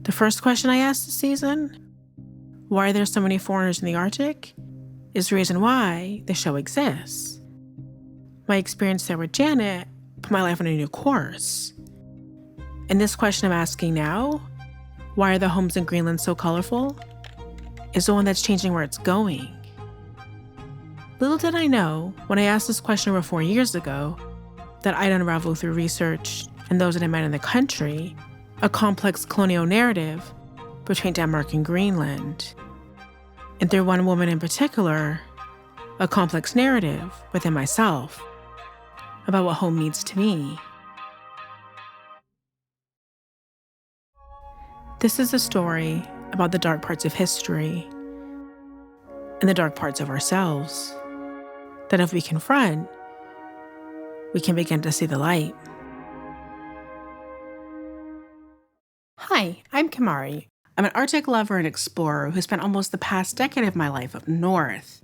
The first question I asked this season, why are there so many foreigners in the Arctic, is the reason why the show exists. My experience there with Janet put my life on a new course. And this question I'm asking now, why are the homes in Greenland so colorful, is the one that's changing where it's going. Little did I know, when I asked this question over 4 years ago, that I'd unravel through research and those that I met in the country, a complex colonial narrative between Denmark and Greenland. And through one woman in particular, a complex narrative within myself about what home means to me. This is a story about the dark parts of history and the dark parts of ourselves that if we confront, we can begin to see the light. Hi, I'm Kamari. I'm an Arctic lover and explorer who spent almost the past decade of my life up north.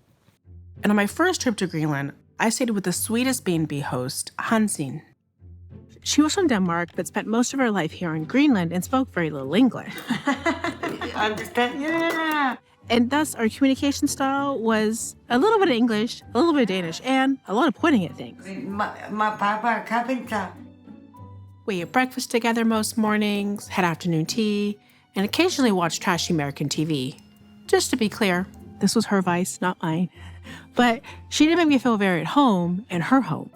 And on my first trip to Greenland, I stayed with the sweetest B&B host, Hansin. She was from Denmark, but spent most of her life here in Greenland and spoke very little English. Understand? Yeah. And thus, our communication style was a little bit of English, a little bit of Danish, and a lot of pointing at things. My papa, carpenter. We ate breakfast together most mornings, had afternoon tea, and occasionally watched trashy American TV. Just to be clear, this was her vice, not mine. But she did make me feel very at home in her home.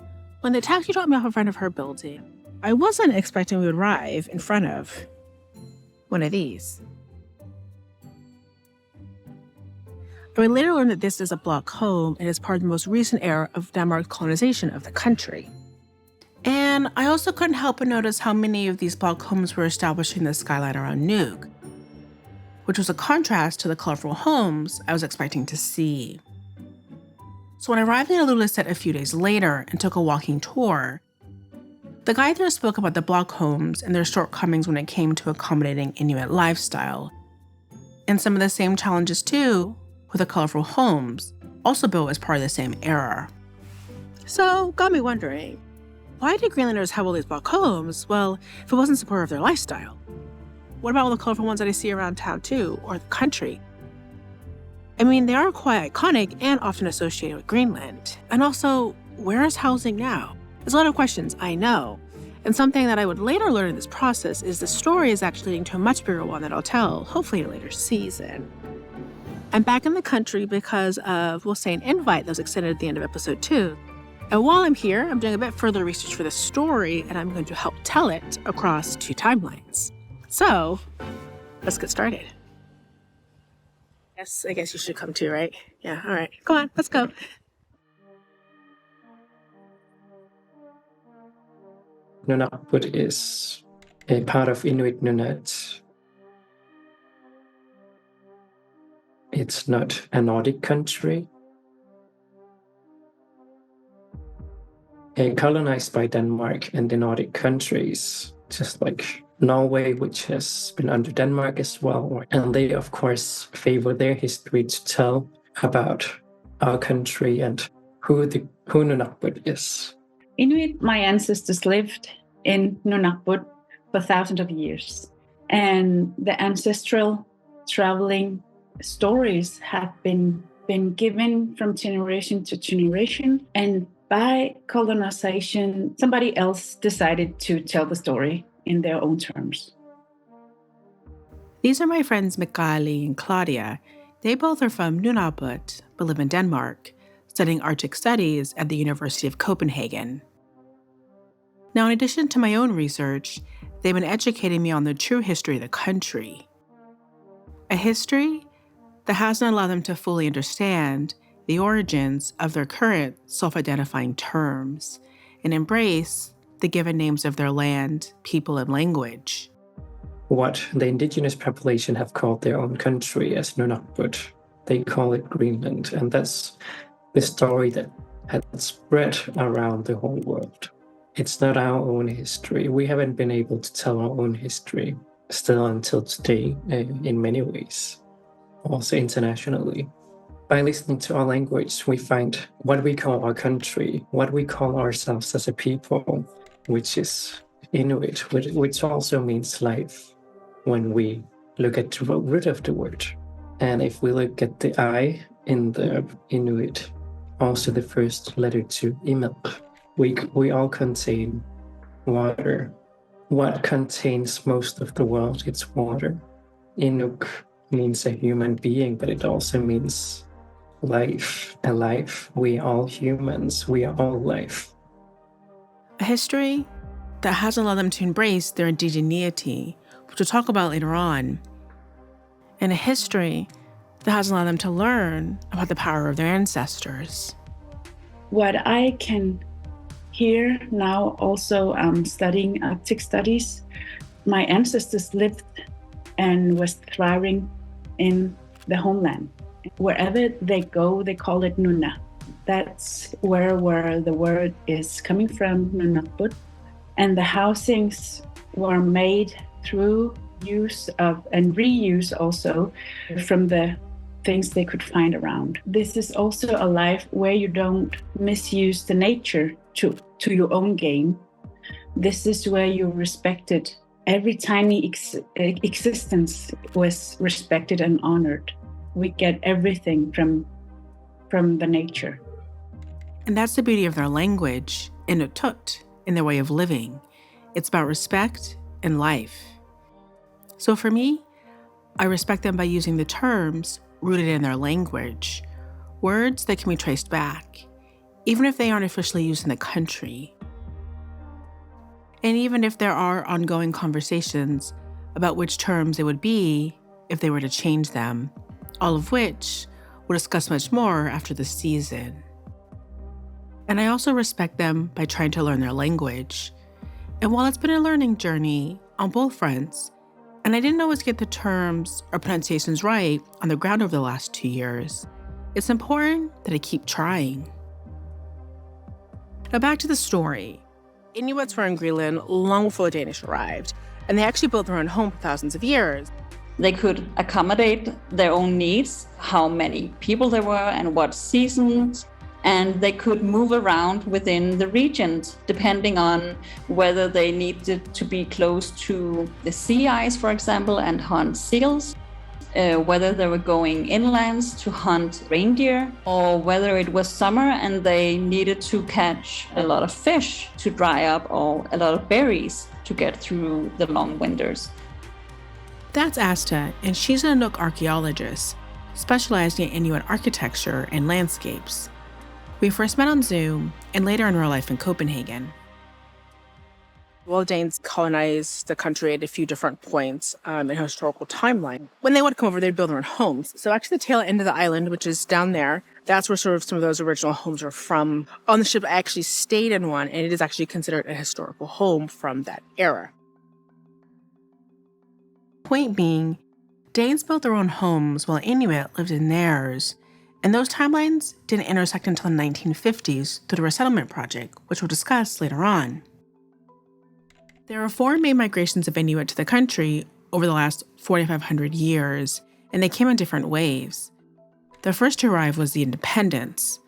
When the taxi dropped me off in front of her building, I wasn't expecting we would arrive in front of one of these. I would later learn that this is a Blok home and is part of the most recent era of Denmark's colonization of the country. And I also couldn't help but notice how many of these Blok homes were establishing the skyline around Nuuk, which was a contrast to the colorful homes I was expecting to see. So when I arrived in Qullissat a few days later and took a walking tour, the guide there spoke about the Blok homes and their shortcomings when it came to accommodating Inuit lifestyle, and some of the same challenges too with the colorful homes, also built as part of the same era. So, got me wondering, why did Greenlanders have all these Blok homes? Well, if it wasn't supportive of their lifestyle. What about all the colorful ones that I see around town too, or the country? I mean, they are quite iconic and often associated with Greenland. And also, where is housing now? There's a lot of questions, I know. And something that I would later learn in this process is the story is actually leading to a much bigger one that I'll tell, hopefully in a later season. I'm back in the country because of, we'll say, an invite that was extended at the end of episode 2. And while I'm here, I'm doing a bit further research for the story, and I'm going to help tell it across 2 timelines. So, let's get started. Yes, I guess you should come too, right? Yeah, all right. Come on, let's go. Nunarput is a part of Inuit Nunat. It's not a Nordic country. Colonized by Denmark and the Nordic countries, just like Norway, which has been under Denmark as well. And they, of course, favor their history to tell about our country and who Nunarput is. Inuit, my ancestors lived in Nunarput for thousands of years. And the ancestral traveling stories have been given from generation to generation. And by colonization, somebody else decided to tell the story in their own terms. These are my friends Mikali and Claudia. They both are from Nunarput, but live in Denmark, studying Arctic studies at the University of Copenhagen. Now, in addition to my own research, they've been educating me on the true history of the country. A history that hasn't allowed them to fully understand the origins of their current self-identifying terms and embrace the given names of their land, people, and language. What the indigenous population have called their own country as Nunarput, they call it Greenland, and that's the story that has spread around the whole world. It's not our own history. We haven't been able to tell our own history still until today in many ways, also internationally. By listening to our language, we find what we call our country, what we call ourselves as a people, which is Inuit, which also means life when we look at the root of the word. And if we look at the I in the Inuit, also the first letter to imilk, we all contain water. What contains most of the world? It's water. Inuk means a human being, but it also means life, alive. We all humans, we are all life. A history that has allowed them to embrace their indigeneity, which we'll talk about later on, and a history that has allowed them to learn about the power of their ancestors. What I can hear now, also studying Arctic studies, my ancestors lived and was thriving in the homeland. Wherever they go, they call it Nuna. That's where the word is coming from, Nunarput. And the housings were made through use of and reuse also from the things they could find around. This is also a life where you don't misuse the nature to your own gain. This is where you respected. Every tiny existence was respected and honored. We get everything from the nature. And that's the beauty of their language, Inuit, in their way of living. It's about respect and life. So for me, I respect them by using the terms rooted in their language, words that can be traced back, even if they aren't officially used in the country. And even if there are ongoing conversations about which terms it would be if they were to change them, all of which we'll discuss much more after the season. And I also respect them by trying to learn their language. And while it's been a learning journey on both fronts, and I didn't always get the terms or pronunciations right on the ground over the last 2 years, it's important that I keep trying. Now back to the story. Inuits were in Greenland long before the Danish arrived, and they actually built their own home for thousands of years. They could accommodate their own needs, how many people there were and what seasons, and they could move around within the regions depending on whether they needed to be close to the sea ice, for example, and hunt seals, whether they were going inlands to hunt reindeer, or whether it was summer and they needed to catch a lot of fish to dry up or a lot of berries to get through the long winters. That's Asta, and she's an Inuk archaeologist, specializing in Inuit architecture and landscapes. We first met on Zoom and later in real life in Copenhagen. Well, Danes colonized the country at a few different points in a historical timeline. When they would come over, they'd build their own homes. So actually the tail end of the island, which is down there, that's where sort of some of those original homes are from. On the ship, I actually stayed in one, and it is actually considered a historical home from that era. Point being, Danes built their own homes while Inuit lived in theirs, and those timelines didn't intersect until the 1950s through the Resettlement project, which we'll discuss later on. There are 4 main migrations of Inuit to the country over the last 4,500 years, and they came in different waves. The first to arrive was the Independents,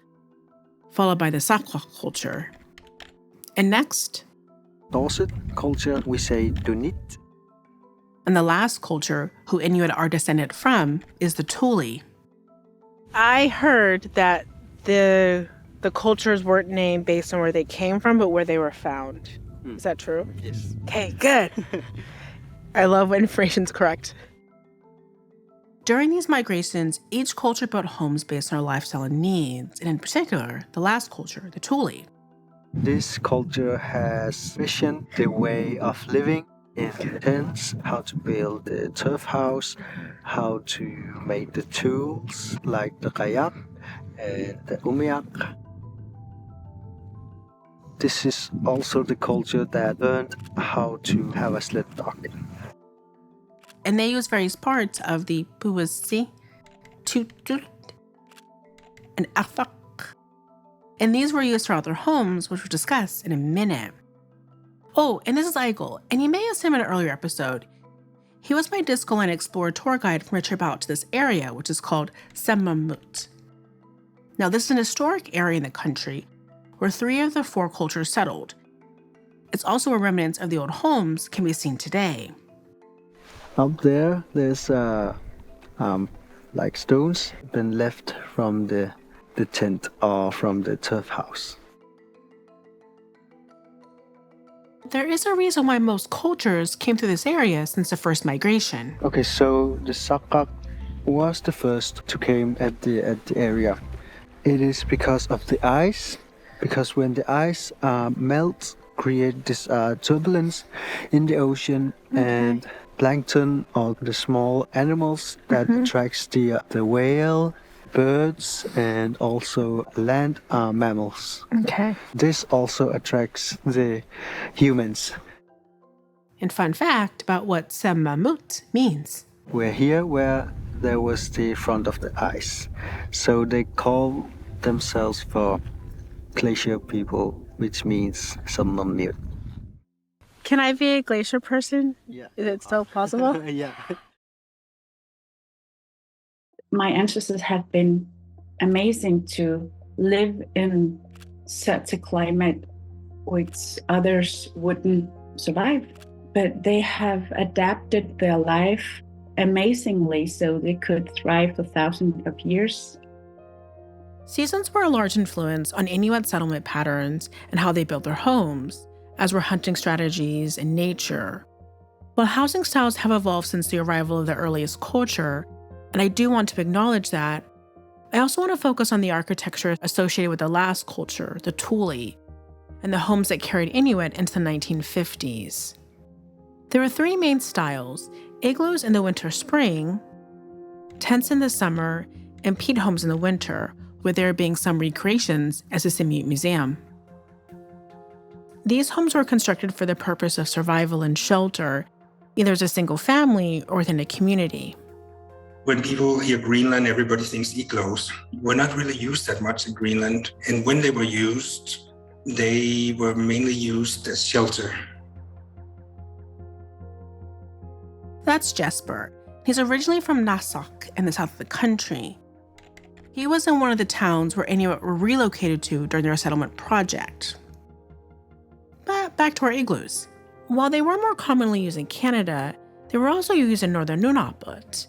followed by the Sakwa culture. And next, Dorset culture, we say Dunit. and the last culture, who Inuit are descended from, is the Thule. I heard that the cultures weren't named based on where they came from, but where they were found. Is that true? Yes. Okay, good. I love when information's correct. During these migrations, each culture built homes based on their lifestyle and needs, and in particular, the last culture, the Thule. This culture has vision, the way of living in tents, how to build a turf house, how to make the tools like the kayak and the umiak. This is also the culture that learned how to have a sled dog. And they use various parts of the puwasi, tutut, and afak. And these were used throughout their homes, which we'll discuss in a minute. Oh, and this is Igloos, and you may have seen him in an earlier episode. He was my Decolonizing Explorer tour guide from a trip out to this area, which is called Sermermiut. Now, this is an historic area in the country where 3 of the 4 cultures settled. It's also where remnants of the old homes can be seen today. Up there, there's like stones been left from the tent or from the turf house. There is a reason why most cultures came through this area since the first migration. Okay, so the Sakak was the first to came at the area. It is because of the ice, because when the ice melts, create this turbulence in the ocean, and plankton or the small animals that attracts the whale, birds, and also land mammals. Okay. This also attracts the humans. And fun fact about what Sermermiut means. We're here where there was the front of the ice. So they call themselves for glacier people, which means Sermermiut. Can I be a glacier person? Yeah. Is it still possible? Yeah. My ancestors have been amazing to live in such a climate which others wouldn't survive. But they have adapted their life amazingly so they could thrive for thousands of years. Seasons were a large influence on Inuit settlement patterns and how they built their homes, as were hunting strategies and nature. While housing styles have evolved since the arrival of the earliest culture, and I do want to acknowledge that, I also want to focus on the architecture associated with the last culture, the Thule, and the homes that carried Inuit into the 1950s. There are three main styles: igloos in the winter-spring, tents in the summer, and peat homes in the winter, with there being some recreations as the Assimilates Museum. These homes were constructed for the purpose of survival and shelter, either as a single family or within a community. When people hear Greenland, everybody thinks igloos. Were not really used that much in Greenland, and when they were used, they were mainly used as shelter. That's Jesper. He's originally from Nasak in the south of the country. He was in one of the towns where Inuit were relocated to during the resettlement project. But back to our igloos. While they were more commonly used in Canada, they were also used in northern Nunarput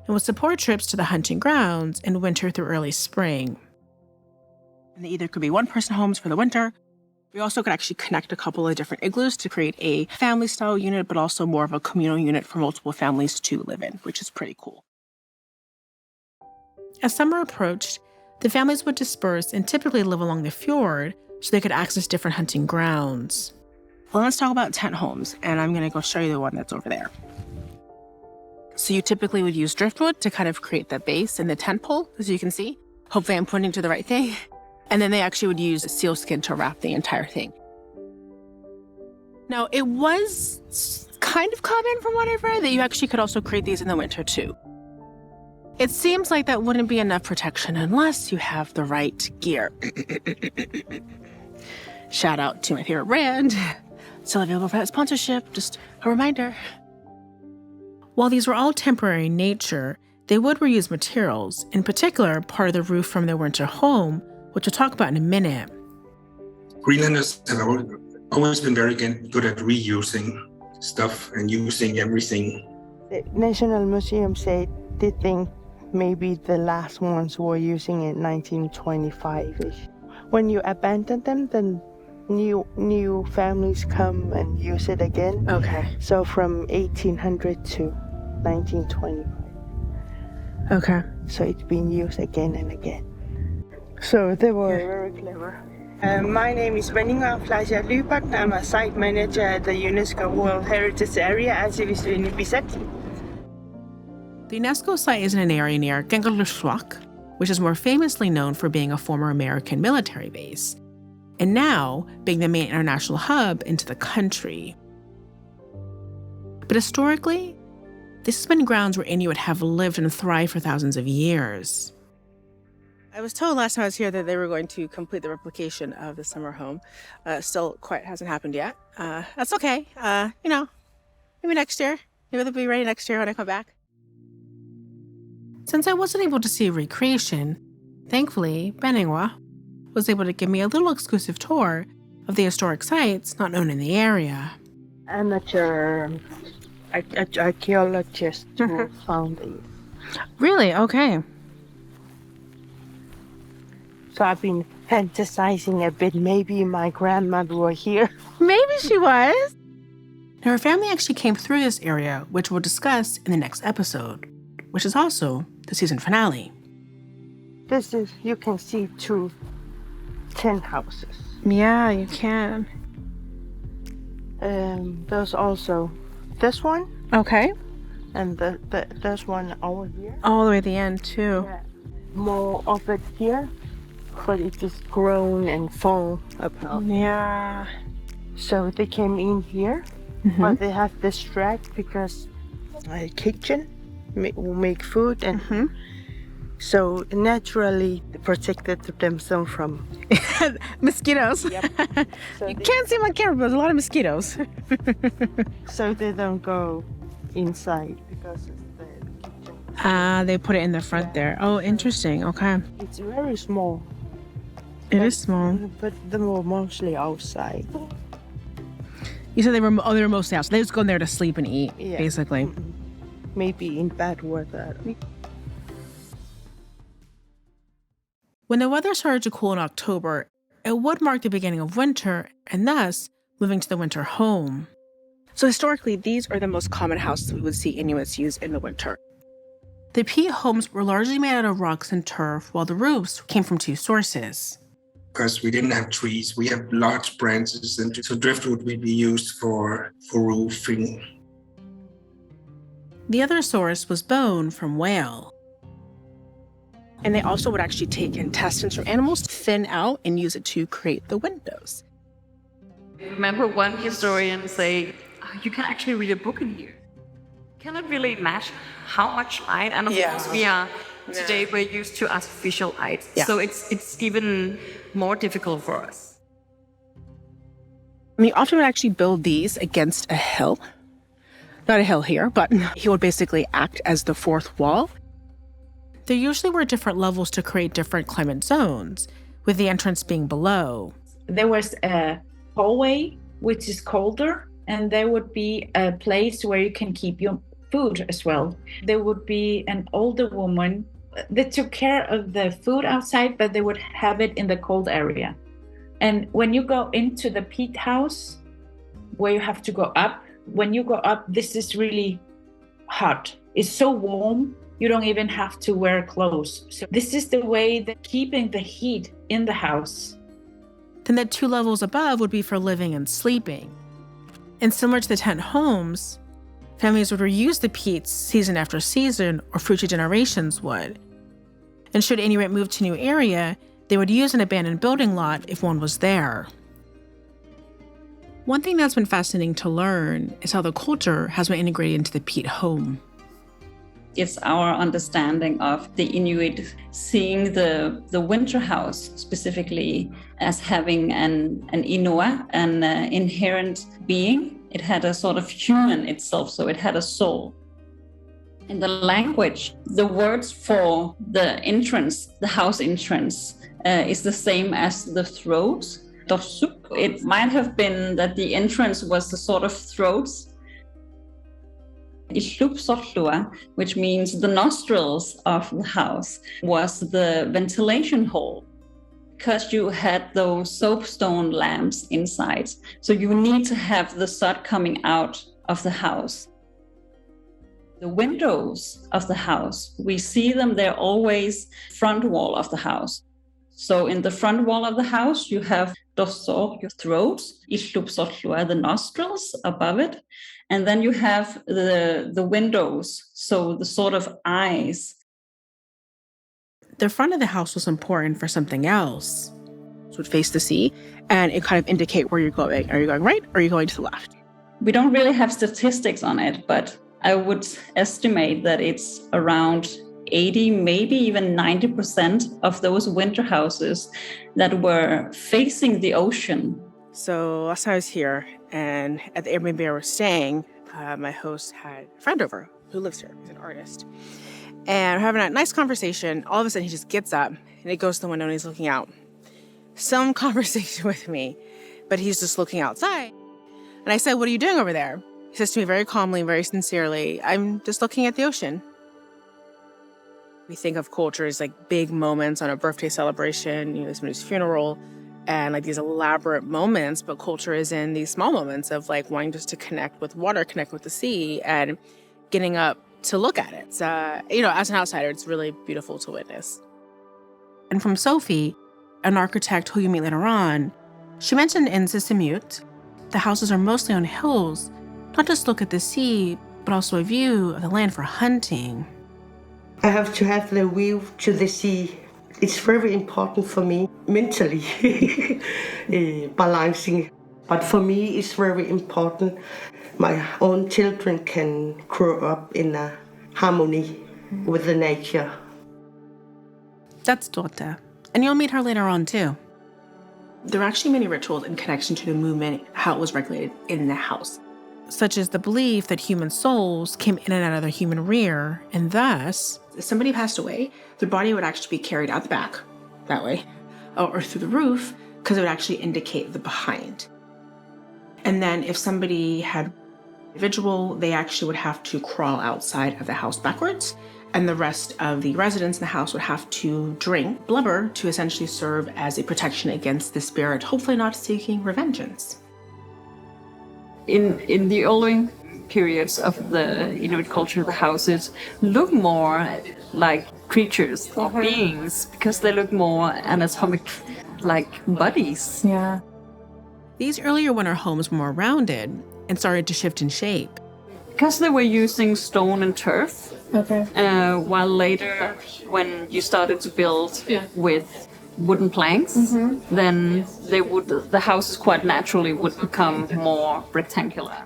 and would support trips to the hunting grounds in winter through early spring. And they either could be one-person homes for the winter. We also could actually connect a couple of different igloos to create a family-style unit, but also more of a communal unit for multiple families to live in, which is pretty cool. As summer approached, the families would disperse and typically live along the fjord so they could access different hunting grounds. Well, let's talk about tent homes, and I'm going to go show you the one that's over there. So you typically would use driftwood to kind of create the base and the tent pole, as you can see. Hopefully I'm pointing to the right thing. And then they actually would use sealskin to wrap the entire thing. Now, it was kind of common from what I've read that you actually could also create these in the winter too. It seems like that wouldn't be enough protection unless you have the right gear. Shout out to my favorite brand. Still available for that sponsorship, just a reminder. While these were all temporary in nature, they would reuse materials, in particular part of the roof from their winter home, which we'll talk about in a minute. Greenlanders have always been very good at reusing stuff and using everything. The National Museum said they think maybe the last ones were using it 1925-ish. When you abandon them, then new families come and use it again. Okay. So from 1800 to 1925. Okay. So it's been used again and again. So they were very clever. My name is Benevolent. I'm a site manager at the UNESCO World Heritage Area as it is in Qullissat. The UNESCO site is in an area near Kiffaq, which is more famously known for being a former American military base, and now being the main international hub into the country. But historically, this has been grounds where Inuit have lived and thrived for thousands of years. I was told last time I was here that they were going to complete the replication of the summer home. Still quite hasn't happened yet. That's okay. Maybe next year. Maybe they'll be ready next year when I come back. Since I wasn't able to see a recreation, thankfully, Benevolent was able to give me a little exclusive tour of the historic sites not known in the area. Amateur Archaeologists who found it. Really? Okay. So I've been fantasizing a bit. Maybe my grandmother were here. Maybe she was. Now, her family actually came through this area, which we'll discuss in the next episode, which is also the season finale. This is, you can see 2 tin houses. Yeah, you can. There's also this one Okay. and there's one over here. All the way at the end, too. Yeah. More of it here, but it just grown and fall apart. Yeah. So they came in here, but they have this tract because a kitchen will make food, and so naturally they protected themselves from Mosquitoes. Yep. So You can't see my camera, but there's a lot of mosquitoes. so they don't go inside because it's the kitchen. They put it in the front there. Oh, interesting. Okay. It's very small, It is small. but they were mostly outside. You said they were mostly out. So they just go in there to sleep and eat, Yeah. basically. Maybe in bad weather. When the weather started to cool in October, it would mark the beginning of winter, and thus moving to the winter home. So historically, these are the most common houses we would see Inuits use in the winter. The peat homes were largely made out of rocks and turf, while the roofs came from 2 sources. Because we didn't have trees, we have large branches, and so driftwood would be used for roofing. The other source was bone from whale. And they also would actually take intestines from animals, thin out, and use it to create the windows. Remember one historian say, you can actually read a book in here. Cannot really imagine how much light, and of course we are today we're used to artificial light, so it's even more difficult for us. I mean, often would actually build these against a hill. Not a hill here, but he would basically act as the 4th wall. There usually were different levels to create different climate zones, with the entrance being below. There was a hallway, which is colder, and there would be a place where you can keep your food as well. There would be an older woman that took care of the food outside, but they would have it in the cold area. And when you go into the peat house, where you have to go up, when you go up, this is really hot. It's so warm, you don't even have to wear clothes. So this is the way that keeping the heat in the house. Then the 2 levels above would be for living and sleeping. And similar to the tent homes, families would reuse the peats season after season, or future generations would. And should Inuit move to a new area, they would use an abandoned building lot if one was there. One thing that's been fascinating to learn is how the culture has been integrated into the peat home. It's our understanding of the Inuit seeing the winter house specifically as having an inua, an inherent being. It had a sort of human itself, so it had a soul. In the language, the words for the entrance, the house entrance, is the same as the throat. It might have been that the entrance was the sort of throats. Which means the nostrils of the house, was the ventilation hole, because you had those soapstone lamps inside. So you need to have the sun coming out of the house. The windows of the house, we see them, they're always front wall of the house. So in the front wall of the house, you have your throat, the nostrils above it. And then you have the windows, so the sort of eyes. The front of the house was important for something else. It would face the sea, and it kind of indicate where you're going. Are you going right, or are you going to the left? We don't really have statistics on it, but I would estimate that it's around 80, maybe even 90% of those winter houses that were facing the ocean. So last time I was here, and at the Airbnb I was staying, my host had a friend over who lives here. He's an artist. And we're having a nice conversation. All of a sudden, he just gets up, and he goes to the window, and he's looking out. Some conversation with me, but he's just looking outside. And I said, "What are you doing over there?" He says to me very calmly, very sincerely, I'm just looking at the ocean. We think of culture as like big moments on a birthday celebration, somebody's funeral, and like these elaborate moments, but culture is in these small moments of like wanting just to connect with water, connect with the sea, and getting up to look at it. As an outsider, it's really beautiful to witness. And from Sophie, an architect who you meet later on, she mentioned in Sermermiut, the houses are mostly on hills, not just look at the sea, but also a view of the land for hunting. I have to have the view to the sea. It's very important for me mentally, balancing. But for me, it's very important my own children can grow up in a harmony with the nature. That's Dorte, and you'll meet her later on too. There are actually many rituals in connection to the movement, how it was regulated in the house, such as the belief that human souls came in and out of their human rear, and thus, if somebody passed away, their body would actually be carried out the back, that way, or through the roof, because it would actually indicate the behind. And then if somebody had an individual, they actually would have to crawl outside of the house backwards, and the rest of the residents in the house would have to drink blubber to essentially serve as a protection against the spirit, hopefully not seeking revengeance. In the early periods of the Inuit culture, the houses look more like creatures or beings because they look more anatomic like bodies. Yeah. These earlier winter homes were more rounded and started to shift in shape. Because they were using stone and turf. Okay. While later, when you started to build with wooden planks, then the houses quite naturally would become more rectangular.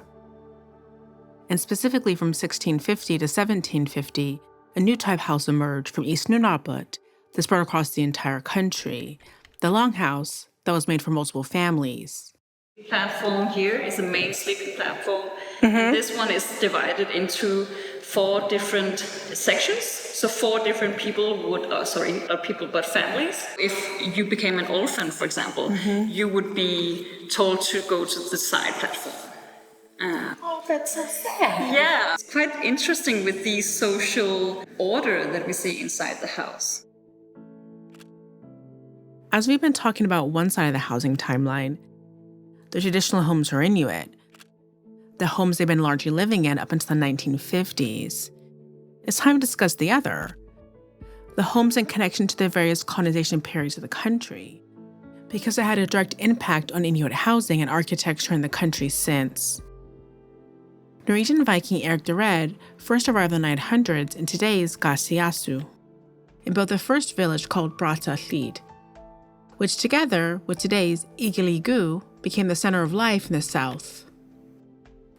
And specifically from 1650 to 1750, a new type house emerged from East Nunarput that spread across the entire country, the Longhouse that was made for multiple families. The platform here is a main sleeping platform. And this one is divided into 4 different sections. So 4 different people but families. If you became an orphan, for example, you would be told to go to the side platform. That's so sad. Yeah, it's quite interesting with the social order that we see inside the house. As we've been talking about one side of the housing timeline, the traditional homes for Inuit, the homes they've been largely living in up until the 1950s, it's time to discuss the other, the homes in connection to the various colonization periods of the country, because it had a direct impact on Inuit housing and architecture in the country since. Norwegian Viking Erik the Red first arrived in the 900s in today's Gasiasu, and built the first village called Brattahlid, which together with today's Igloos became the center of life in the south.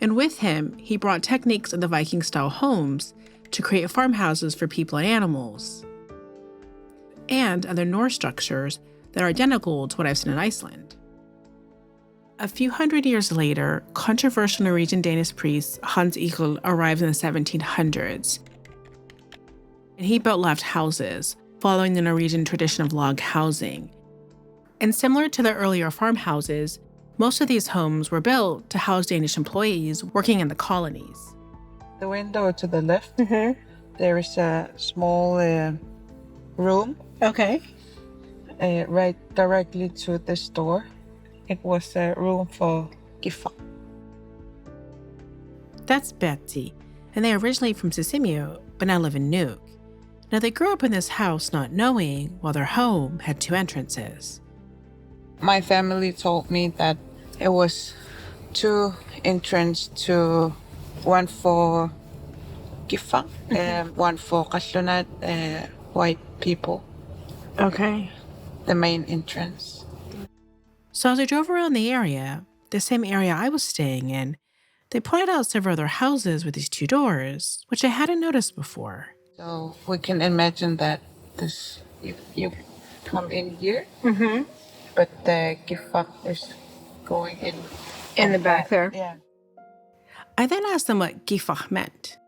And with him, he brought techniques of the Viking-style homes to create farmhouses for people and animals, and other Norse structures that are identical to what I've seen in Iceland. A few hundred years later, controversial Norwegian Danish priest Hans Igloos arrived in the 1700s, and he built loft houses, following the Norwegian tradition of log housing. And similar to the earlier farmhouses, most of these homes were built to house Danish employees working in the colonies. The window to the left, there is a small room. Okay. Right directly to this door. It was a room for Kiffaq. That's Betty, and they're originally from Sermermiut, but now live in Nuuk. Now they grew up in this house not knowing, while their home had 2 entrances. My family told me that it was 2 entrances to one for Kiffaq and one for Colonial, white people. Okay. The main entrance. So as I drove around the area, the same area I was staying in, they pointed out several other houses with these 2 doors, which I hadn't noticed before. So we can imagine that this you come in here, but the Kiffaq is going in the back there. Yeah. I then asked them what Kiffaq meant.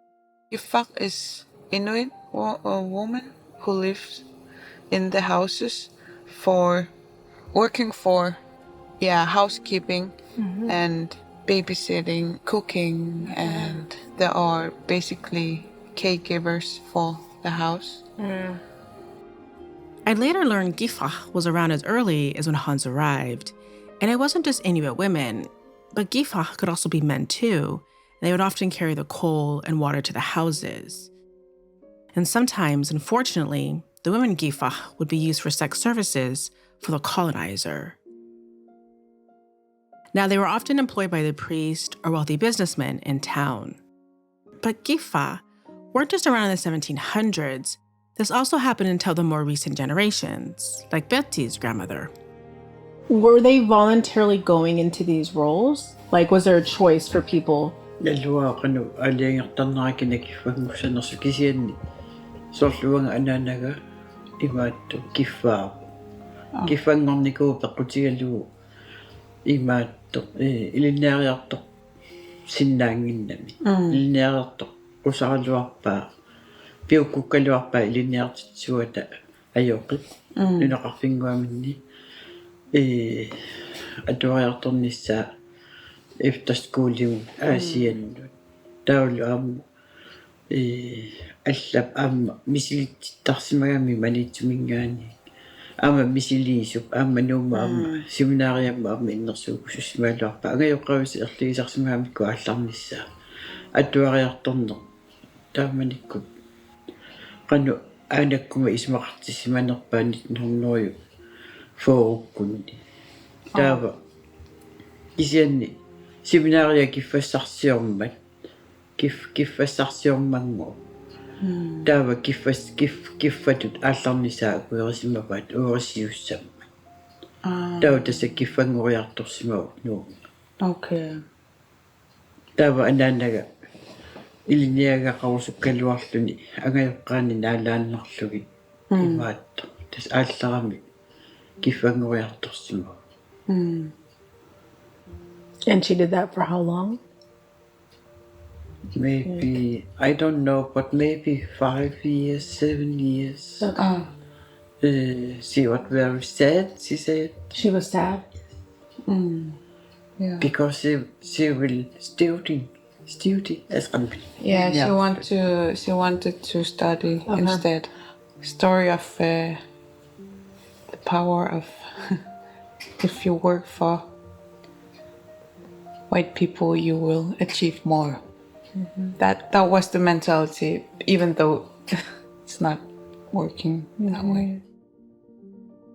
Kiffaq is Inuit a woman who lives in the houses for working for housekeeping and babysitting, cooking, and they are basically caregivers for the house. I later learned Kiffaq was around as early as when Hans arrived. And it wasn't just Inuit women, but Kiffaq could also be men too. They would often carry the coal and water to the houses. And sometimes, unfortunately, the women Kiffaq would be used for sex services for the colonizer. Now, they were often employed by the priest or wealthy businessmen in town. But Kiffaq weren't just around in the 1700s. This also happened until the more recent generations, like Betty's grandmother. Were they voluntarily going into these roles? Like, was there a choice for people? Efter skolan Asien taulam allap misilittarsimagami manitsumingaani ama misiliisup nuuma seminariamma innersuukussusimaluarpa angayoqqavisi erligisarsimagaamikku aallarnissaa atuariartorneq taamanikku qanu aanakkuma ismaqartissimanerpaanit nornoyu foorukkunni taava isianni seminaria kiffassarsiormat kiffassarsiormangu taava kiffatut aallarnisaa akuerisimapaat uurisiussamma taava tassa kiffangoriartorsimau nuu Okay. taava anaanaga iliniaga qawusukkaluarluni angayoqqaani naalaannarlugi imaatto tas aallarami kiffangoriartorsimau. And she did that for how long? Maybe, I don't know, but maybe 5 years, 7 years. Okay. She was very sad, she said. She was sad? Yeah. Because she will study as company. Yeah, she wanted to study instead. Story of the power of if you work for white people, you will achieve more. That was the mentality, even though it's not working that way.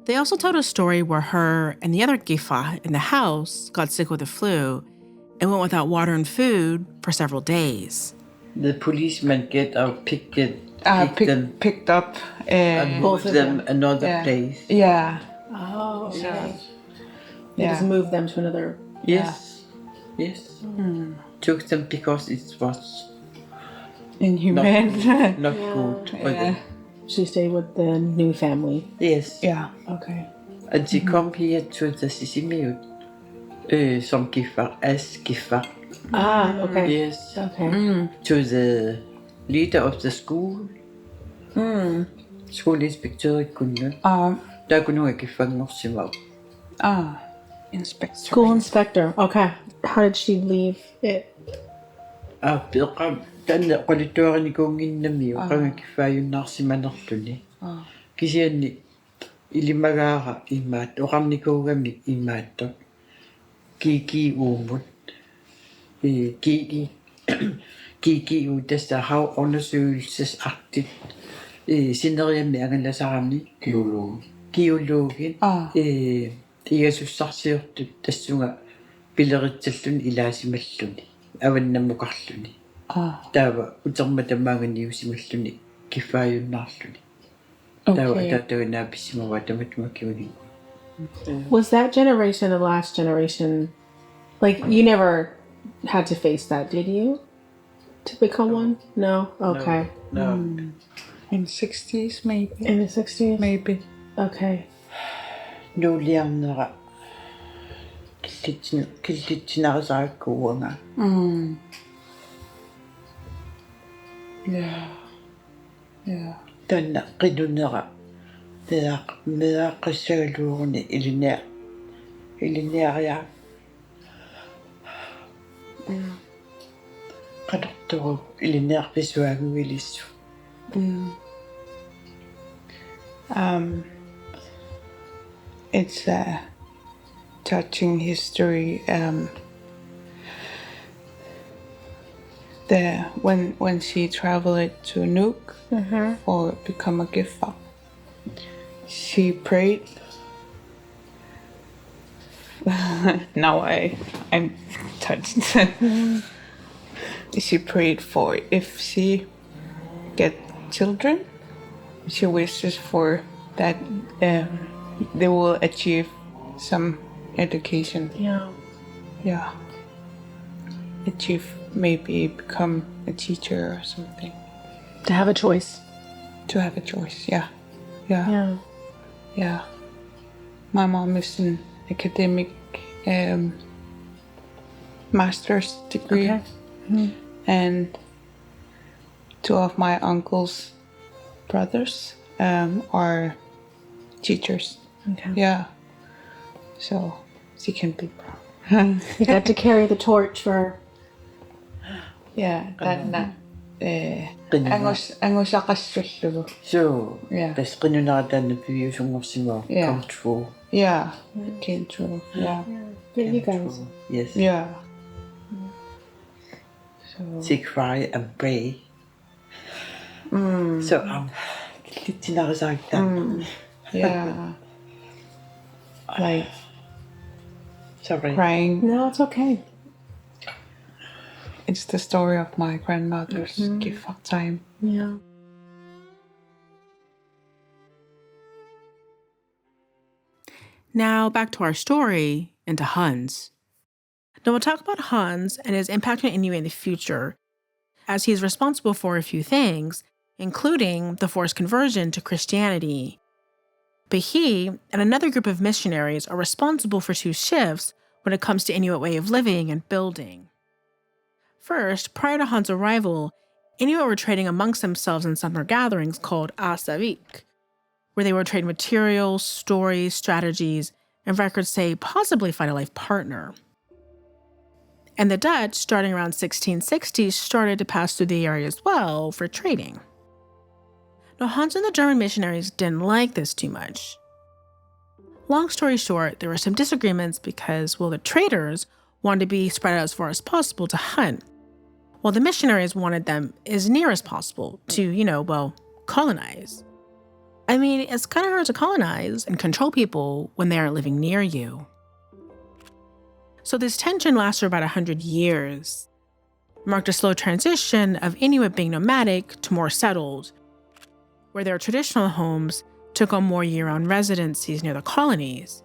They also told a story where her and the other Kiffaq in the house got sick with the flu and went without water and food for several days. The policeman picked up and moved them another place. Yeah. Oh, okay. Yeah. Just moved them to another. Yes. Took them because it was inhumane. Not good for them. She stayed with the new family. Yes. Yeah. Okay. And she come here to the Sermermiut, some Kiffaq as Kiffaq. Ah, okay. Yes. Okay. To the leader of the school. School inspector kunne. Der kunne hun Kiffaq. Inspector. School inspector. Okay. How did she leave it? Tänne qolittuarini kuunginnami qangakiffaayunnaarsimanerluni kisianni ilimagaara imaat oqarnikuugami imaatto kiki uumut kiki utassa how undersøgelses artigt sineriammi angalasarami kiuluugin igasussarsiortut tassunga pileritsalluni ilaasimalluni avannammuqarluni taava uterma tamaanganiusimalluni kiffaayunnaarluni taava taataganaapissimawa tamatmakiuni. Was that generation the last generation? Like, you never had to face that, did you? To become one? No? Okay. No. In 60s, maybe. In the 60s? Maybe. Okay. Nuuliarnera killitsinarisaakkuuanga. Yeah. Tanna qinunera meaqassagaluuruni iliniaria Qadortorup ilinerpisuaguilissu. It's a touching history. When she traveled to Nuuk or become a Kiffaq, she prayed. Now I'm touched. She prayed for if she get children, she wishes for that they will achieve some education. Yeah. Achieve, maybe become a teacher or something. To have a choice. To have a choice, yeah. My mom is an academic master's degree. Okay. And two of my uncle's brothers are teachers. Okay. Yeah. So she can be proud. You got to carry the torch for... Yeah, that angosaqassullugu. So, Yeah. bas qinunaratannapiviusungorsimuar Yeah. come true. Yeah, it came true. Yeah. You guys. Yes. Yeah. So She cry and pray. So yeah. Like sorry. crying. No, it's okay. It's the story of my grandmother's Kiffaq time. Yeah. Now back to our story and to Hans. Now we'll talk about Hans and his impact on Inuit in the future, as he's responsible for a few things, including the forced conversion to Christianity. But he and another group of missionaries are responsible for two shifts when it comes to Inuit way of living and building. First, prior to Hans' arrival, Inuit were trading amongst themselves in summer gatherings called Asavik, where they would trade materials, stories, strategies, and records say possibly find a life partner. And the Dutch, starting around 1660, started to pass through the area as well for trading. Now, Hans and the German missionaries didn't like this too much. Long story short, there were some disagreements because, well, the traders wanted to be spread out as far as possible to hunt, while the missionaries wanted them as near as possible to, colonize. I mean, it's kind of hard to colonize and control people when they aren't living near you. So this tension lasted for about 100 years, marked a slow transition of Inuit being nomadic to more settled, where their traditional homes took on more year-round residencies near the colonies.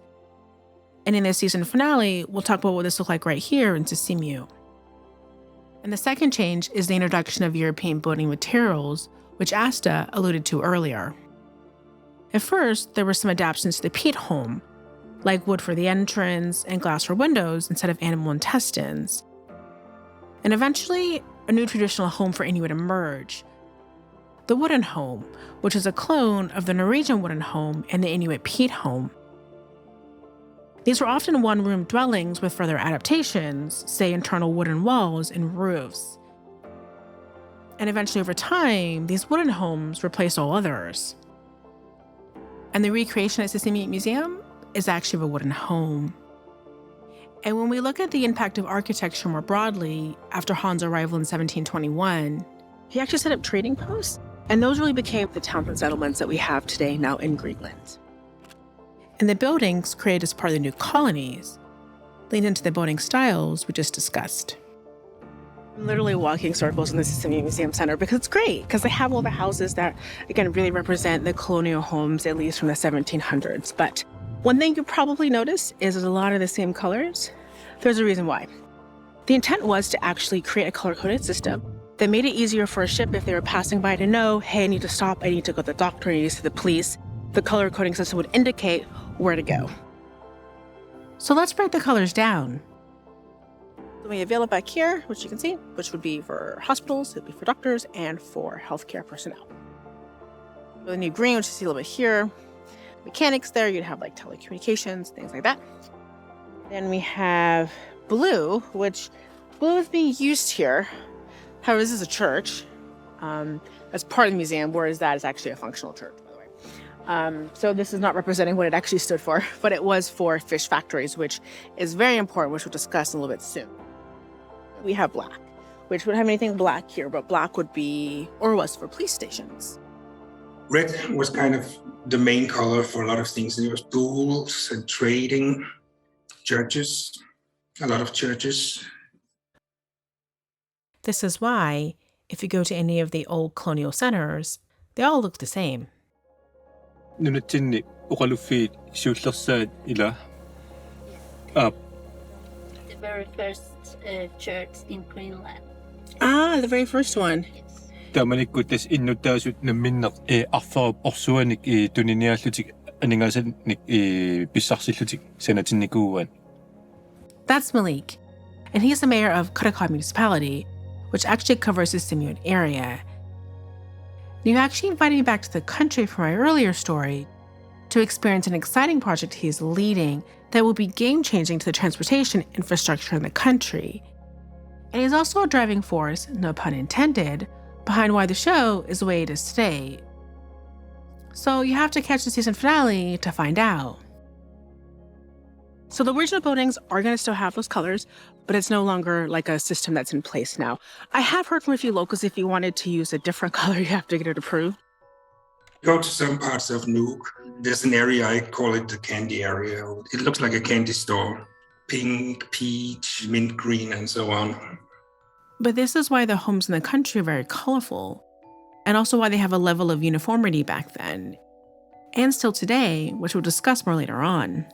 And in this season finale, we'll talk about what this looked like right here in Sermermiut. And the second change is the introduction of European building materials, which Asta alluded to earlier. At first, there were some adaptations to the peat home, like wood for the entrance and glass for windows instead of animal intestines. And eventually, a new traditional home for Inuit emerged, the wooden home, which is a clone of the Norwegian wooden home and the Inuit peat home. These were often one-room dwellings with further adaptations, say internal wooden walls and roofs. And eventually, over time, these wooden homes replaced all others. And the recreation at Sermermiut Museum is actually a wooden home. And when we look at the impact of architecture more broadly, after Hans' arrival in 1721, he actually set up trading posts, and those really became the towns and settlements that we have today now in Greenland. And the buildings created as part of the new colonies leaned into the building styles we just discussed. I'm literally walking circles in the Sermermiut Museum Center because it's great, because they have all the houses that, again, really represent the colonial homes, at least from the 1700s. But one thing you probably notice is there's a lot of the same colors. There's a reason why. The intent was to actually create a color-coded system that made it easier for a ship if they were passing by to know, hey, I need to stop, I need to go to the doctor, I need to see the police. The color coding system would indicate where to go. So let's break the colors down. We have yellow back here, which you can see, which would be for hospitals, it'd be for doctors, and for healthcare personnel. With the new green, which you see a little bit here, mechanics there, you'd have like telecommunications, things like that. Then we have blue, which blue is being used here. However, this is a church. As part of the museum, whereas that is actually a functional church, by the way. So this is not representing what it actually stood for, but it was for fish factories, which is very important, which we'll discuss in a little bit soon. We have black, which would have anything black here, but black would be, or was for police stations. Red was kind of the main color for a lot of things. It was schools and trading, churches, a lot of churches. This is why, if you go to any of the old colonial centers, they all look the same. The very first church in Greenland. Ah, the very first one. Yes. That's Malik, and he's the mayor of Kiffaq municipality, which actually covers the Assimilates area. You actually invited me back to the country for my earlier story to experience an exciting project he's leading that will be game-changing to the transportation infrastructure in the country. And he's also a driving force, no pun intended, behind why the show is the way it is today. So you have to catch the season finale to find out. So the original buildings are going to still have those colors, but it's no longer like a system that's in place now. I have heard from a few locals if you wanted to use a different color, you have to get it approved. Go to some parts of Nuuk. There's an area, I call it the candy area. It looks like a candy store. Pink, peach, mint green, and so on. But this is why the homes in the country are very colorful, and also why they have a level of uniformity back then, and still today, which we'll discuss more later on.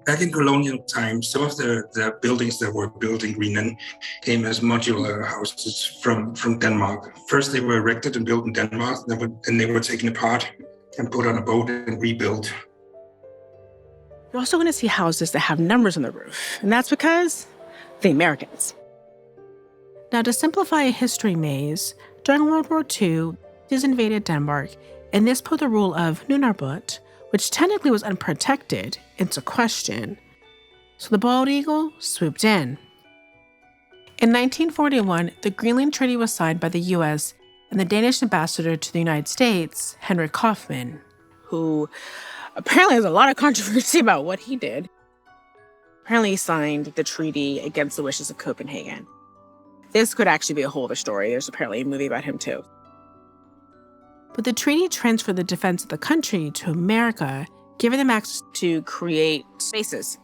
Back in colonial times, some of the buildings that were built in Greenland came as modular houses from Denmark. First, they were erected and built in Denmark, then they were taken apart and put on a boat and rebuilt. You're also going to see houses that have numbers on the roof, and that's because the Americans. Now, to simplify a history maze, during World War II, Nazis invaded Denmark, and this put the rule of Nunarput, which technically was unprotected, into question. So the bald eagle swooped in. In 1941, the Greenland Treaty was signed by the US and the Danish ambassador to the United States, Henrik Kaufmann, who apparently has a lot of controversy about what he did. Apparently he signed the treaty against the wishes of Copenhagen. This could actually be a whole other story. There's apparently a movie about him too. But the treaty transferred the defense of the country to America, giving them access to create bases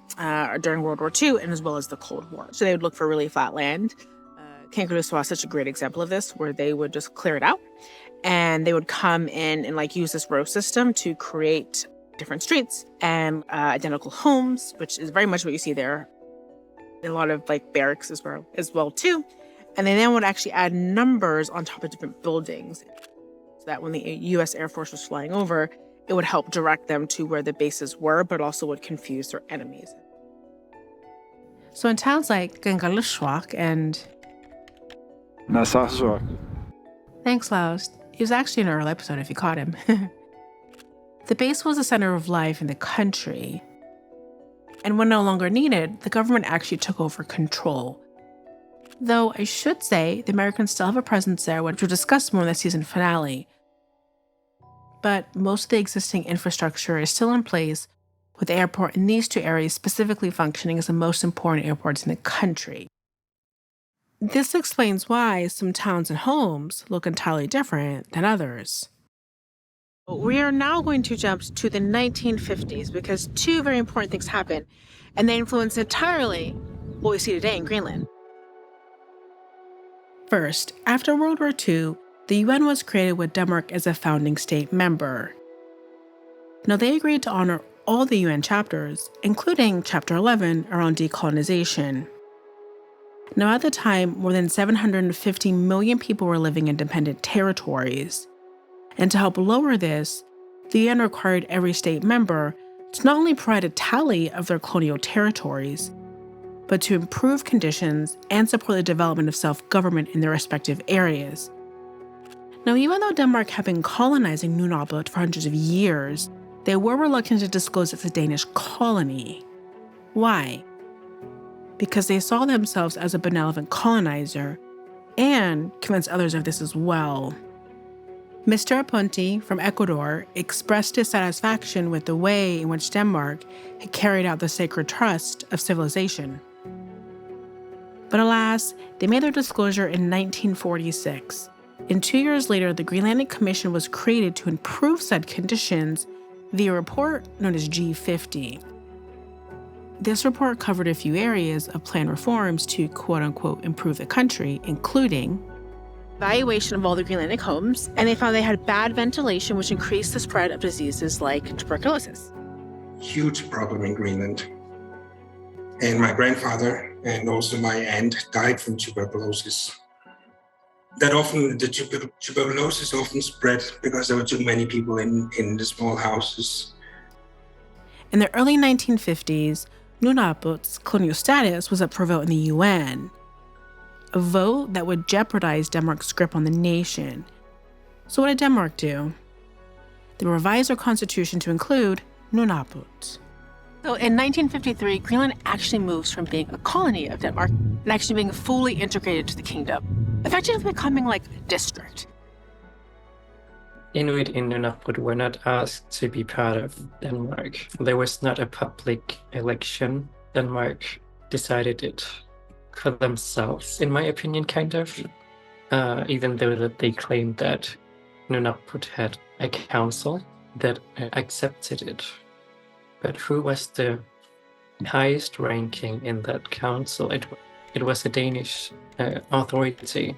during World War II and as well as the Cold War. So they would look for really flat land. Kangaroo is such a great example of this, where they would just clear it out and they would come in and use this row system to create different streets and identical homes, which is very much what you see there. A lot of barracks as well too. And they then would actually add numbers on top of different buildings, so that when the U.S. Air Force was flying over, it would help direct them to where the bases were, but also would confuse their enemies. So in towns like Gangalushwak and Nasaswak. Thanks, Laos. He was actually in an early episode if you caught him. The base was the center of life in the country. And when no longer needed, the government actually took over control. Though I should say the Americans still have a presence there, which we'll discuss more in the season finale. But most of the existing infrastructure is still in place, with the airport in these two areas specifically functioning as the most important airports in the country. This explains why some towns and homes look entirely different than others. We are now going to jump to the 1950s because two very important things happened, and they influence entirely what we see today in Greenland. First, after World War II, the UN was created with Denmark as a founding state member. Now, they agreed to honor all the UN chapters, including Chapter 11 around decolonization. Now, at the time, more than 750 million people were living in dependent territories. And to help lower this, the UN required every state member to not only provide a tally of their colonial territories, but to improve conditions and support the development of self-government in their respective areas. Now, even though Denmark had been colonizing Nunarput for hundreds of years, they were reluctant to disclose it's a Danish colony. Why? because they saw themselves as a benevolent colonizer and convinced others of this as well. Mr. Aponte from Ecuador expressed his satisfaction with the way in which Denmark had carried out the sacred trust of civilization. But alas, they made their disclosure in 1946, and 2 years later, the Greenlandic Commission was created to improve said conditions via a report known as G50. This report covered a few areas of planned reforms to quote-unquote improve the country, including evaluation of all the Greenlandic homes, and they found they had bad ventilation, which increased the spread of diseases like tuberculosis. Huge problem in Greenland. And my grandfather and also my aunt died from tuberculosis. That often, the tuberculosis often spread because there were too many people in the small houses. In the early 1950s, Nunarput's colonial status was up for vote in the UN, a vote that would jeopardize Denmark's grip on the nation. So what did Denmark do? They revised their constitution to include Nunarput. So in 1953, Greenland actually moves from being a colony of Denmark and actually being fully integrated to the kingdom, effectively becoming like a district. Inuit in Nunarput were not asked to be part of Denmark. There was not a public election. Denmark decided it for themselves, in my opinion, kind of. Even though that they claimed that Nunarput had a council that accepted it. But who was the highest ranking in that council? It was a Danish authority.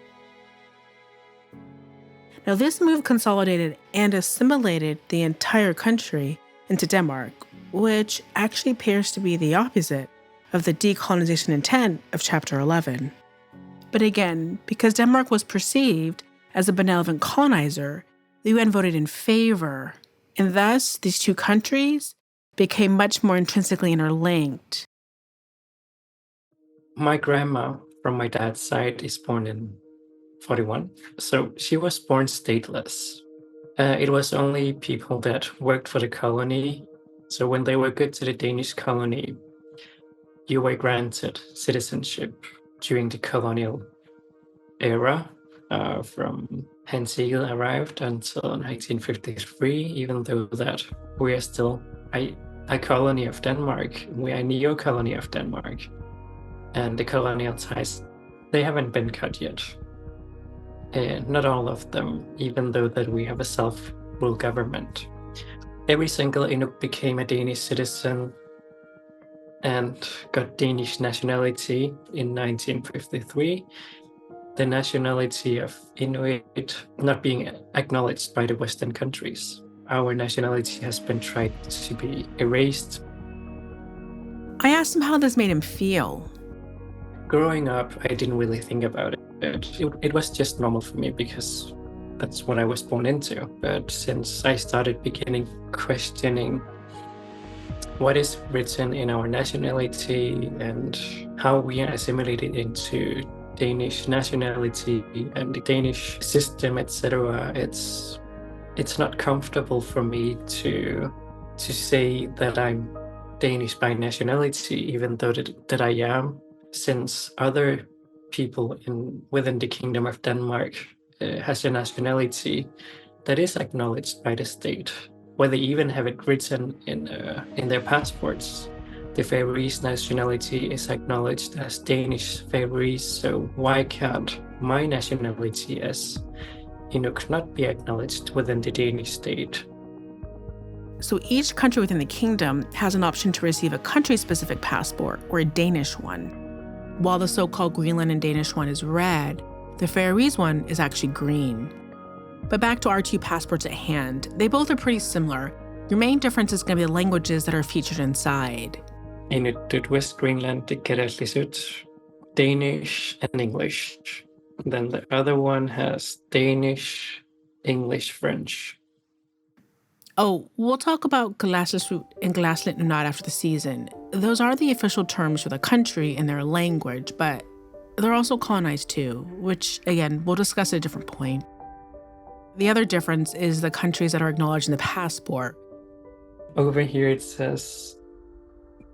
Now, this move consolidated and assimilated the entire country into Denmark, which actually appears to be the opposite of the decolonization intent of Chapter 11. But again, because Denmark was perceived as a benevolent colonizer, the UN voted in favor, and thus these two countries became much more intrinsically interlinked. My grandma, from my dad's side, is born in 41, so she was born stateless. It was only people that worked for the colony, so when they were good to the Danish colony, you were granted citizenship during the colonial era, from Hans-Egil arrived until 1953, even though that we are still a colony of Denmark. We are a neo-colony of Denmark. And the colonial ties, they haven't been cut yet. Not all of them, even though that we have a self-rule government. Every single Inuit became a Danish citizen and got Danish nationality in 1953. The nationality of Inuit not being acknowledged by the Western countries. Our nationality has been tried to be erased. I asked him how this made him feel. Growing up, I didn't really think about it. It was just normal for me because that's what I was born into. But since I started questioning what is written in our nationality and how we are assimilated into Danish nationality and the Danish system, etc., it's not comfortable for me to say that I'm Danish by nationality, even though that I am, since other people within the Kingdom of Denmark has a nationality that is acknowledged by the state, where they even have it written in their passports. The Faroese nationality is acknowledged as Danish Faroese, so why can't my nationality as Inuit not be acknowledged within the Danish state? So each country within the kingdom has an option to receive a country-specific passport, or a Danish one. While the so-called Greenland and Danish one is red, the Faroese one is actually green. But back to our two passports at hand, they both are pretty similar. Your main difference is going to be the languages that are featured inside. Inuit West Greenland, Qullissat, Danish, and English. Then the other one has Danish, English, French. Oh, we'll talk about Qullissat and Qullissat Nunat after the season. Those are the official terms for the country and their language, but they're also colonized too, which, again, we'll discuss at a different point. The other difference is the countries that are acknowledged in the passport. Over here it says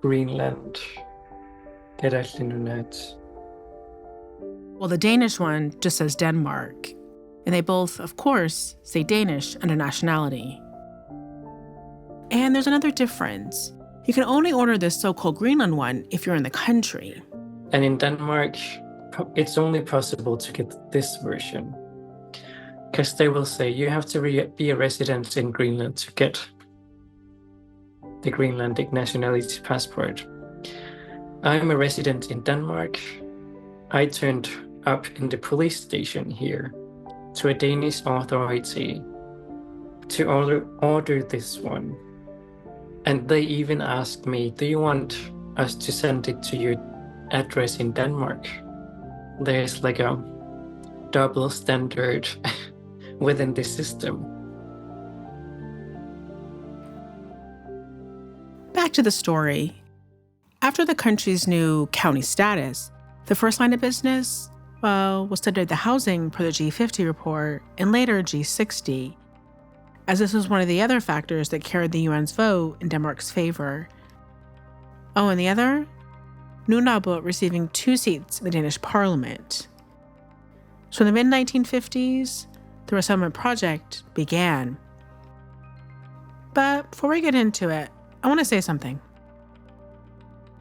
Greenland, Nunarput. Well, the Danish one just says Denmark, and they both, of course, say Danish under nationality. And there's another difference. You can only order this so-called Greenland one if you're in the country. And in Denmark, it's only possible to get this version. Because they will say you have to be a resident in Greenland to get the Greenlandic nationality passport. I'm a resident in Denmark. I turned up in the police station here to a Danish authority to order this one. And they even asked me, do you want us to send it to your address in Denmark? There's like a double standard within the system. Back to the story. After the country's new county status, the first line of business, was to update the housing per the G50 report and later G60, as this was one of the other factors that carried the UN's vote in Denmark's favor. Oh, and the other? Nunarput receiving 2 seats in the Danish parliament. So in the mid-1950s, the resettlement project began. But before we get into it, I want to say something.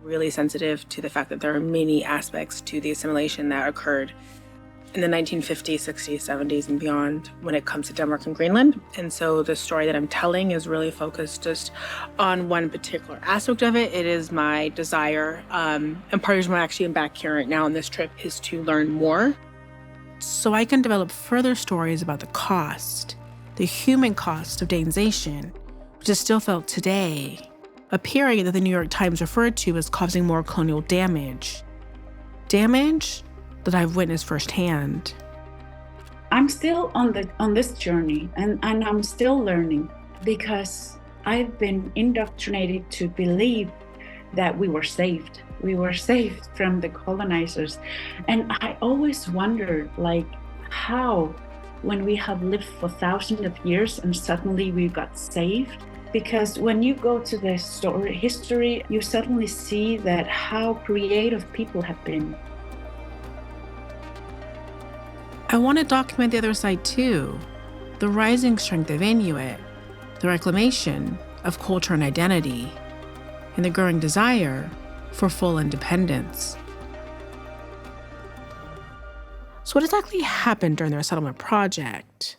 Really sensitive to the fact that there are many aspects to the assimilation that occurred in the 1950s, 60s, 70s, and beyond when it comes to Denmark and Greenland. And so the story that I'm telling is really focused just on one particular aspect of it. It is my desire, and part of the reason why I actually am back here right now on this trip is to learn more so I can develop further stories about the cost, the human cost of Danization, which is still felt today, a period that the New York Times referred to as causing more colonial damage. Damage that I've witnessed firsthand. I'm still on this journey, and I'm still learning, because I've been indoctrinated to believe that we were saved. We were saved from the colonizers. And I always wondered, how, when we have lived for thousands of years and suddenly we got saved? Because when you go to the history, you suddenly see that how creative people have been. I want to document the other side too, the rising strength of Inuit, the reclamation of culture and identity, and the growing desire for full independence. So what exactly happened during the resettlement project?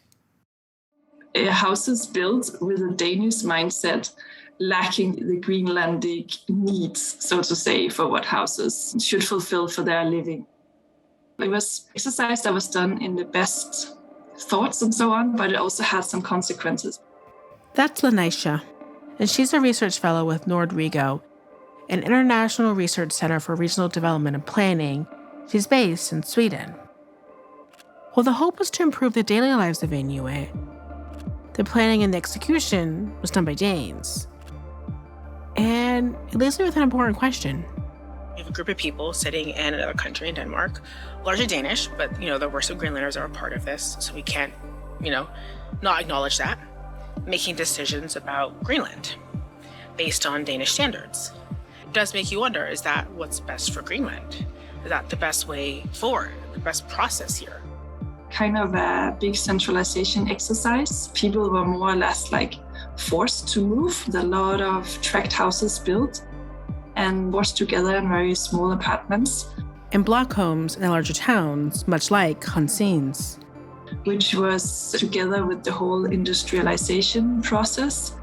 Houses built with a Danish mindset, lacking the Greenlandic needs, so to say, for what houses should fulfill for their living. It was exercise that was done in the best thoughts and so on, but it also had some consequences. That's Lanisha, and she's a research fellow with Norweigan, an international research center for regional development and planning. She's based in Sweden. Well, the hope was to improve the daily lives of Inuit. The planning and the execution was done by Danes. And it leaves me with an important question. We have a group of people sitting in another country in Denmark, largely Danish, but there were some Greenlanders that are a part of this, so we can't, not acknowledge that, making decisions about Greenland based on Danish standards. It does make you wonder, is that what's best for Greenland? Is that the best way forward, the best process here? Kind of a big centralization exercise. People were more or less forced to move. There are a lot of tract houses built and washed together in very small apartments. And block homes in the larger towns, much like Hansins. Which was together with the whole industrialization process,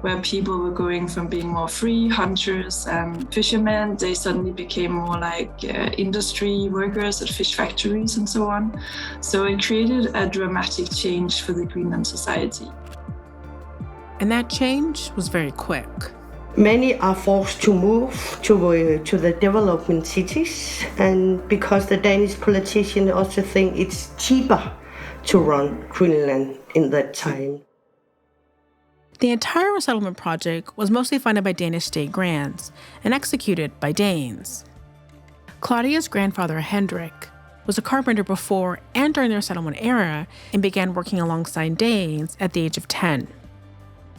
where people were going from being more free hunters and fishermen. They suddenly became more like industry workers at fish factories and so on. So it created a dramatic change for the Greenland society. And that change was very quick. Many are forced to move to the development cities, and because the Danish politicians also think it's cheaper to run Greenland in that time. The entire resettlement project was mostly funded by Danish state grants and executed by Danes. Claudia's grandfather, Hendrik, was a carpenter before and during the resettlement era and began working alongside Danes at the age of 10.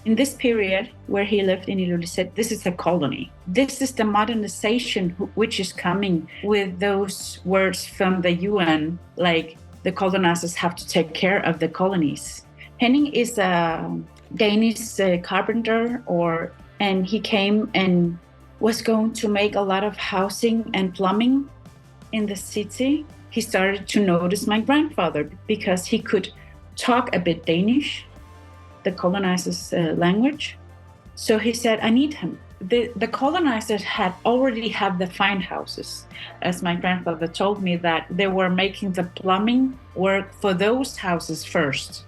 In this period where he lived in Qullissat, this is a colony. This is the modernization which is coming with those words from the UN, like the colonizers have to take care of the colonies. Henning is a Danish carpenter, and he came and was going to make a lot of housing and plumbing in the city. He started to notice my grandfather because he could talk a bit Danish, the colonizers' language. So he said, I need him. The colonizers had already had the fine houses. As my grandfather told me, that they were making the plumbing work for those houses first.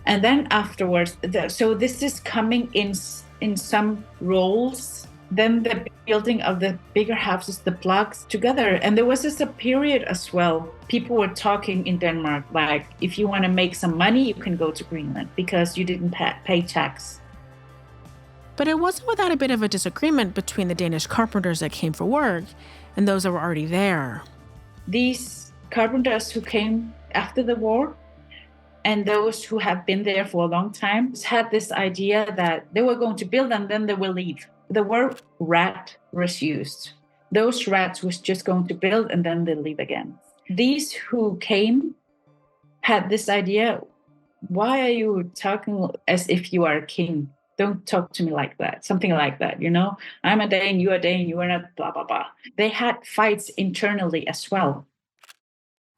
And then afterwards, so this is coming in some roles. Then the building of the bigger houses, the blocks together. And there was just a period as well. People were talking in Denmark, like, if you want to make some money, you can go to Greenland because you didn't pay tax. But it wasn't without a bit of a disagreement between the Danish carpenters that came for work and those that were already there. These carpenters who came after the war and those who have been there for a long time had this idea that they were going to build and then they will leave. The word rat was used. Those rats was just going to build and then they leave again. These who came had this idea, why are you talking as if you are a king? Don't talk to me like that. Something like that, you know? I'm a Dane, you are Dane, you are not, blah, blah, blah. They had fights internally as well.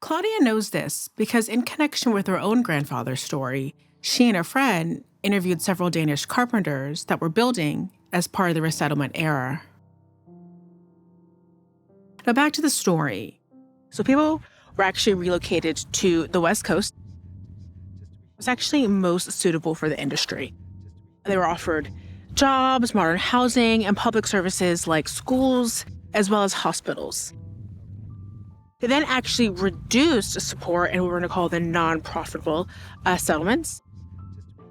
Claudia knows this because in connection with her own grandfather's story, she and a friend interviewed several Danish carpenters that were building as part of the resettlement era. Now back to the story. So people were actually relocated to the West Coast. It was actually most suitable for the industry. They were offered jobs, modern housing, and public services like schools, as well as hospitals. They then actually reduced support in what we're going to call the non-profitable settlements.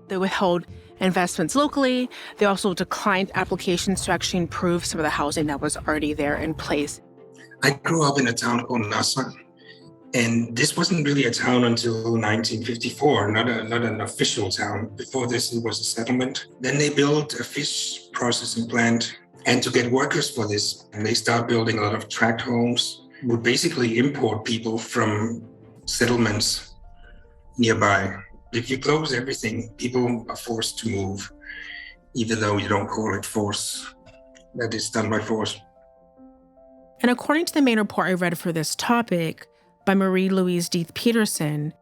They withheld investments locally. They also declined applications to actually improve some of the housing that was already there in place. I grew up in a town called Nassau, and this wasn't really a town until 1954, not an official town. Before this, it was a settlement. Then they built a fish processing plant, and to get workers for this, and they start building a lot of tract homes, would basically import people from settlements nearby. If you close everything, people are forced to move, even though you don't call it force. That is done by force. And according to the main report I read for this topic by Marie-Louise Deeth Peterson,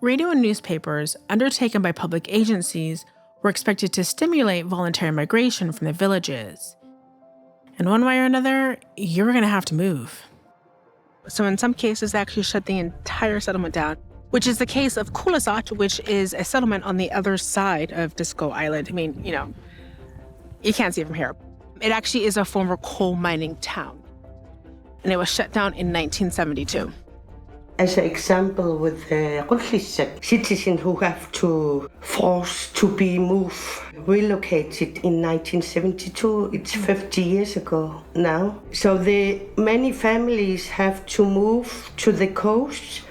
radio and newspapers undertaken by public agencies were expected to stimulate voluntary migration from the villages. And one way or another, you're going to have to move. So in some cases, they actually shut the entire settlement down, which is the case of Qullissat, which is a settlement on the other side of Disco Island. I mean, you know, you can't see it from here. It actually is a former coal mining town, and it was shut down in 1972. As an example, with Qullissat, citizens who have to force to be moved, relocated in 1972, it's 50 years ago now. So many families have to move to the coast,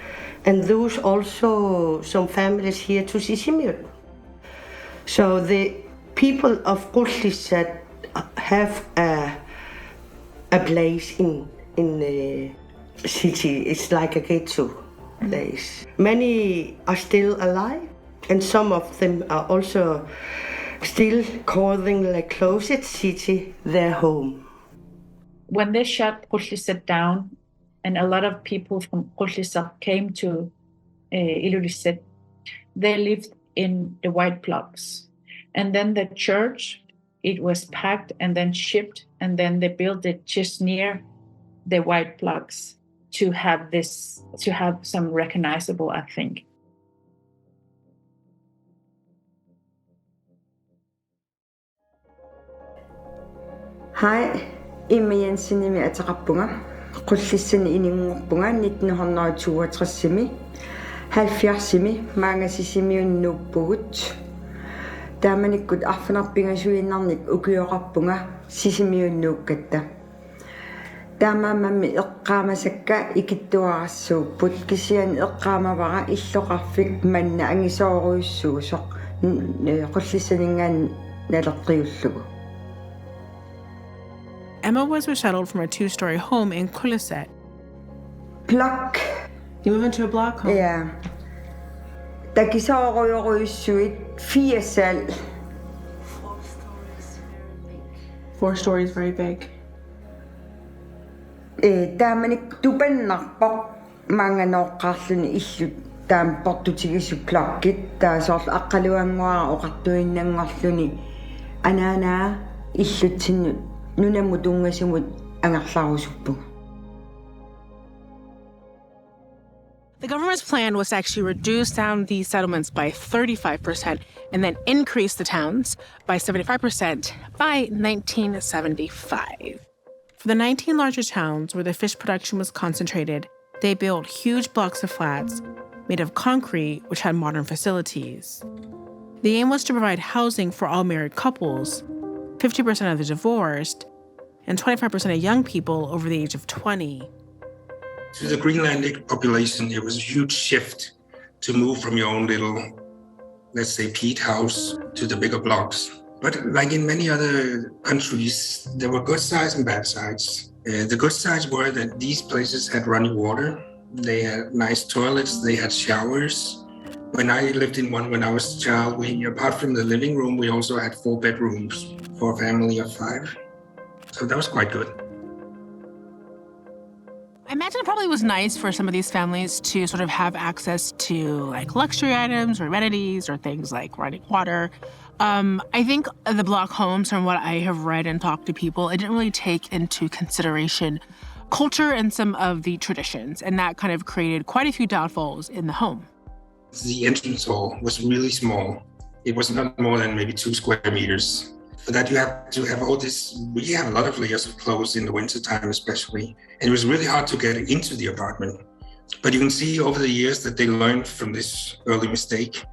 and those also some families here to Sermermiut. So the people of Qullissat have a place in the city. It's like a ghetto place. Many are still alive, and some of them are also still calling the closest city their home. When they shut Qullissat down, and a lot of people from Qullissat came to Qullissat, they lived in the white blocks. And then the church, it was packed and then shipped, and then they built it just near the white blocks to have some recognizable, I think. Hi, immiansinimi ataqappunga. Qullissani ininguorpunga 1962-simi. 70-simi maangasisimiunnuuppugut. Taamanikkut arfanarpingasuinnarnik ukioqarpunga sisimiunnuukkatta. Taamaamammi eqqaamasakka ikittuarassuupput kisian eqqaamavara illoqarfik manna angisooruissuusoq Qullissaninngaan Nalerqiullugu. Emma was resettled from a 2-story home in Qullissat. Blok. You moved into a block home? Yeah. Takisaaquyuruissuit 4 sal. 4 stories, very big. Taamanik tupannarpoq maanganoqqaarluni illut taam portutigisu plakkit taasoorlu aqqaluanguara oqartuinnanngorluni anaanaa illutsinnu nunammu tungasimut angarlarusuppuga. The government's plan was to actually reduce down these settlements by 35% and then increase the towns by 75% by 1975. For the 19 larger towns where the fish production was concentrated, they built huge blocks of flats made of concrete, which had modern facilities. The aim was to provide housing for all married couples, 50% of the divorced, and 25% of young people over the age of 20. To the Greenlandic population, it was a huge shift to move from your own little, let's say, peat house to the bigger blocks. But like in many other countries, there were good sides and bad sides. The good sides were that these places had running water. They had nice toilets. They had showers. When I lived in one when I was a child, apart from the living room, we also had 4 bedrooms for a family of 5. So that was quite good. I imagine it probably was nice for some of these families to sort of have access to like luxury items or amenities or things like running water. I think the block homes, from what I have read and talked to people, it didn't really take into consideration culture and some of the traditions, and that kind of created quite a few downfalls in the home. The entrance hall was really small. It was not more than maybe 2 square meters. For that, you have to have all this. We have a lot of layers of clothes in the wintertime, especially. And it was really hard to get into the apartment. But you can see over the years that they learned from this early mistake.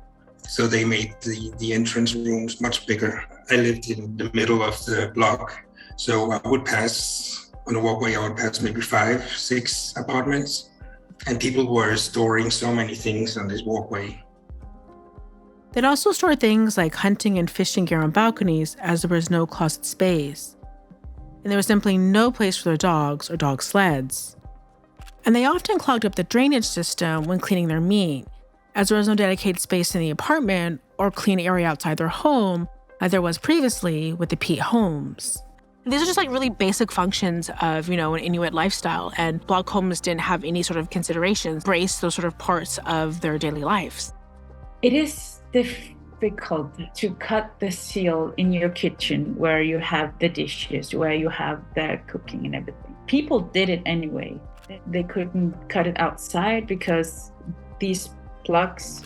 So they made the entrance rooms much bigger. I lived in the middle of the block. So I would pass, on a walkway, I would pass maybe 5, 6 apartments. And people were storing so many things on this walkway. They'd also store things like hunting and fishing gear on balconies, as there was no closet space. And there was simply no place for their dogs or dog sleds. And they often clogged up the drainage system when cleaning their meat, as there was no dedicated space in the apartment or clean area outside their home, like there was previously with the peat homes. And these are just like really basic functions of, an Inuit lifestyle, and block homes didn't have any sort of considerations, embrace those sort of parts of their daily lives. It is difficult to cut the seal in your kitchen where you have the dishes, where you have the cooking and everything. People did it anyway. They couldn't cut it outside because these blocks,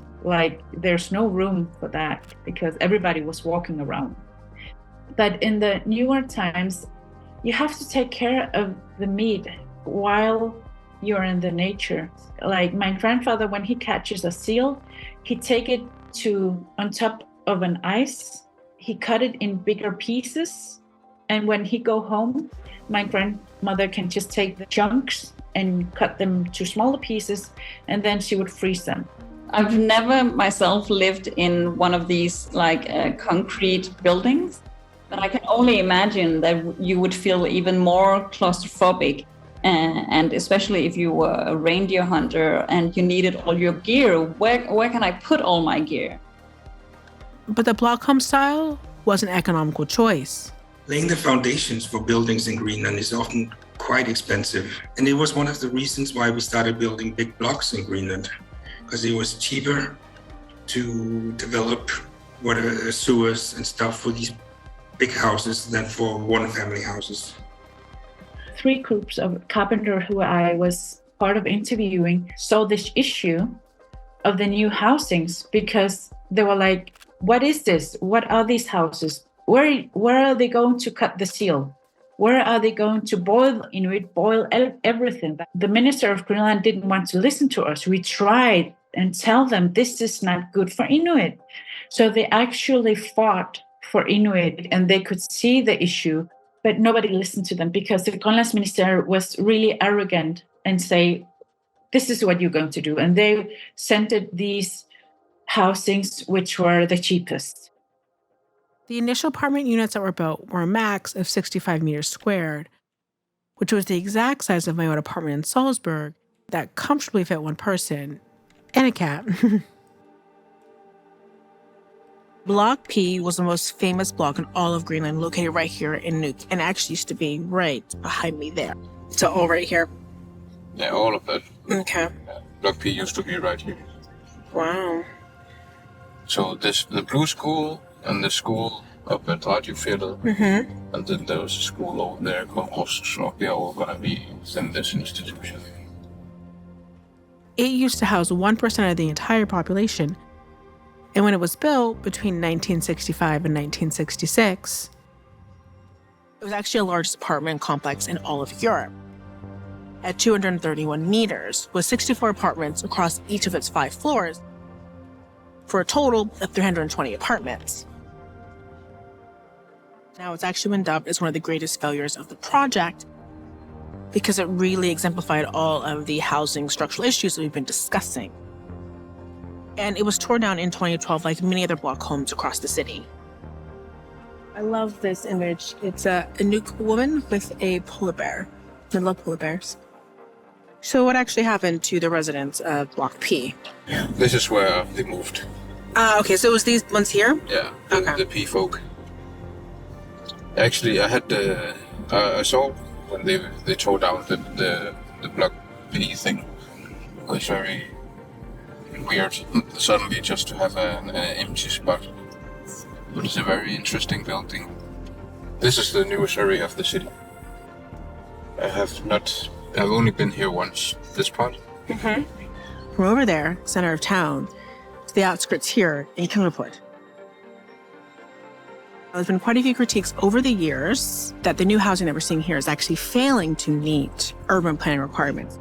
there's no room for that because everybody was walking around. But in the newer times, you have to take care of the meat while you're in the nature. Like my grandfather, when he catches a seal, he take it on top of an ice. He cut it in bigger pieces. And when he go home, my grandmother can just take the chunks and cut them to smaller pieces, and then she would freeze them. I've never myself lived in one of these concrete buildings, but I can only imagine that you would feel even more claustrophobic. And especially if you were a reindeer hunter and you needed all your gear, where can I put all my gear? But the block home style was an economical choice. Laying the foundations for buildings in Greenland is often quite expensive. And it was one of the reasons why we started building big blocks in Greenland, because it was cheaper to develop sewers and stuff for these big houses than for one-family houses. 3 groups of carpenters who I was part of interviewing saw this issue of the new housings because they were like, what is this? What are these houses? Where are they going to cut the seal? Where are they going to boil everything? The minister of Greenland didn't want to listen to us. We tried and tell them this is not good for Inuit. So they actually fought for Inuit and they could see the issue. But nobody listened to them because the Greenland minister was really arrogant and say, this is what you're going to do. And they sent these housings, which were the cheapest. The initial apartment units that were built were a max of 65 meters squared, which was the exact size of my own apartment in Salzburg that comfortably fit one person and a cat. Blok P was the most famous block in all of Greenland, located right here in Nuuk, and actually used to be right behind me there. So all right here. Yeah, all of that. Okay. Blok P used to be right here. Wow. So the blue school and the school up at Radiofeltet, and then there was a school over there called Roskilde. They're all gonna be in this institution. It used to house 1% of the entire population. And when it was built between 1965 and 1966, it was actually the largest apartment complex in all of Europe. At 231 meters, with 64 apartments across each of its 5 floors, for a total of 320 apartments. Now it's actually been dubbed as one of the greatest failures of the project because it really exemplified all of the housing structural issues that we've been discussing. And it was torn down in 2012 like many other block homes across the city. I love this image. It's a Inuit woman with a polar bear. I love polar bears. So what actually happened to the residents of Blok P? This is where they moved. Okay, so it was these ones here? Yeah, the P folk. Actually, I saw when they tore down the Blok P thing. It was very weird suddenly just to have an empty spot. But it's a very interesting building. This is the newest area of the city. I've only been here once, this part. From over there, center of town, to the outskirts here in Nunarput. There's been quite a few critiques over the years that the new housing that we're seeing here is actually failing to meet urban planning requirements.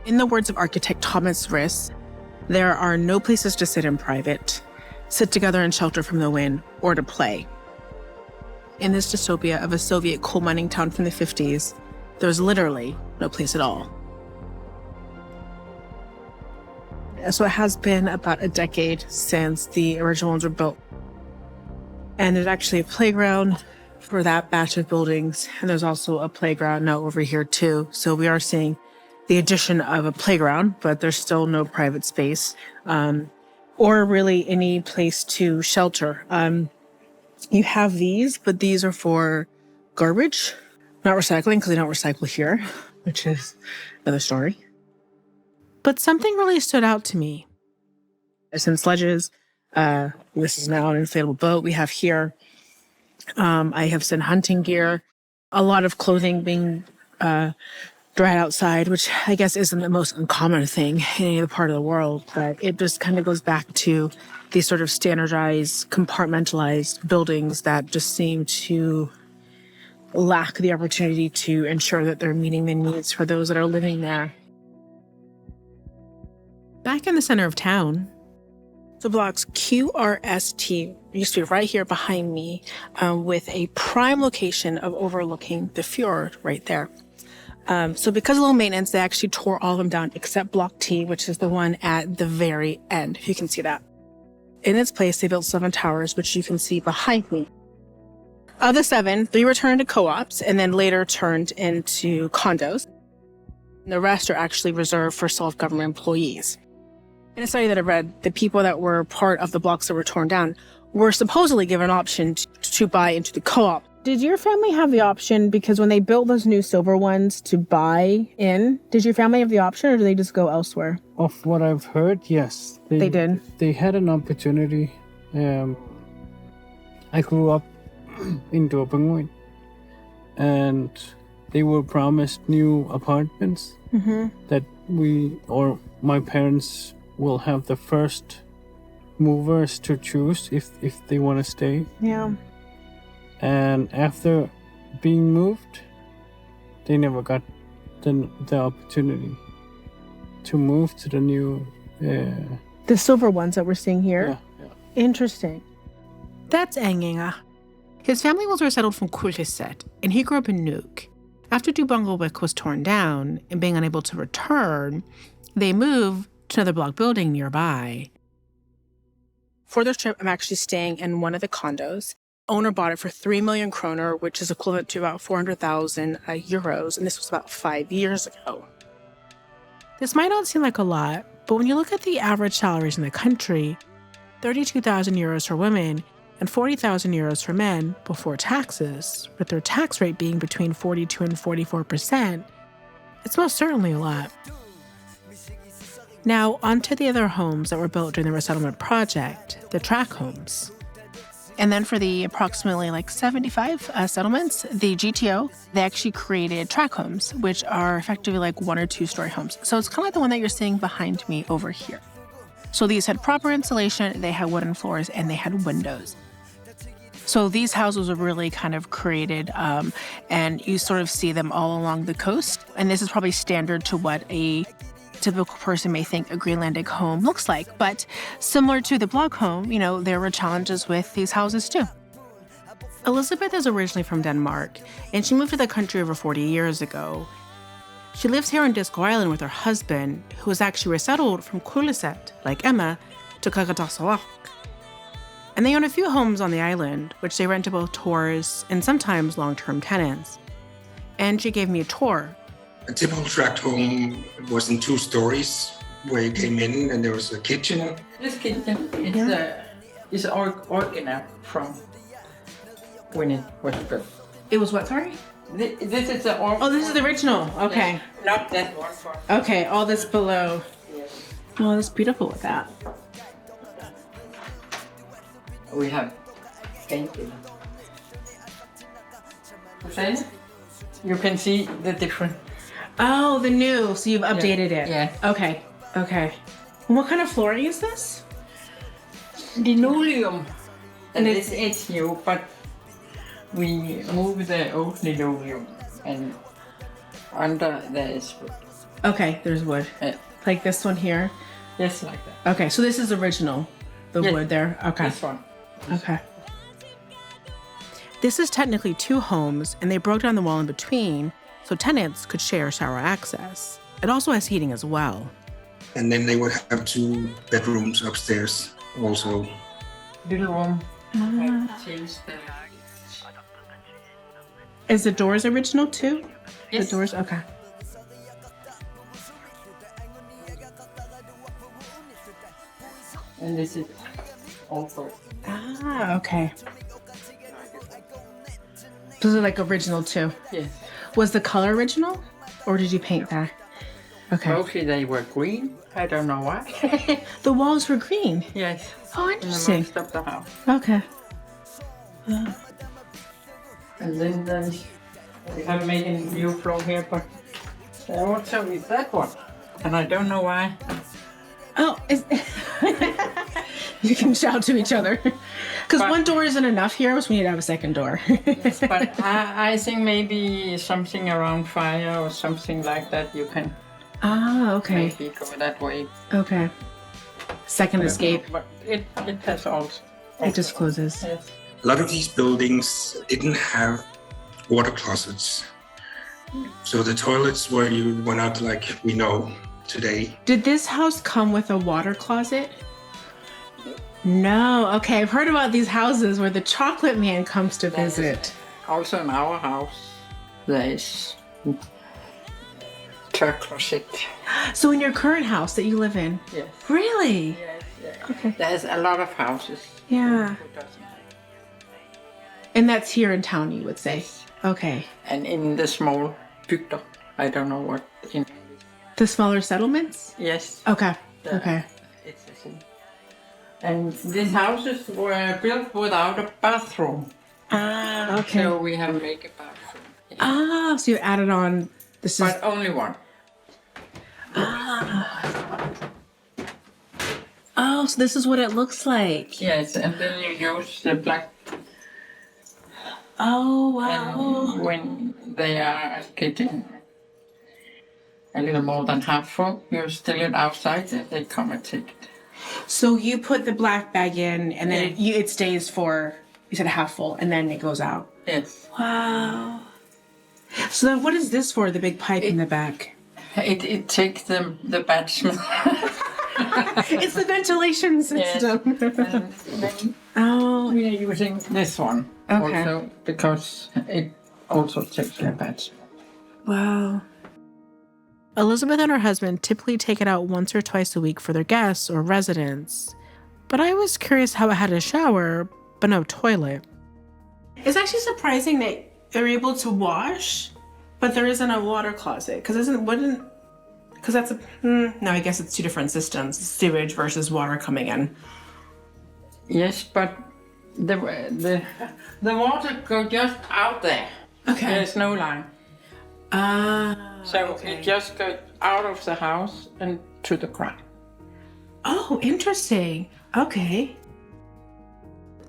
In the words of architect Thomas Riss, there are no places to sit in private, sit together and shelter from the wind, or to play. In this dystopia of a Soviet coal mining town from the 50s, there's literally no place at all. So it has been about a decade since the original ones were built. And there's actually a playground for that batch of buildings. And there's also a playground now over here too. So we are seeing the addition of a playground, but there's still no private space or really any place to shelter. You have these, but these are for garbage, not recycling, because they don't recycle here, which is another story. But something really stood out to me. I've seen sledges. This is now an inflatable boat we have here. I have seen hunting gear, a lot of clothing being dried outside, which I guess isn't the most uncommon thing in any other part of the world, but it just kind of goes back to these sort of standardized, compartmentalized buildings that just seem to lack the opportunity to ensure that they're meeting the needs for those that are living there. Back in the center of town, so blocks QRST used to be right here behind me with a prime location of overlooking the fjord right there. So because of low maintenance, they actually tore all of them down except Blok T, which is the one at the very end, if you can see that. In its place, they built 7 towers, which you can see behind me. Of the 7, 3 were turned into co-ops and then later turned into condos. And the rest are actually reserved for self-government employees. In a study that I read, the people that were part of the blocks that were torn down were supposedly given an option to buy into the co-op. Did your family have the option, because when they built those new silver ones, to buy in, did your family have the option or did they just go elsewhere? Of what I've heard, yes. They did? They had an opportunity. I grew up in Dorpenguin and they were promised new apartments that my parents will have the first movers to choose if they want to stay. Yeah. And after being moved, they never got the opportunity to move to the new... the silver ones that we're seeing here? Yeah. Interesting. That's Anginga. His family was resettled from Qullissat, and he grew up in Nuuk. After Dubongalwick was torn down and being unable to return, they moved to another block building nearby. For this trip, I'm actually staying in one of the condos. Owner bought it for 3 million kroner, which is equivalent to about 400,000 euros, and this was about 5 years ago. This might not seem like a lot, but when you look at the average salaries in the country, 32,000 euros for women and 40,000 euros for men before taxes, with their tax rate being between 42 and 44%, it's most certainly a lot. Now, onto the other homes that were built during the resettlement project, the Tract homes. And then for the approximately 75 settlements, the GTO, they actually created Tract homes, which are effectively 1 or 2 story homes. So it's kind of like the one that you're seeing behind me over here. So these had proper insulation, they had wooden floors, and they had windows. So these houses were really kind of created, and you sort of see them all along the coast. And this is probably standard to what a typical person may think a Greenlandic home looks like. But similar to the Blok home, there were challenges with these houses too. Elizabeth is originally from Denmark, and she moved to the country over 40 years ago. She lives here on Disco Island with her husband, who was actually resettled from Qullissat, like Emma, to Qaqortoq. And they own a few homes on the island, which they rent to both tourists and sometimes long-term tenants. And she gave me a tour. A typical Tract home was in 2 stories, where you came in and there was a kitchen. This kitchen is original from when it was built. It was what, sorry? This is the original. Oh, this is the original. Okay. Yes, not that one. Okay, all this below. Yes. Oh, that's beautiful with that. We have painted. You can see the different. Oh, the new. So you've updated it. Yeah. Okay. What kind of flooring is this? Linoleum. And it's new, but we move the old linoleum and under there is wood. Okay, there's wood. Yeah. Like this one here? Yes, like that. Okay, so this is original, the wood there? Okay. This one. Okay. This is technically 2 homes, and they broke down the wall in between so tenants could share shower access. It also has heating as well. And then they would have 2 bedrooms upstairs also. Little room. Is the doors original too? Yes. The doors? Okay. And this is also. Ah, okay. Those are original too? Yes. Was the color original? Or did you paint that? Okay. Mostly they were green. I don't know why. The walls were green? Yes. Oh, interesting. In the most of the house. Okay. And then we have made a new floor here, but also is that one. And I don't know why. Oh, you can shout to each other. Because one door isn't enough here, so we need to have a second door. Yes, but I think maybe something around fire or something like that you can okay. maybe go that way. Okay. Second escape. But it has also. It just closes. Yes. A lot of these buildings didn't have water closets. So the toilets where you went out like we know today. Did this house come with a water closet? No. Okay, I've heard about these houses where the chocolate man comes to visit. Also in our house, there is closet. So in your current house that you live in? Yes. Really? Yes, yes. Okay. There's a lot of houses. Yeah. And that's here in town, you would say? Okay. And in the small bygder, I don't know what in. The smaller settlements? Yes. Okay. Okay. It's the same. And these houses were built without a bathroom. Ah, okay. So we have made a bathroom. Yeah. Ah, so you added on. This but only one. Ah. Oh, so this is what it looks like. Yes, and then you use the black. Oh, wow. And when they are getting a little more than half full, you still it outside and they come and take it. So you put the black bag in and then it stays for, you said half full, and then it goes out. Yes. Wow. So then what is this for, the big pipe in the back? It takes the bad smell. It's the ventilation system. We are using this one also because it also takes care of beds. Wow. Elizabeth and her husband typically take it out once or twice a week for their guests or residents. But I was curious how it had a shower, but no toilet. It's actually surprising that they're able to wash, but there isn't a water closet. Because that's no, I guess it's two different systems, sewage versus water coming in. Yes, but the water goes just out there. Okay. There's no line. So it just goes out of the house and to the ground. Oh, interesting. Okay.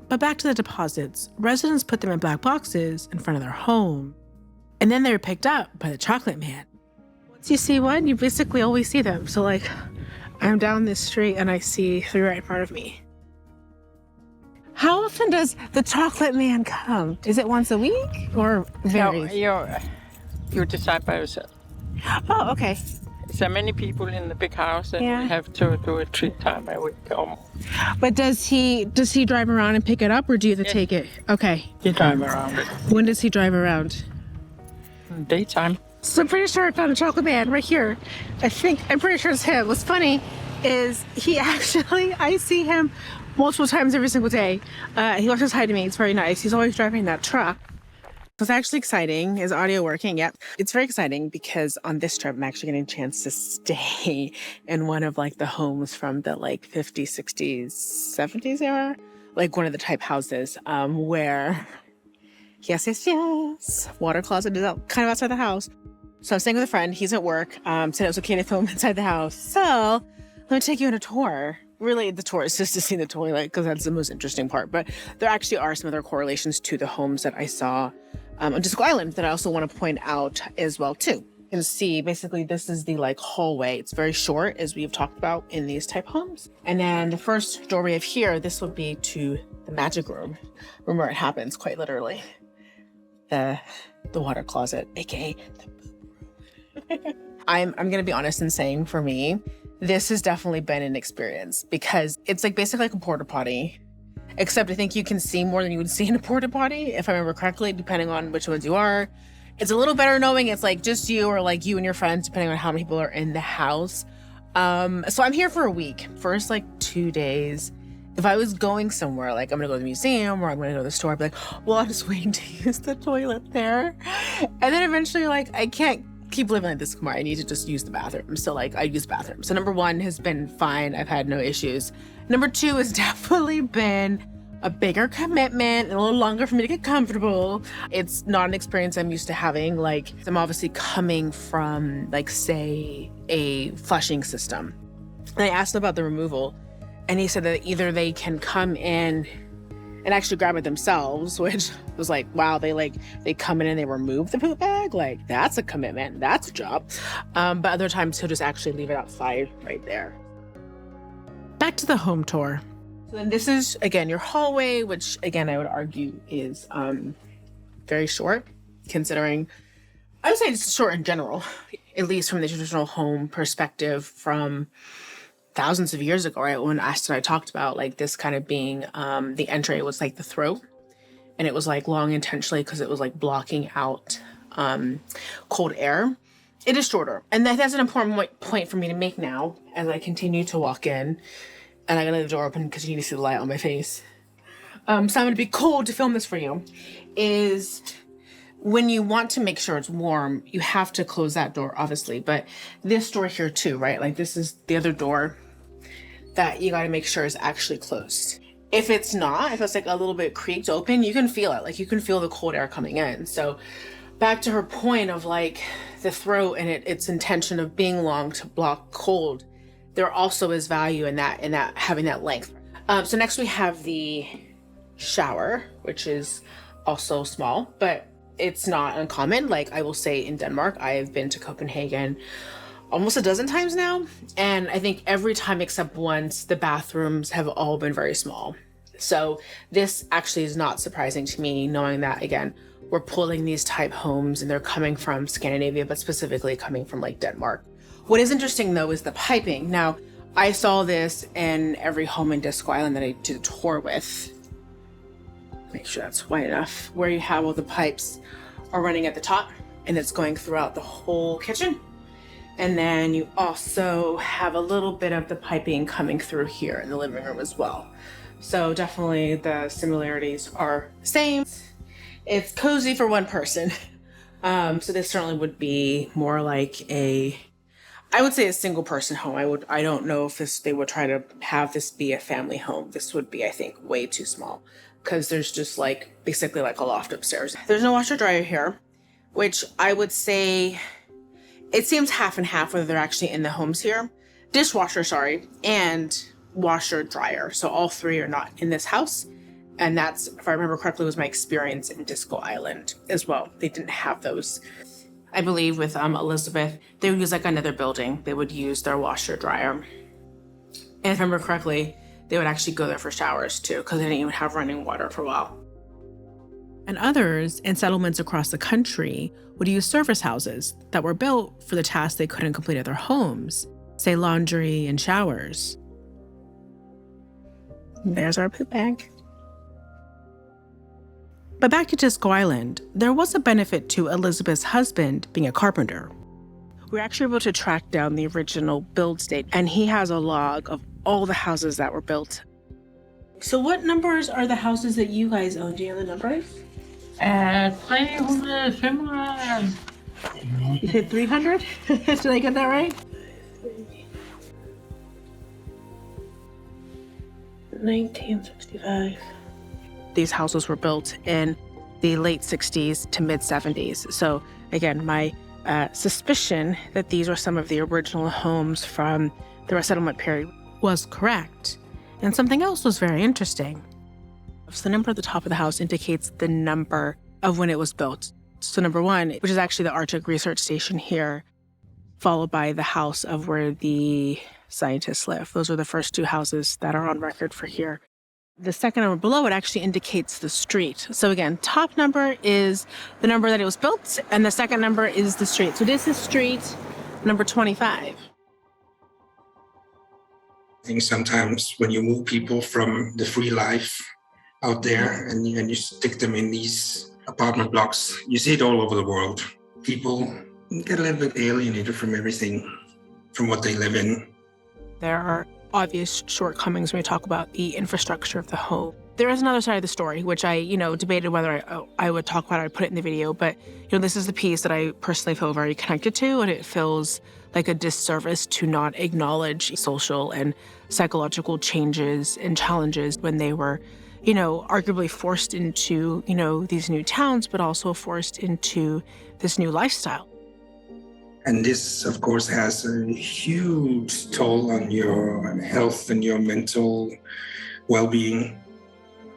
But back to the deposits. Residents put them in black boxes in front of their home. And then they were picked up by the chocolate man. Once you see one, you basically always see them. So like, I'm down this street and I see three right in front of me. How often does the chocolate man come? Is it once a week or varies? No, you decide by yourself. Oh, okay. So many people in the big house and Yeah. you have to do it 3 times a week or more. But does he drive around and pick it up, or do you have to take it? Okay. You drive around it. When does he drive around? Daytime. So I'm pretty sure I found a chocolate man right here. I'm pretty sure it's him. What's funny is I see him multiple times every single day. He always says hi to me. It's very nice. He's always driving that truck. It's actually exciting. Is audio working? Yep. It's very exciting because on this trip, I'm actually getting a chance to stay in one of like the homes from the like 50s, 60s, 70s era. Like one of the type houses where, yes, water closet is kind of outside the house. So I'm staying with a friend. He's at work. Said it was okay to film inside the house. So let me take you on a tour. Really, the tour is just to see the toilet because that's the most interesting part. But there actually are some other correlations to the homes that I saw on Disco Island that I also want to point out as well too. You can see basically this is the like hallway. It's very short, as we've talked about in these type homes. And then the first door we have here, this would be to the magic room where it happens, quite literally. The water closet, aka the poop room. I'm gonna be honest and saying, for me, this has definitely been an experience because it's like basically like a porta potty. Except I think you can see more than you would see in a porta potty, if I remember correctly, depending on which ones you are. It's a little better knowing it's like just you or like you and your friends, depending on how many people are in the house. So I'm here for a week. First like 2 days. If I was going somewhere, like I'm gonna go to the museum or I'm gonna go to the store, I'd be like, well, I'm just waiting to use the toilet there. And then eventually like, I can't keep living like this, Kamari. I need to just use the bathroom. So like I use bathroom. So number 1 has been fine. I've had no issues. Number 2 has definitely been a bigger commitment, a little longer for me to get comfortable. It's not an experience I'm used to having. Like I'm obviously coming from like say a flushing system. And I asked him about the removal and he said that either they can come in and actually grab it themselves, which was like, wow, they come in and they remove the poop bag. Like that's a commitment, that's a job. But other times he'll just actually leave it outside right there. Back to the home tour. So then this is, again, your hallway, which again, I would argue is very short, considering, I would say it's short in general, at least from the traditional home perspective from thousands of years ago, right? When Ashton and I talked about like this kind of being, the entry was like the throat, and it was like long intentionally because it was like blocking out cold air. It is shorter. And that's an important point for me to make now as I continue to walk in. And I'm gonna leave the door open because you need to see the light on my face. So I'm gonna be cold to film this for you. Is when you want to make sure it's warm, you have to close that door, obviously. But this door here too, right? Like this is the other door that you gotta make sure is actually closed. If it's not, if it's like a little bit creaked open, you can feel it. Like you can feel the cold air coming in. So back to her point of like the throat and its intention of being long to block cold, there also is value in that having that length. So next we have the shower, which is also small, but it's not uncommon. Like I will say in Denmark, I have been to Copenhagen almost a dozen times now. And I think every time except once, the bathrooms have all been very small. So this actually is not surprising to me, knowing that, again, we're pulling these type homes and they're coming from Scandinavia, but specifically coming from like Denmark. What is interesting though is the piping. Now, I saw this in every home in Disco Island that I did a tour with. Make sure that's wide enough. Where you have all the pipes are running at the top and it's going throughout the whole kitchen. And then you also have a little bit of the piping coming through here in the living room as well. So definitely the similarities are the same. It's cozy for one person. So this certainly would be more like I would say a single person home. I don't know if they would try to have this be a family home. This would be, I think, way too small because there's just basically like a loft upstairs. There's no washer dryer here, which I would say it seems half and half whether they're actually in the homes here. Dishwasher, and washer dryer. So all three are not in this house. And that's, if I remember correctly, was my experience in Disco Island as well. They didn't have those. I believe with Elizabeth, they would use like another building. They would use their washer dryer. And if I remember correctly, they would actually go there for showers too, because they didn't even have running water for a while. And others in settlements across the country would use service houses that were built for the tasks they couldn't complete at their homes, say laundry and showers. There's our poop bag. But back to Disco Island, there was a benefit to Elizabeth's husband being a carpenter. We were actually able to track down the original build date, and he has a log of all the houses that were built. So what numbers are the houses that you guys own? Do you know the numbers? 300. You said 300? Did I get that right? 1965. These houses were built in the late 60s to mid 70s. So again, my suspicion that these were some of the original homes from the resettlement period was correct. And something else was very interesting. So the number at the top of the house indicates the number of when it was built. So number 1, which is actually the Arctic Research Station here, followed by the house of where the scientists live. Those are the first 2 houses that are on record for here. The second number below it actually indicates the street. So again, top number is the number that it was built, and the second number is the street. So this is street number 25. I think sometimes when you move people from the free life out there and you stick them in these apartment blocks, you see it all over the world. People get a little bit alienated from everything, from what they live in. There are obvious shortcomings when we talk about the infrastructure of the home. There is another side of the story, which I, debated whether I would talk about it or I'd put it in the video, but, this is the piece that I personally feel very connected to, and it feels like a disservice to not acknowledge social and psychological changes and challenges when they were, arguably forced into, these new towns, but also forced into this new lifestyle. And this, of course, has a huge toll on your health and your mental well-being.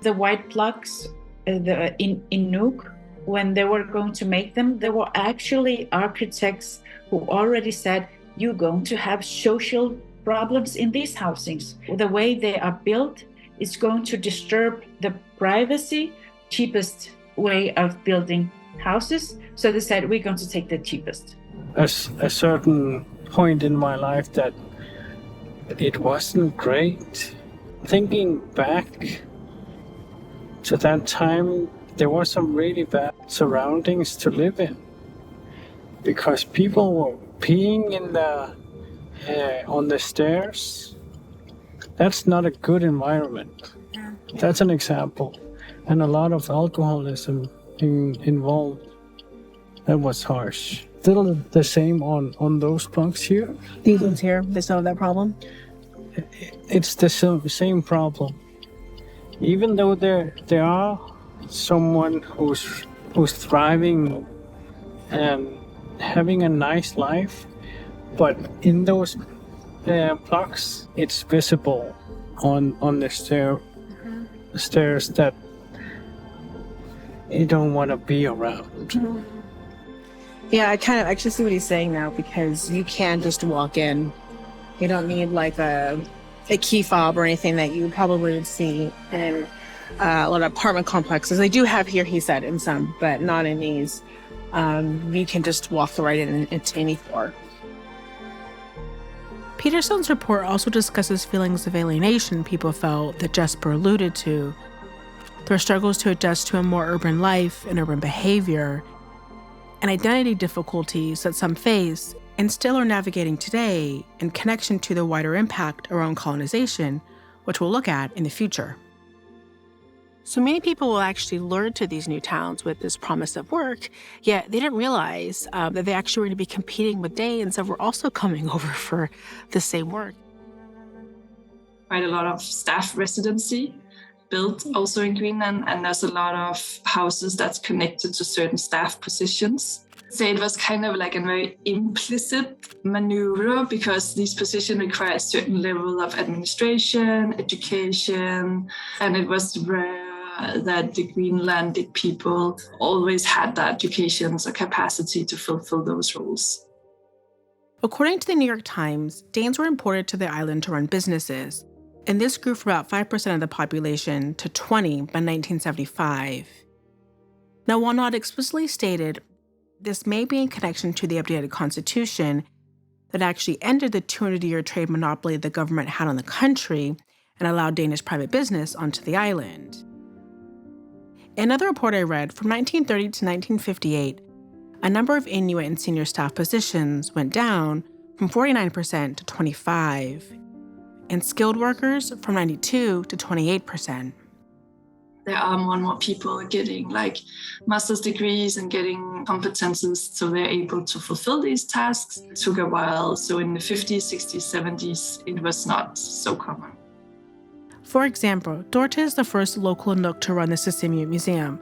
The white blocks in Nuuk, when they were going to make them, there were actually architects who already said, you're going to have social problems in these housings. The way they are built is going to disturb the privacy, cheapest way of building houses. So they said, we're going to take the cheapest. A certain point in my life that it wasn't great. Thinking back to that time, there were some really bad surroundings to live in because people were peeing in on the stairs. That's not a good environment. That's an example. And a lot of alcoholism involved. That was harsh. Still the same on those blocks here. These ones here, they still have that problem? It's the same problem. Even though there are someone who's thriving and having a nice life, but in those blocks, it's visible on the stairs that you don't want to be around. Mm-hmm. Yeah, I actually see what he's saying now, because you can just walk in. You don't need like a key fob or anything that you probably would see in a lot of apartment complexes. They do have here, he said, in some, but not in these. You can just walk right into any floor. Peterson's report also discusses feelings of alienation people felt that Jesper alluded to, their struggles to adjust to a more urban life and urban behavior, and identity difficulties that some face and still are navigating today in connection to the wider impact around colonization, which we'll look at in the future. So many people will actually lure to these new towns with this promise of work, yet they didn't realize that they actually were going to be competing with Danes that were also coming over for the same work. Quite a lot of staff residency built also in Greenland, and there's a lot of houses that's connected to certain staff positions. So it was kind of like a very implicit maneuver because these positions require a certain level of administration, education, and it was rare that the Greenlandic people always had the educations or capacity to fulfill those roles. According to the New York Times, Danes were imported to the island to run businesses, and this grew from about 5% of the population to 20% by 1975. Now, while not explicitly stated, this may be in connection to the updated constitution that actually ended the 200-year trade monopoly the government had on the country and allowed Danish private business onto the island. In another report I read, from 1930 to 1958, a number of Inuit and senior staff positions went down from 49% to 25%, and skilled workers from 92% to 28%. There are more and more people getting like master's degrees and getting competences so they're able to fulfill these tasks. It took a while. So in the 50s, 60s, 70s, it was not so common. For example, Dorte is the first local Inuk to run the Sermermiut Museum.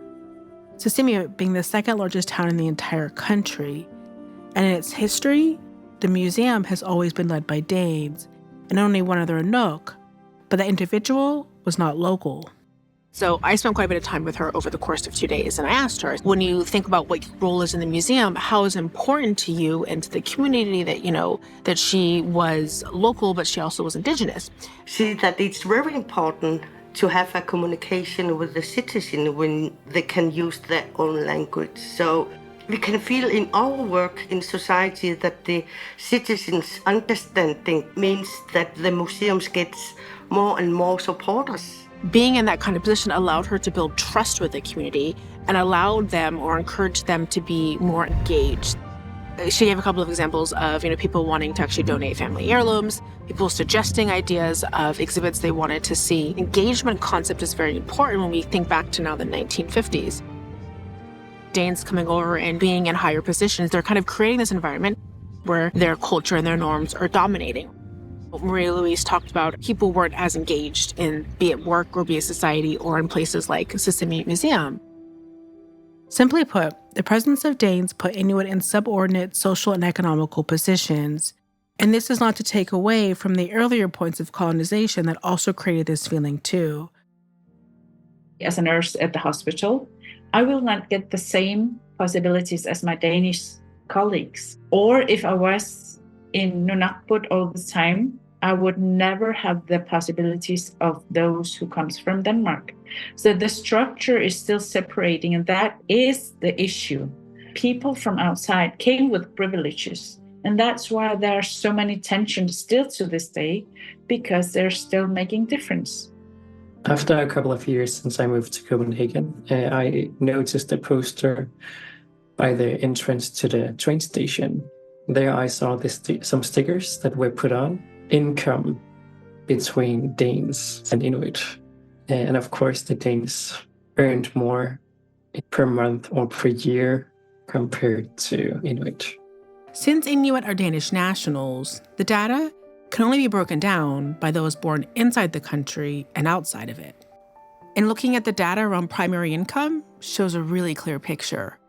Sermermiut being the second largest town in the entire country. And in its history, the museum has always been led by Danes, and only one other Inuk, but the individual was not local. So I spent quite a bit of time with her over the course of 2 days, and I asked her, when you think about what your role is in the museum, how is it important to you and to the community that, that she was local, but she also was indigenous? See that it's very important to have a communication with the citizen when they can use their own language. So we can feel in our work in society that the citizens' understanding means that the museums gets more and more supporters. Being in that kind of position allowed her to build trust with the community and allowed them or encouraged them to be more engaged. She gave a couple of examples of, people wanting to actually donate family heirlooms, people suggesting ideas of exhibits they wanted to see. Engagement concept is very important when we think back to now the 1950s. Danes coming over and being in higher positions, they're kind of creating this environment where their culture and their norms are dominating. Maria Louise talked about people weren't as engaged in be it work or be it society or in places like Sermermiut Museum. Simply put, the presence of Danes put Inuit in subordinate social and economical positions. And this is not to take away from the earlier points of colonization that also created this feeling too. As a nurse at the hospital, I will not get the same possibilities as my Danish colleagues. Or if I was in Nunarput all the time, I would never have the possibilities of those who comes from Denmark. So the structure is still separating, and that is the issue. People from outside came with privileges, and that's why there are so many tensions still to this day, because they're still making difference. After a couple of years since I moved to Copenhagen, I noticed a poster by the entrance to the train station. There I saw some stickers that were put on. Income between Danes and Inuit. And of course, the Danes earned more per month or per year compared to Inuit. Since Inuit are Danish nationals, the data can only be broken down by those born inside the country and outside of it. And looking at the data around primary income shows a really clear picture.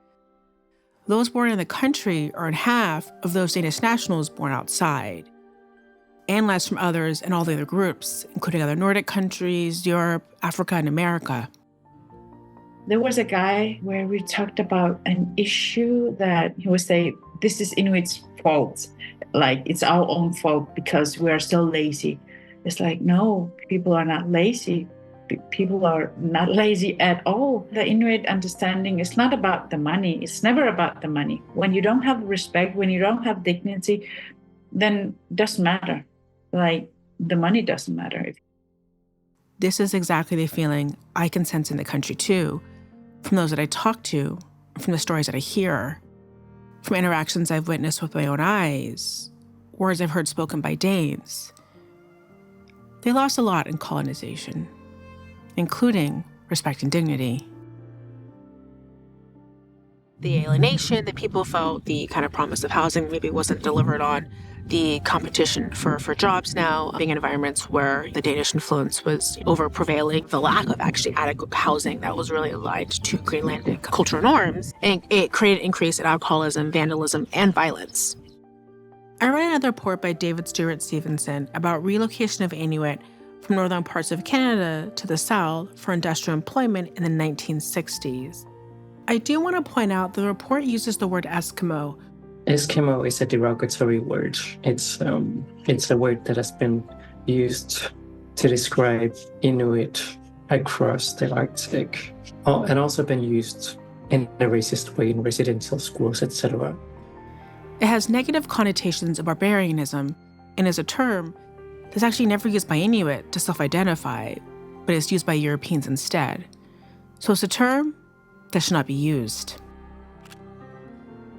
Those born in the country earn half of those Danish nationals born outside, and less from others in all the other groups, including other Nordic countries, Europe, Africa, and America. There was a guy where we talked about an issue that he would say, this is Inuit's fault. Like, it's our own fault because we are so lazy. It's like, no, people are not lazy. People are not lazy at all. The Inuit understanding is not about the money. It's never about the money. When you don't have respect, when you don't have dignity, then it doesn't matter. like the money doesn't matter. This is exactly the feeling I can sense in the country too, from those that I talk to, from the stories that I hear, from interactions I've witnessed with my own eyes, words I've heard spoken by Danes. They lost a lot in colonization, including respect and dignity. The alienation that people felt, the kind of promise of housing maybe wasn't delivered on, the competition for jobs now, being in environments where the Danish influence was over prevailing, the lack of actually adequate housing that was really aligned to Greenlandic cultural norms, and it created an increase in alcoholism, vandalism, and violence. I read another report by David Stewart Stevenson about relocation of Inuit from northern parts of Canada to the south for industrial employment in the 1960s. I do want to point out the report uses the word Eskimo. Eskimo is a derogatory word. It's a word that has been used to describe Inuit across the Arctic, and also been used in a racist way in residential schools, etc. It has negative connotations of barbarianism, and is a term that's actually never used by Inuit to self-identify, but is used by Europeans instead. So it's a term that should not be used.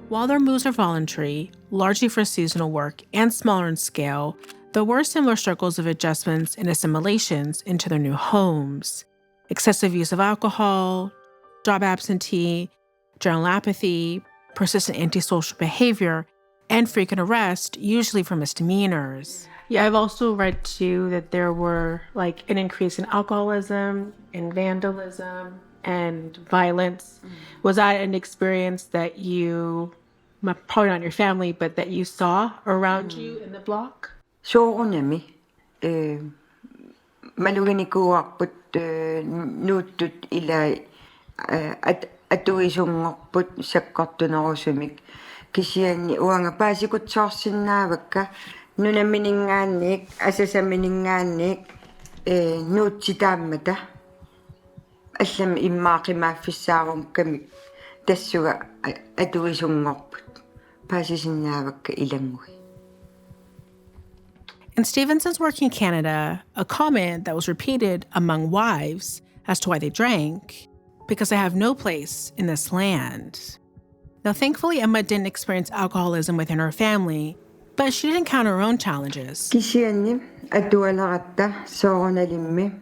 While their moves are voluntary, largely for seasonal work and smaller in scale, there were similar struggles of adjustments and assimilations into their new homes. Excessive use of alcohol, job absentee, general apathy, persistent antisocial behavior, and frequent arrest, usually for misdemeanors. Yeah, I've also read too that there were like an increase in alcoholism and vandalism and violence. Was that an experience that you, probably not your family, but that you saw around you in the block? Soorunami maluginiku nuuttut ila atuisungorput sakkortunerusumik kisianni uanga paasikutsaarsinnaavakka nunaminingaanniik asasaminingaanniik nuutsitaammata аллам иммаақимааффиссаарумкамик тассуга атуисунгорпут паасисиннаавакка илангуи. In Stevenson's work in Canada, a comment that was repeated among wives as to why they drank, because I have no place in this land. Now, thankfully, Emma didn't experience alcoholism within her family, but she did encounter her own challenges. Kisianni atualaratta soorunalimmi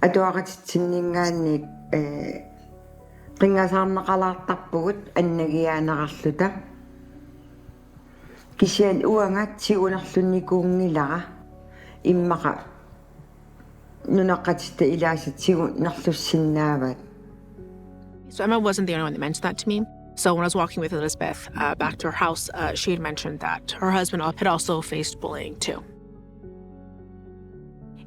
atuaqatitsinningaannik qingasaarnaqalaartarpugut annagiaanaqarluta kisian uangat sigunerlunikuungilara immaqa nunaqqatita ilaasat sigunerlussinaavat. So Emma wasn't the only one that mentioned that to me. So when I was walking with Elizabeth back to her house, she had mentioned that her husband had also faced bullying too.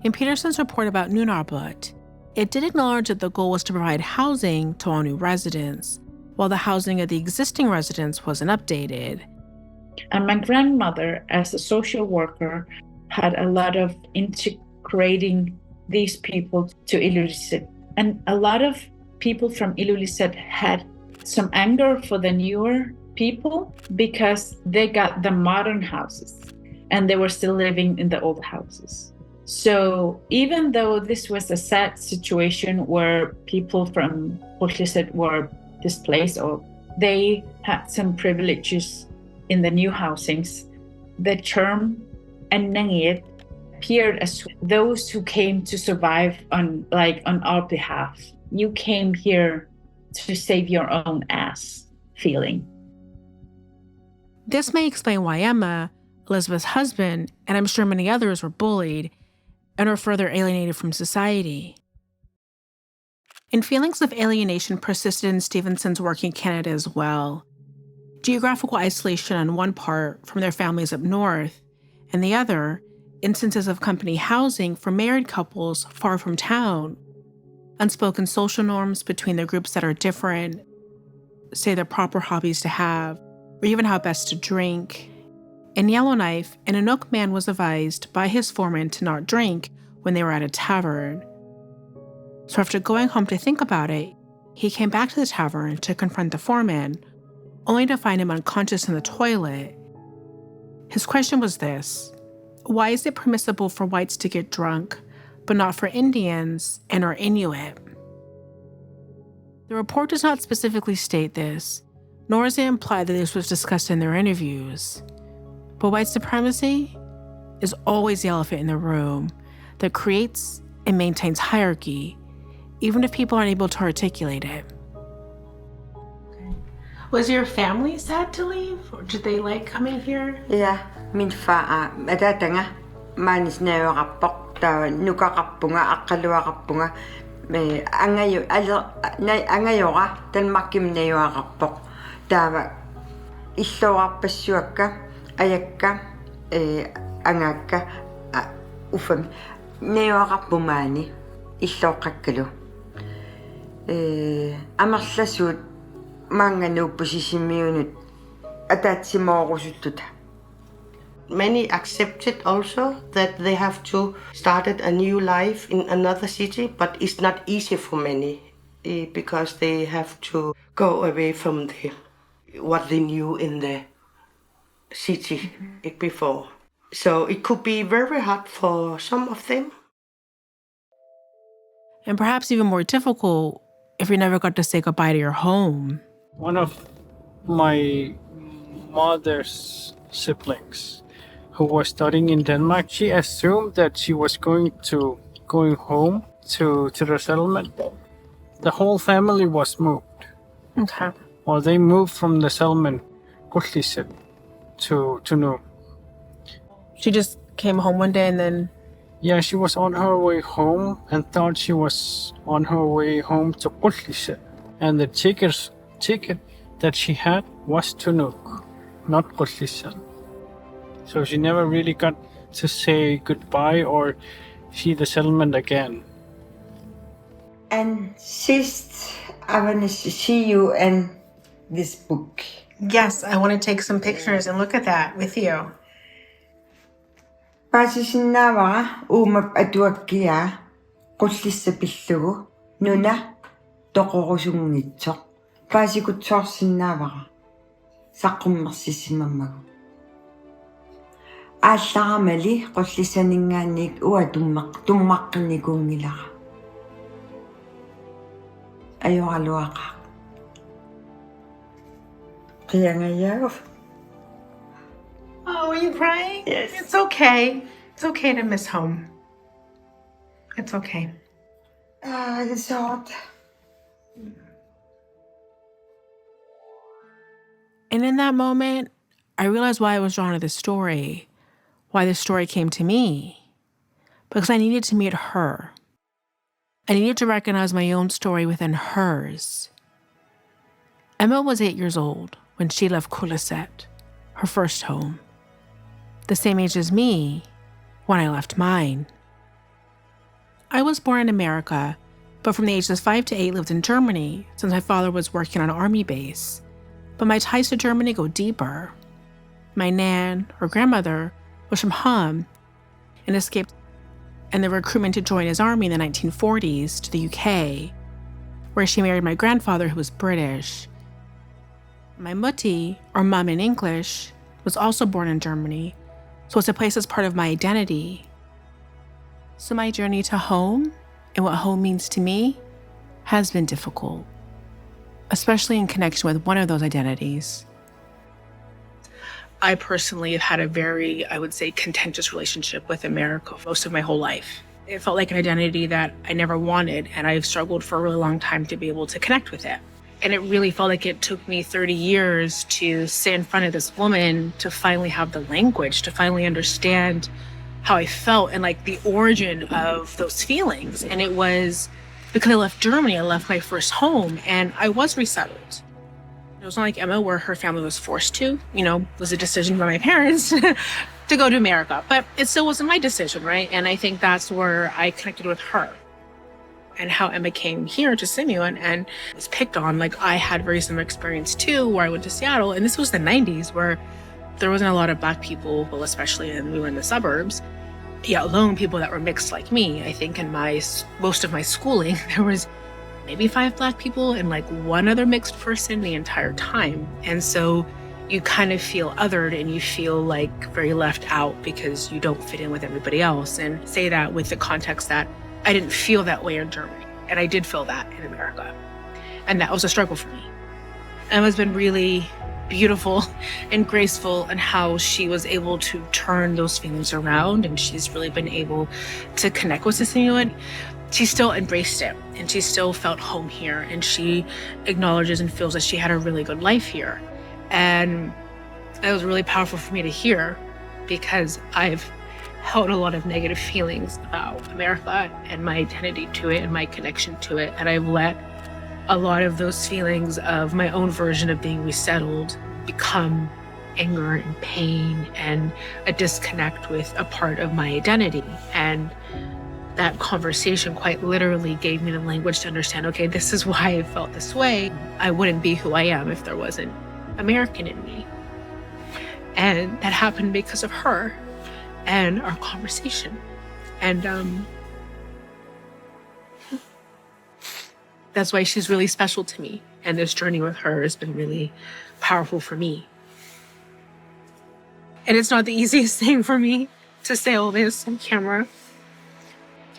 In Peterson's report about Nunarput, it did acknowledge that the goal was to provide housing to all new residents, while the housing of the existing residents wasn't updated. And my grandmother, as a social worker, had a lot of integrating these people to Ilulissat. And a lot of people from Ilulissat had some anger for the newer people because they got the modern houses and they were still living in the old houses. So even though this was a sad situation where people from Qullissat were displaced or they had some privileges in the new housings, the term "annangit" appeared as those who came to survive on our behalf. You came here to save your own ass feeling. This may explain why Emma, Elizabeth's husband, and I'm sure many others were bullied and are further alienated from society. And feelings of alienation persisted in Stevenson's work in Canada as well. Geographical isolation on one part from their families up north, and the other, instances of company housing for married couples far from town. Unspoken social norms between the groups that are different, say the proper hobbies to have, or even how best to drink. In Yellowknife, an Inuk man was advised by his foreman to not drink when they were at a tavern. So after going home to think about it, he came back to the tavern to confront the foreman, only to find him unconscious in the toilet. His question was this: why is it permissible for whites to get drunk, but not for Indians and or Inuit? The report does not specifically state this, nor does it imply that this was discussed in their interviews. But white supremacy is always the elephant in the room that creates and maintains hierarchy, even if people aren't able to articulate it. Was your family sad to leave, or did they like coming here? Ja, min far matatanga manis nayoqarpoq tawa nukaqarpunga aqqaluaqarpunga me angayoqa tanmakkim nayoaqarpoq tawa illuaqarpassuakka ayakka angakka ufam nayoaqarpumaani illuoqqakkalu amarlasuut maanganuuppusisimiunut ataatsimoorusuttuta. Many accepted also that they have to start a new life in another city, but it's not easy for many because they have to go away from what they knew in the city before. So it could be very hard for some of them. And perhaps even more difficult if you never got to say goodbye to your home. One of my mother's siblings who was studying in Denmark, she assumed that she was going home to the resettlement. The whole family was moved. Okay. Or they moved from the settlement Qullissat to Nuuk. She just came home one day and then... Yeah, she was on her way home and thought she was on her way home to Qullissat. And the ticket that she had was to Nuuk, not Qullissat. So she never really got to say goodbye or see the settlement again. And sis, I want to see you and this book. Yes, I want to take some pictures and look at that with you. Pasisinawa umap atuakkia Qullissapillugu nuna toqorusungitsoq pasikutsoorsinnaavaqa saqqummersisimammagu аалларамали qullisaningaannik уа tummaqqinikuungilaqa ajorluaqa qiangayaagup. Oh, are you crying? Yes. It's okay. It's okay to miss home. It's okay. It's hard. And in that moment, I realized why I was drawn to this story, why this story came to me. Because I needed to meet her. I needed to recognize my own story within hers. Emma was 8 years old when she left Qullissat, her first home. The same age as me when I left mine. I was born in America, but from the ages 5 to 8 lived in Germany since my father was working on an army base. But my ties to Germany go deeper. My nan, or grandmother, was from Hum and escaped and the recruitment to join his army in the 1940s to the UK, where she married my grandfather who was British. My mutti, or mum in English, was also born in Germany, so it's a place that's part of my identity. So my journey to home and what home means to me has been difficult, especially in connection with one of those identities. I personally have had a very, I would say, contentious relationship with America most of my whole life. It felt like an identity that I never wanted, and I've struggled for a really long time to be able to connect with it. And it really felt like it took me 30 years to sit in front of this woman to finally have the language, to finally understand how I felt and like the origin of those feelings. And it was because I left Germany, I left my first home, and I was resettled. It was not like Emma, where her family was forced to, it was a decision by my parents to go to America. But it still wasn't my decision, right? And I think that's where I connected with her and how Emma came here to Assimilates and was picked on. Like, I had very similar experience too, where I went to Seattle, and this was the 90s, where there wasn't a lot of Black people, well, especially when we were in the suburbs, yet alone people that were mixed like me. I think in most of my schooling, there was maybe 5 Black people and like one other mixed person the entire time. And so you kind of feel othered and you feel like very left out because you don't fit in with everybody else. And say that with the context that I didn't feel that way in Germany, and I did feel that in America. And that was a struggle for me. Emma's been really beautiful and graceful in how she was able to turn those feelings around, and she's really been able to connect with this Inuit. She still embraced it, and she still felt home here, and she acknowledges and feels that she had a really good life here. And it was really powerful for me to hear, because I've held a lot of negative feelings about America and my identity to it and my connection to it, and I've let a lot of those feelings of my own version of being resettled become anger and pain and a disconnect with a part of my identity. And that conversation quite literally gave me the language to understand, okay, this is why I felt this way. I wouldn't be who I am if there wasn't American in me. And that happened because of her and our conversation. And that's why she's really special to me. And this journey with her has been really powerful for me. And it's not the easiest thing for me to say all this on camera.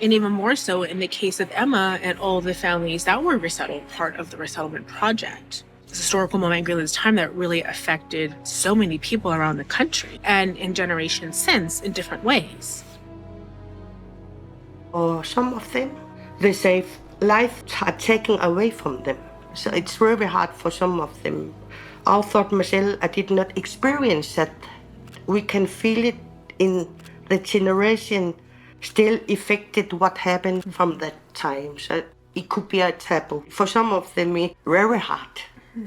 And even more so in the case of Emma and all the families that were resettled, part of the resettlement project. This historical moment in Greenland's time that really affected so many people around the country and in generations since in different ways. Or some of them, they say life are taken away from them. So it's very hard for some of them. I thought myself, I did not experience that. We can feel it in the generation still affected what happened from that time. So it could be a taboo. For some of them, it's very hard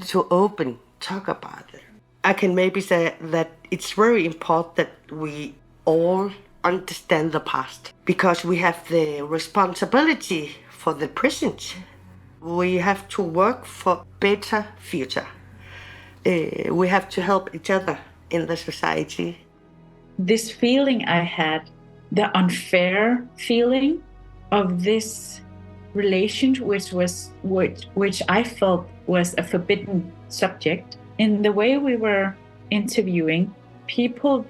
to open, talk about it. I can maybe say that it's very important that we all understand the past, because we have the responsibility for the present. We have to work for better future. We have to help each other in the society. This feeling I had, the unfair feeling of this relation, which I felt was a forbidden subject. In the way we were interviewing, people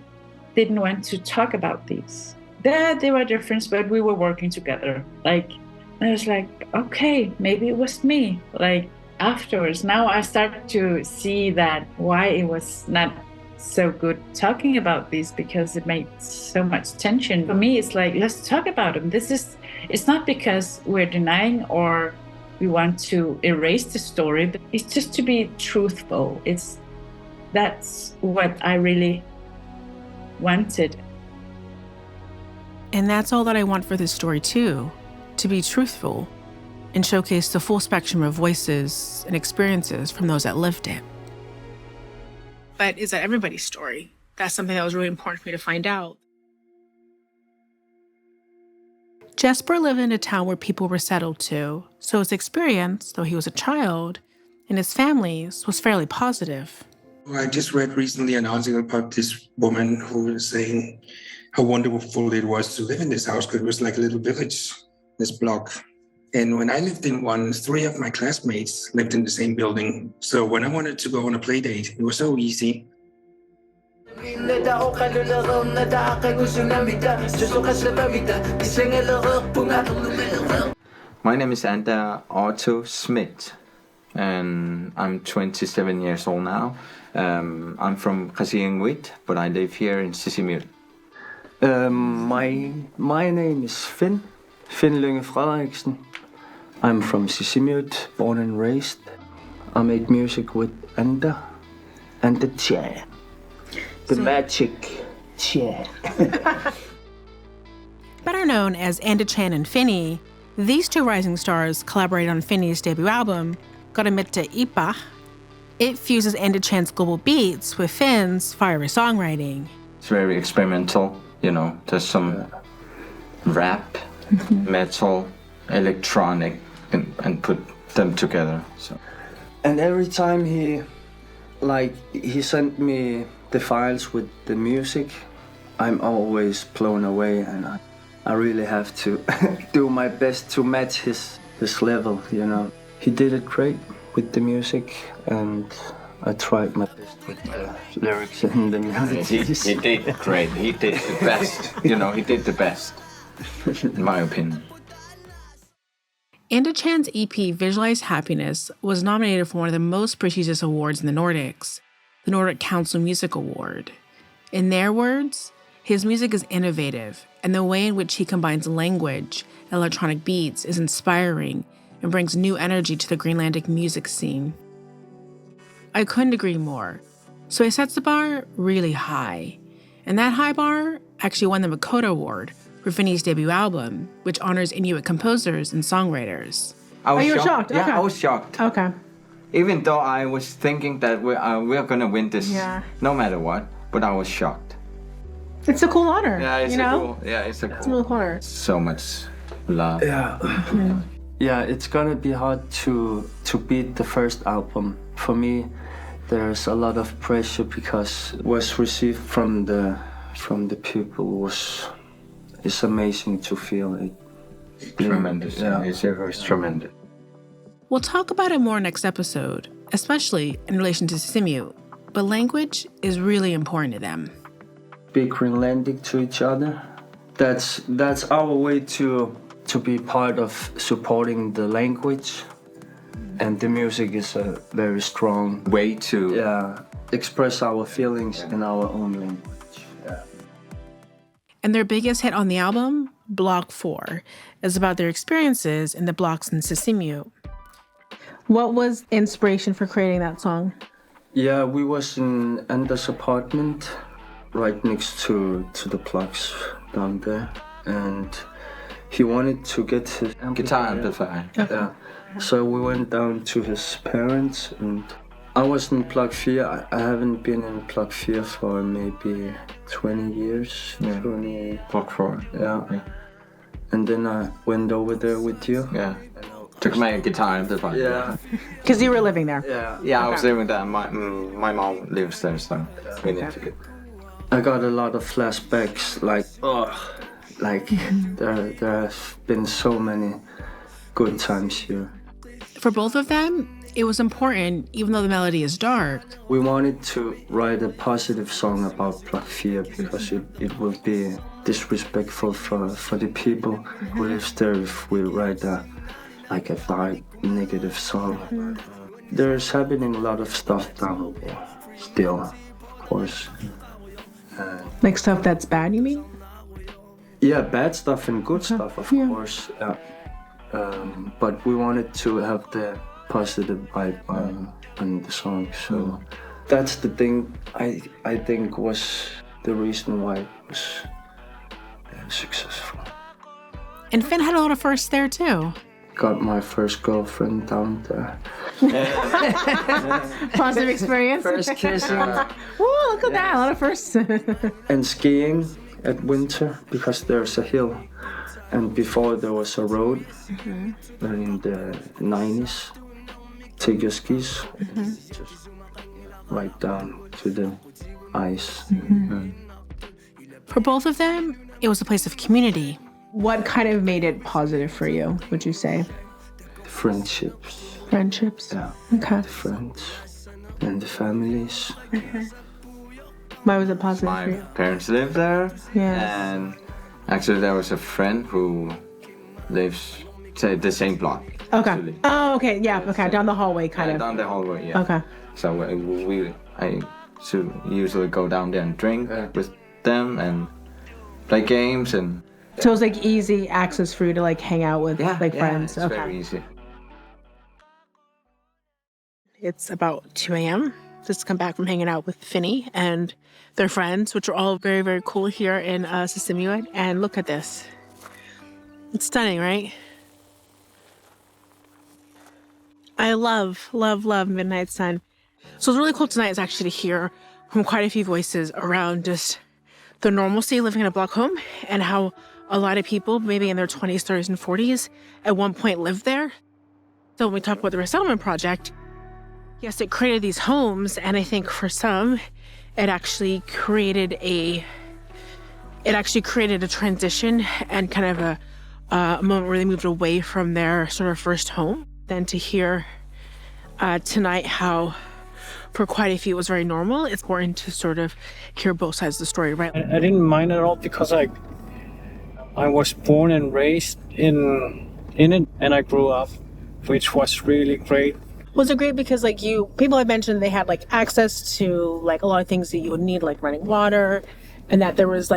didn't want to talk about these. There were differences, but we were working together. Like, I was like, okay, maybe it was me. Like, afterwards, now I started to see that why it was not so good talking about this, because it made so much tension. For me, it's like, let's talk about them. It's not because we're denying or we want to erase the story, but it's just to be truthful. That's what I really wanted. And that's all that I want for this story too, to be truthful and showcase the full spectrum of voices and experiences from those that lived it. But is that everybody's story? That's something that was really important for me to find out. Jesper lived in a town where people were settled to, so his experience, though he was a child, and his family's was fairly positive. I just read recently an article about this woman who was saying how wonderful it was to live in this house, because it was like a little village, this block. And when I lived in one, 3 of my classmates lived in the same building. So when I wanted to go on a play date, it was so easy. My name is Anda Otto Schmidt, and I'm 27 years old now. I'm from Inuit, but I live here in Assimilates. My name is Finn Lynge Frederiksen. I'm from Assimilates, born and raised. I make music with Anda and the Chia. The magic Chia. Better known as Anda Chan and Finny, these two rising stars collaborated on Finny's debut album, Gotametta Ipa. It fuses Anda Chan's global beats with Finn's fiery songwriting. It's very experimental, there's some rap, metal, electronic, and put them together. So. And every time he sent me the files with the music, I'm always blown away, and I really have to do my best to match his level, He did it great with the music, and I tried my best with the lyrics and the melodies. He did great. He did the best. He did the best, in my opinion. Anda Chan's EP Visualize Happiness was nominated for one of the most prestigious awards in the Nordics, the Nordic Council Music Award. In their words, his music is innovative, and the way in which he combines language and electronic beats is inspiring and brings new energy to the Greenlandic music scene. I couldn't agree more. So he sets the bar really high. And that high bar actually won the Makota Award for Finny's debut album, which honors Inuit composers and songwriters. You were shocked? Yeah, Okay. I was shocked. Okay. Even though I was thinking that we're gonna win this no matter what, but I was shocked. It's a cool honor. Yeah, it's It's a cool honor. So much love. Yeah. Yeah, it's gonna be hard to beat the first album. For me, there's a lot of pressure because what's received from the people it's amazing to feel it. Tremendous. Yeah. It's tremendous. We'll talk about it more next episode, especially in relation to Assimilates, but language is really important to them. Be Greenlandic to each other. That's our way to be part of supporting the language. And the music is a very strong way to express our feelings in our own language. And their biggest hit on the album, Blok 4, is about their experiences in the blocks in Assimilates. What was inspiration for creating that song? Yeah, we was in Anders' apartment right next to the blocks down there. And he wanted to get his guitar amplifier. Yeah. So we went down to his parents, and I was in Blok 4. I haven't been in Blok 4 for maybe 20 years. Yeah. 28. Blok 4. Yeah. And then I went over there with you. Yeah. Took my guitar amplifier. Yeah. Because you were living there. Yeah. Yeah, I was living there. My mom lives there, so we need to get. I got a lot of flashbacks, there have been so many good times here. For both of them, it was important, even though the melody is dark. We wanted to write a positive song about Blok 4 because it would be disrespectful for the people who live there if we write a dark, negative song. There's happening a lot of stuff down there still, of course. Like stuff that's bad, you mean? Yeah, bad stuff and good stuff, of course. Yeah. But we wanted to have the positive vibe on the song. So that's the thing I think was the reason why it was successful. And Finn had a lot of firsts there too. Got my first girlfriend down there. Positive experience. First kissing. Whoa, look at that, a lot of firsts. And skiing at winter because there's a hill. And before there was a road in the 90s. Take your skis just right down to the ice. For both of them, it was a place of community. What kind of made it positive for you, would you say? Friendships. Friendships? Yeah. Okay. The friends and the families. Why was it positive My for you? parents live there. Yeah. And actually there was a friend who lives the same block. Okay. Actually. Oh, okay. Yeah. Okay. Down the hallway, kind of. Down the hallway, yeah. Okay. So I usually go down there and drink with them and play games and. So it was like easy access for you to like hang out with friends. It's very easy. It's about 2 a.m. Just come back from hanging out with Finny and their friends, which are all very, very cool here in Assimilates. And look at this. It's stunning, right? I love, love, love Midnight Sun. So it's really cool tonight is actually to hear from quite a few voices around just the normalcy of living in a block home and how a lot of people, maybe in their 20s, 30s, and 40s, at one point lived there. So when we talk about the Resettlement project, yes, it created these homes, and I think for some, it actually created a transition and kind of a moment where they moved away from their sort of first home. Then to hear tonight how for quite a few, it was very normal. It's important to sort of hear both sides of the story, right? I didn't mind at all because I was born and raised in it, and I grew up, which was really great. Was it great because people had mentioned they had access to a lot of things that you would need, like running water, and that there was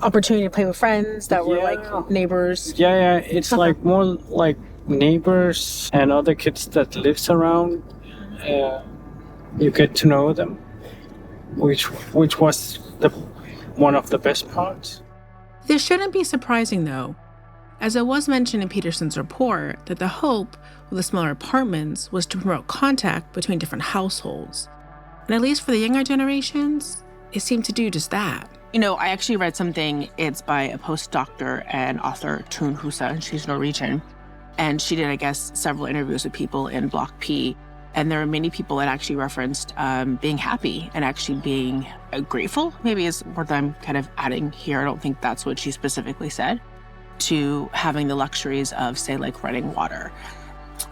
opportunity to play with friends that were neighbors? Yeah, it's more like neighbors and other kids that lives around. You get to know them, which was one of the best parts. This shouldn't be surprising, though, as it was mentioned in Peterson's report that the hope with the smaller apartments was to promote contact between different households. And at least for the younger generations, it seemed to do just that. I actually read something. It's by a postdoctor and author, Trun Husa, and she's Norwegian. And she did, I guess, several interviews with people in Blok P. And there are many people that actually referenced being happy and actually being grateful, maybe is what I'm kind of adding here. I don't think that's what she specifically said, to having the luxuries of, say, running water.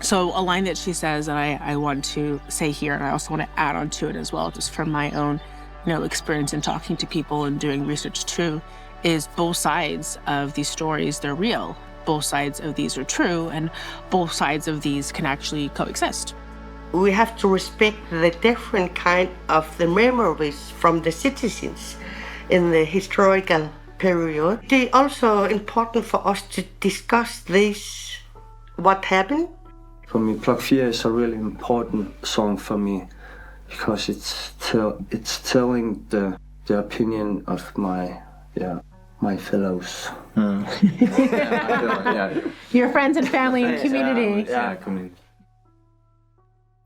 So a line that she says that I want to say here, and I also want to add on to it as well, just from my own experience in talking to people and doing research too, is both sides of these stories, they're real. Both sides of these are true, and both sides of these can actually coexist. We have to respect the different kind of the memories from the citizens in the historical period. It's also important for us to discuss this, what happened. For me, Blok 4 is a really important song for me because it's telling the opinion of my fellows. Your friends and family and community. Community.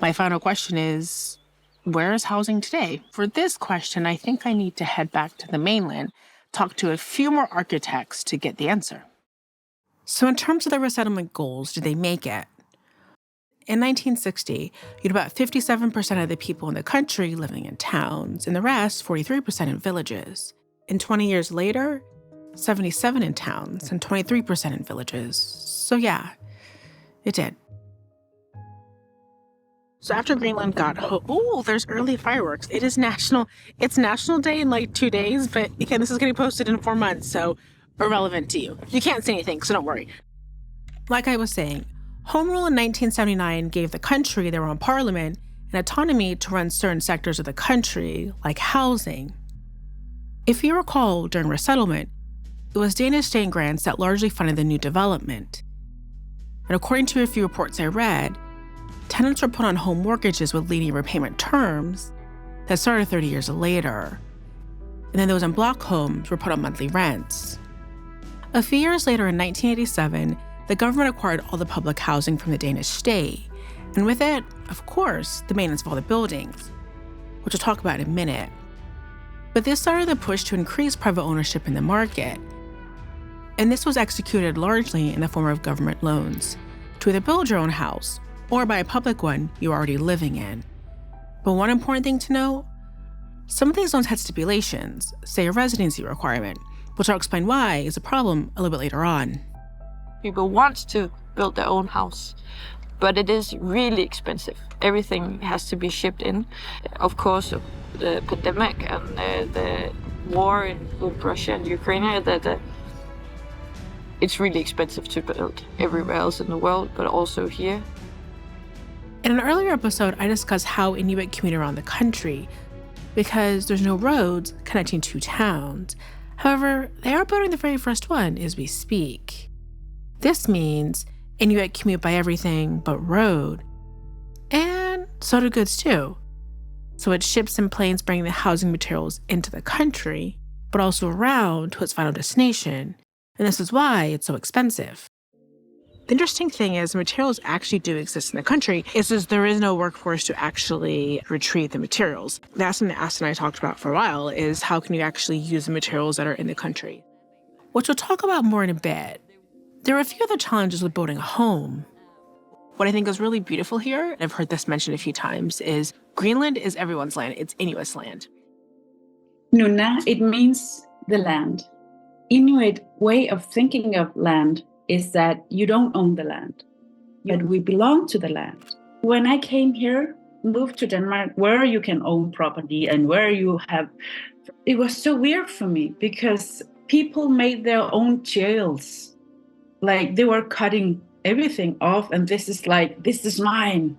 My final question is, where is housing today? For this question, I think I need to head back to the mainland, talk to a few more architects to get the answer. So in terms of the resettlement goals, did they make it? In 1960, you had about 57% of the people in the country living in towns, and the rest, 43%, in villages. And 20 years later, 77% in towns and 23% in villages. So yeah, it did. So after Greenland got there's early fireworks. It's National Day in 2 days, but again, this is getting posted in 4 months, so irrelevant to you. You can't say anything, so don't worry. Like I was saying, Home Rule in 1979 gave the country their own parliament and autonomy to run certain sectors of the country, like housing. If you recall, during resettlement, it was Danish state grants that largely funded the new development. And according to a few reports I read, tenants were put on home mortgages with lenient repayment terms that started 30 years later. And then those in block homes were put on monthly rents. A few years later, in 1987, the government acquired all the public housing from the Danish state, and with it, of course, the maintenance of all the buildings, which we'll talk about in a minute. But this started the push to increase private ownership in the market. And this was executed largely in the form of government loans to either build your own house or buy a public one you're already living in. But one important thing to note, some of these loans had stipulations, say a residency requirement, which I'll explain why is a problem a little bit later on. People want to build their own house, but it is really expensive. Everything has to be shipped in. Of course, the pandemic and the war with Russia and Ukraine, it's really expensive to build everywhere else in the world, but also here. In an earlier episode, I discussed how Inuit commute around the country because there's no roads connecting two towns. However, they are building the very first one as we speak. This means Inuit commute by everything but road. And so do goods too. So it's ships and planes bringing the housing materials into the country, but also around to its final destination. And this is why it's so expensive. The interesting thing is materials actually do exist in the country. It's just there is no workforce to actually retrieve the materials. That's something that Asta and I talked about for a while, is how can you actually use the materials that are in the country? Which we'll talk about more in a bit. There are a few other challenges with building a home. What I think is really beautiful here, and I've heard this mentioned a few times, is Greenland is everyone's land. It's Inuit's land. Nuna, it means the land. Inuit way of thinking of land is that you don't own the land, but we belong to the land. When I came here move to Denmark where you can own property and where you have... It was so weird for me because people made their own jails. Like they were cutting everything off and this is mine.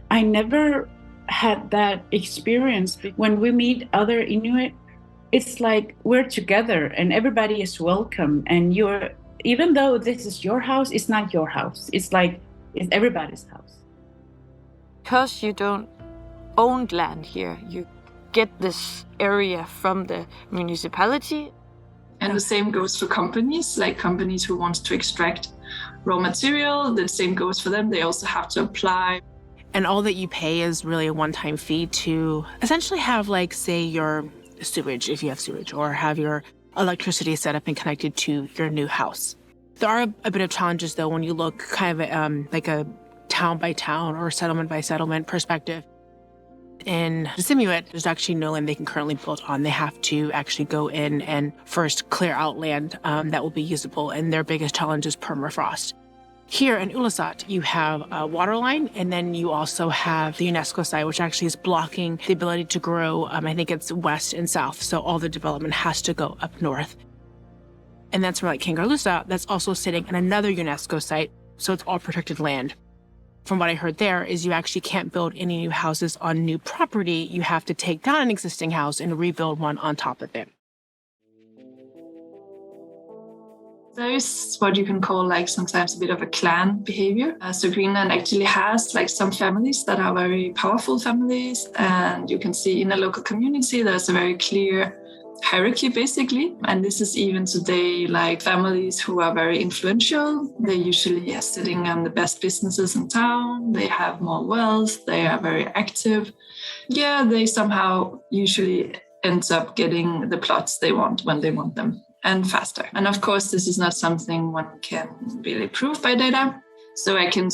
I never had that experience. When we meet other Inuit, it's like we're together and everybody is welcome. And even though this is your house, it's not your house. It's like it's everybody's house. Because you don't own land here, you get this area from the municipality. And the same goes for companies, like companies who want to extract raw material. The same goes for them. They also have to apply. And all that you pay is really a one-time fee to essentially have, like, say, your sewage, if you have sewage, or have your electricity set up and connected to your new house. There are a bit of challenges, though, when you look kind of like a town-by-town or settlement-by-settlement perspective. In Assimilates, there's actually no land they can currently build on. They have to actually go in and first clear out land that will be usable, and their biggest challenge is permafrost. Here in Qullissat, you have a water line, and then you also have the UNESCO site, which actually is blocking the ability to grow. I think it's west and south, so all the development has to go up north. And that's where, like Qullissat, that's also sitting in another UNESCO site, so it's all protected land. From what I heard there is you actually can't build any new houses on new property. You have to take down an existing house and rebuild one on top of it. There is what you can call like sometimes a bit of a clan behavior. So Greenland actually has like some families that are very powerful families. And you can see in a local community, there's a very clear hierarchy basically. And this is even today like families who are very influential. They usually are sitting on the best businesses in town. They have more wealth. They are very active. Yeah, they somehow usually end up getting the plots they want when they want them. And faster. And of course, this is not something one can really prove by data. So I can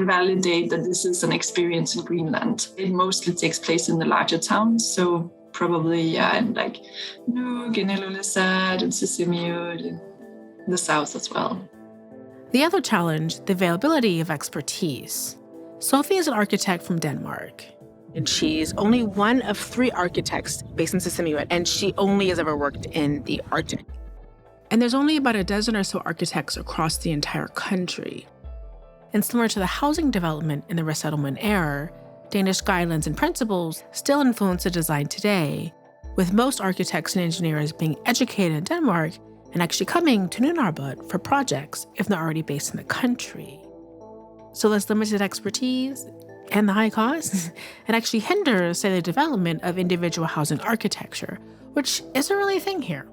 validate that this is an experience in Greenland. It mostly takes place in the larger towns. So probably, in like Nuuk, in Qullissat, and Sermermiut, in the south as well. The other challenge, the availability of expertise. Sophie is an architect from Denmark. And she's only one of 3 architects based in Sermermiut, and she only has ever worked in the Arctic. And there's only about a dozen or so architects across the entire country. And similar to the housing development in the resettlement era, Danish guidelines and principles still influence the design today, with most architects and engineers being educated in Denmark and actually coming to Nunarput for projects, if not already based in the country. So this limited expertise and the high costs, it actually hinders, say, the development of individual housing architecture, which isn't really a thing here.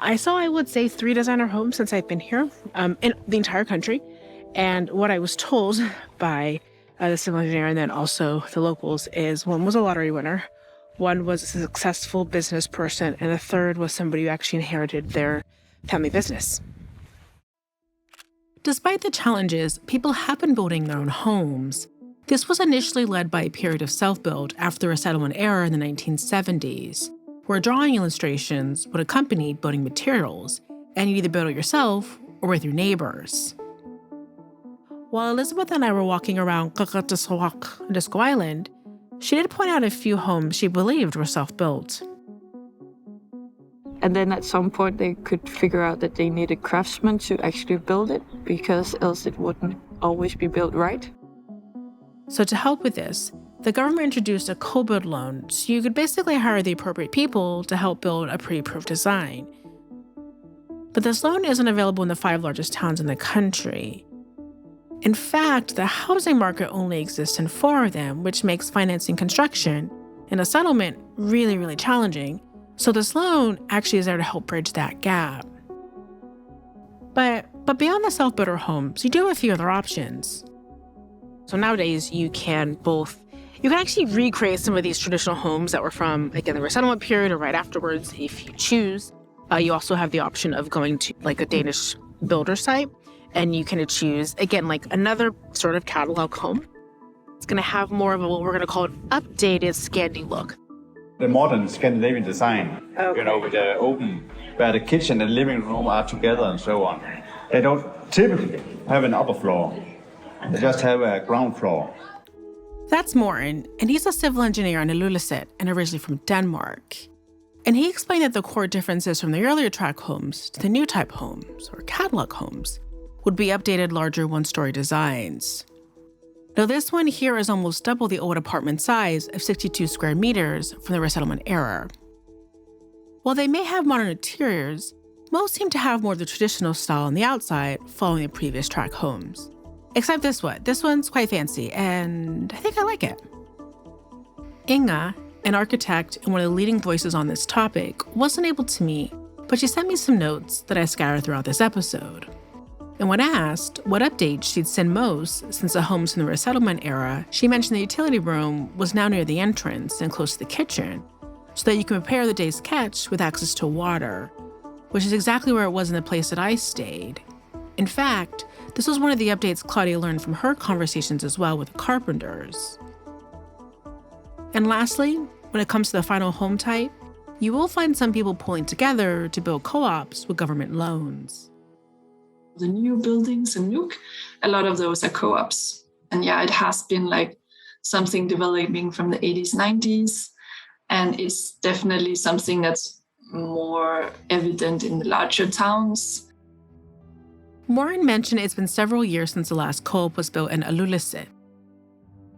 I saw, I would say, 3 designer homes since I've been here in the entire country. And what I was told by the civil engineer and then also the locals is one was a lottery winner, one was a successful business person, and the third was somebody who actually inherited their family business. Despite the challenges, people have been building their own homes. This was initially led by a period of self-build after the resettlement era in the 1970s, where drawing illustrations would accompany building materials, and you'd either build it yourself or with your neighbors. While Elizabeth and I were walking around Disco Island, she did point out a few homes she believed were self-built. And then at some point they could figure out that they needed craftsmen to actually build it, because else it wouldn't always be built right. So to help with this, the government introduced a co-build loan, so you could basically hire the appropriate people to help build a pre-approved design. But this loan isn't available in the 5 largest towns in the country. In fact, the housing market only exists in 4 of them, which makes financing construction in a settlement really, really challenging. So this loan actually is there to help bridge that gap. But beyond the self-builder homes, you do have a few other options. So nowadays, you can actually recreate some of these traditional homes that were from, again, the resettlement period or right afterwards, if you choose. You also have the option of going to like a Danish builder site, and you can choose, again, like another sort of catalog home. It's going to have more of a, what we're going to call an updated Scandi look. The modern Scandinavian design, with the open, where the kitchen and living room are together and so on. They don't typically have an upper floor. They just have a ground floor. That's Morten, and he's a civil engineer in Qullissat and originally from Denmark. And he explained that the core differences from the earlier tract homes to the new type homes, or catalog homes, would be updated larger one-story designs. Now this one here is almost double the old apartment size of 62 square meters from the resettlement era. While they may have modern interiors, most seem to have more of the traditional style on the outside following the previous tract homes. Except this one. This one's quite fancy, and I think I like it. Inga, an architect and one of the leading voices on this topic, wasn't able to meet, but she sent me some notes that I scattered throughout this episode. And when asked what updates she'd seen most since the homes from the resettlement era, she mentioned the utility room was now near the entrance and close to the kitchen, so that you can prepare the day's catch with access to water, which is exactly where it was in the place that I stayed. In fact, this was one of the updates Claudia learned from her conversations as well with the carpenters. And lastly, when it comes to the final home type, you will find some people pulling together to build co-ops with government loans. The new buildings in Nuuk, a lot of those are co-ops. And yeah, it has been like something developing from the 80s, 90s. And it's definitely something that's more evident in the larger towns. Morten mentioned it's been several years since the last co-op was built in Qullissat.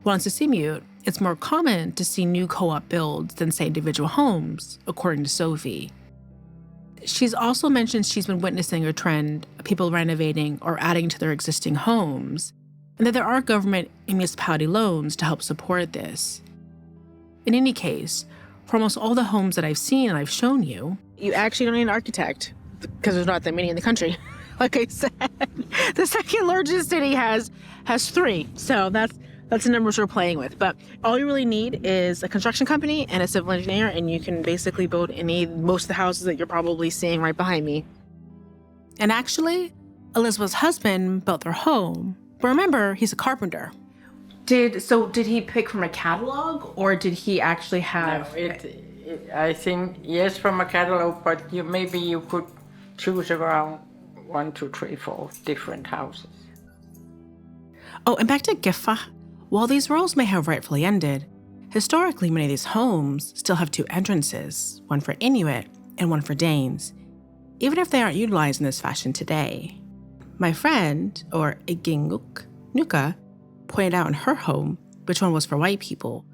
While in Sermermiut, it's more common to see new co-op builds than, say, individual homes, according to Sophie. She's also mentioned she's been witnessing a trend of people renovating or adding to their existing homes, and that there are government and municipality loans to help support this. In any case, for almost all the homes that I've seen and I've shown you, you actually don't need an architect because there's not that many in the country. Like I said, the second largest city has 3, so that's the numbers we're playing with. But all you really need is a construction company and a civil engineer, and you can basically build most of the houses that you're probably seeing right behind me. And actually, Elizabeth's husband built their home. But remember, he's a carpenter. Did he pick from a catalog, or did he actually have... No, I think, yes, from a catalog, but maybe you could choose around 1, 2, 3, 4 different houses. Oh, and back to Kiffaq. While these roles may have rightfully ended, historically many of these homes still have 2 entrances, one for Inuit and one for Danes, even if they aren't utilized in this fashion today. My friend, or Iginguk Nuka, pointed out in her home which one was for white people,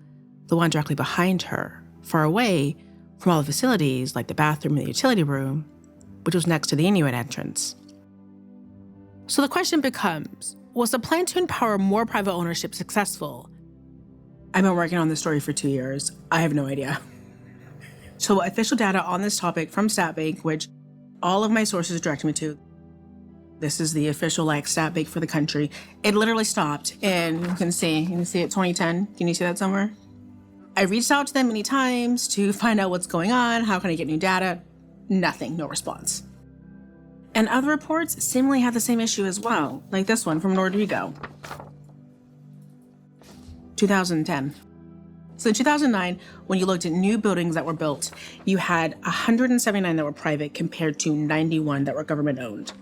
the one directly behind her, far away from all the facilities like the bathroom and the utility room, which was next to the Inuit entrance. So the question becomes, was the plan to empower more private ownership successful? I've been working on this story for 2 years. I have no idea. So official data on this topic from StatBank, which all of my sources direct me to, this is the official StatBank for the country. It literally stopped, and you can see it 2010. Can you see that somewhere? I reached out to them many times to find out what's going on. How can I get new data? Nothing, no response. And other reports seemingly have the same issue as well, like this one from Norweigan, 2010. So in 2009, when you looked at new buildings that were built, you had 179 that were private compared to 91 that were government owned.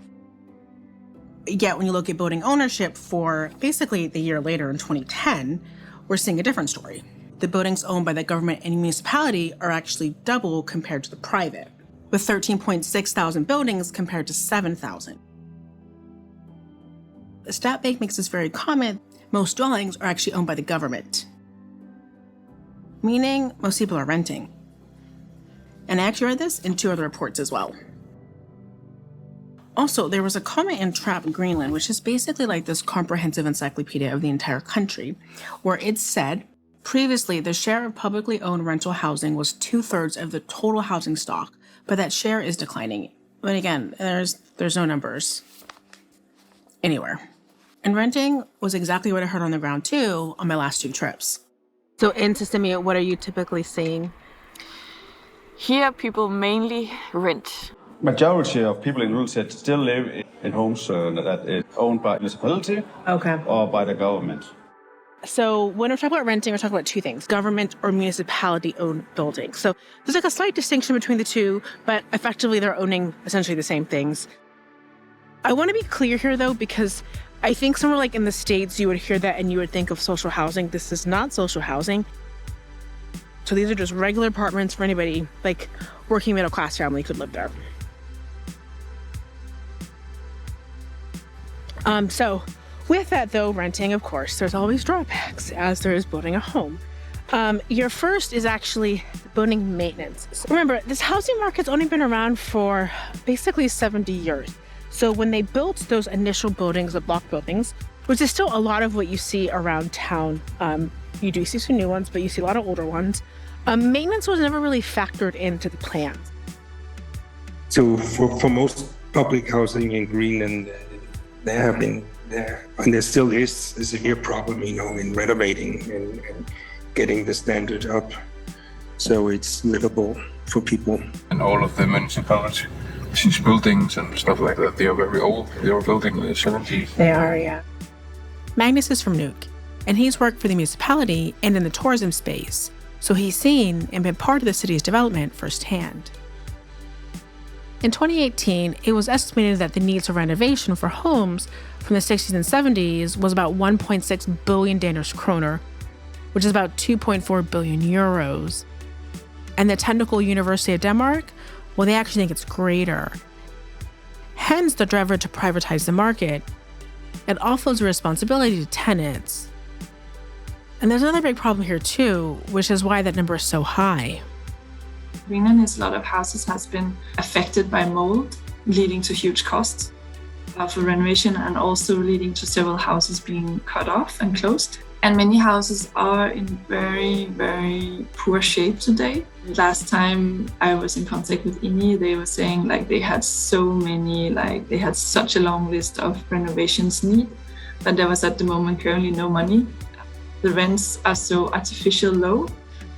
Yet when you look at building ownership for basically the year later in 2010, we're seeing a different story. The buildings owned by the government and municipality are actually double compared to the private, with 13.6 thousand buildings compared to 7,000. The StatBank makes this very comment: most dwellings are actually owned by the government, meaning most people are renting. And I actually read this in 2 other reports as well. Also, there was a comment in Tract, Greenland, which is basically like this comprehensive encyclopedia of the entire country, where it said, previously the share of publicly owned rental housing was 2/3 of the total housing stock, but that share is declining. But again, there's no numbers anywhere. And renting was exactly what I heard on the ground too on my last 2 trips. So in Sermermiut, what are you typically seeing? Here, people mainly rent. Majority of people in Qullissat still live in homes that is owned by municipality or by the government. So when we're talking about renting, we're talking about 2 things: government or municipality-owned buildings. So there's like a slight distinction between the 2, but effectively they're owning essentially the same things. I want to be clear here, though, because I think somewhere like in the States, you would hear that and you would think of social housing. This is not social housing. So these are just regular apartments for anybody, like working middle class family could live there. So with that though, renting, of course, there's always drawbacks as there is building a home. Your first is actually building maintenance. So remember, this housing market's only been around for basically 70 years. So when they built those initial buildings, the block buildings, which is still a lot of what you see around town, you do see some new ones, but you see a lot of older ones. Maintenance was never really factored into the plans. So for most public housing in Greenland, there have been there, and there still is a severe problem, in renovating and getting the standard up so it's livable for people. And all of the municipalities, these buildings and stuff like that, they are very old. They were built in the 70s. They are, yeah. Magnus is from Nuuk, and he's worked for the municipality and in the tourism space, so he's seen and been part of the city's development firsthand. In 2018, it was estimated that the needs for renovation for homes from the 60s and 70s was about 1.6 billion Danish kroner, which is about 2.4 billion euros. And the Technical University of Denmark, well, they actually think it's greater. Hence the driver to privatize the market. It offloads the responsibility to tenants. And there's another big problem here too, which is why that number is so high. Greenland, a lot of houses has been affected by mold, leading to huge costs for renovation and also leading to several houses being cut off and closed. And many houses are in very, very poor shape today. Last time I was in contact with Inuit, they were saying they had so many, they had such a long list of renovations need that there was at the moment currently no money. The rents are so artificial low.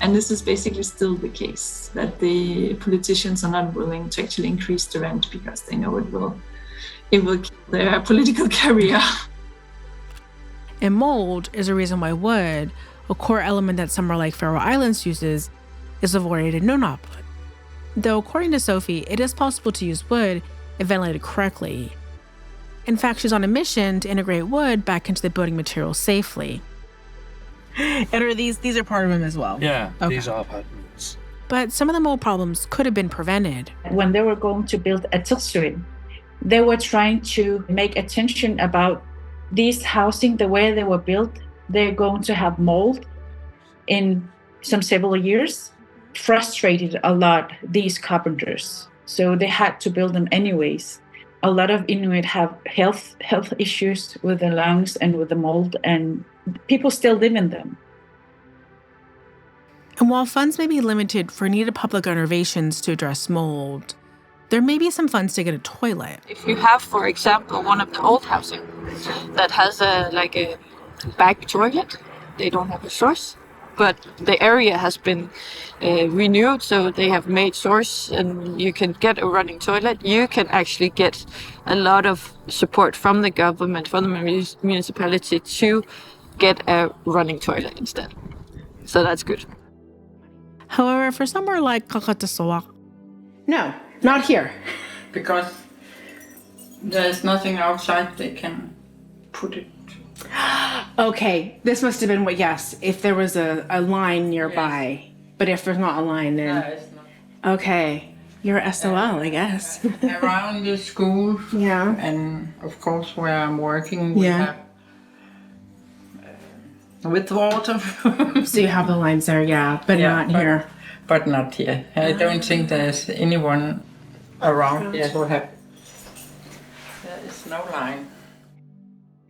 And this is basically still the case, that the politicians are not willing to actually increase the rent because they know it will kill their political career. And mold is a reason why wood, a core element that somewhere like Faroe Islands uses, is avoided in Nunarput. Though according to Sophie, it is possible to use wood if ventilated correctly. In fact, she's on a mission to integrate wood back into the building materials safely. And are these are part of them as well? Yeah, okay. These are apartments. But some of the mold problems could have been prevented. When they were going to build a tilsyn, they were trying to make attention about these housing, the way they were built. They're going to have mold in some several years. Frustrated a lot these carpenters, so they had to build them anyways. A lot of Inuit have health issues with the lungs and with the mold, and people still live in them. And while funds may be limited for needed public renovations to address mold, there may be some funds to get a toilet. If you have, for example, one of the old housing that has a back toilet, they don't have a source, but the area has been renewed, so they have made source and you can get a running toilet. You can actually get a lot of support from the government, from the municipality to get a running toilet instead. So that's good. However, for somewhere like Qullissat, no, not here. Because there's nothing outside they can put it. Okay, this must have been if there was a line nearby. Yes. But if there's not a line, then... No, it's not. Okay, you're SOL, I guess. Around the school. Yeah. And of course where I'm working, we have with water. So you have the lines there, but not here. But not here. I don't think there's anyone around here who have... There is no line.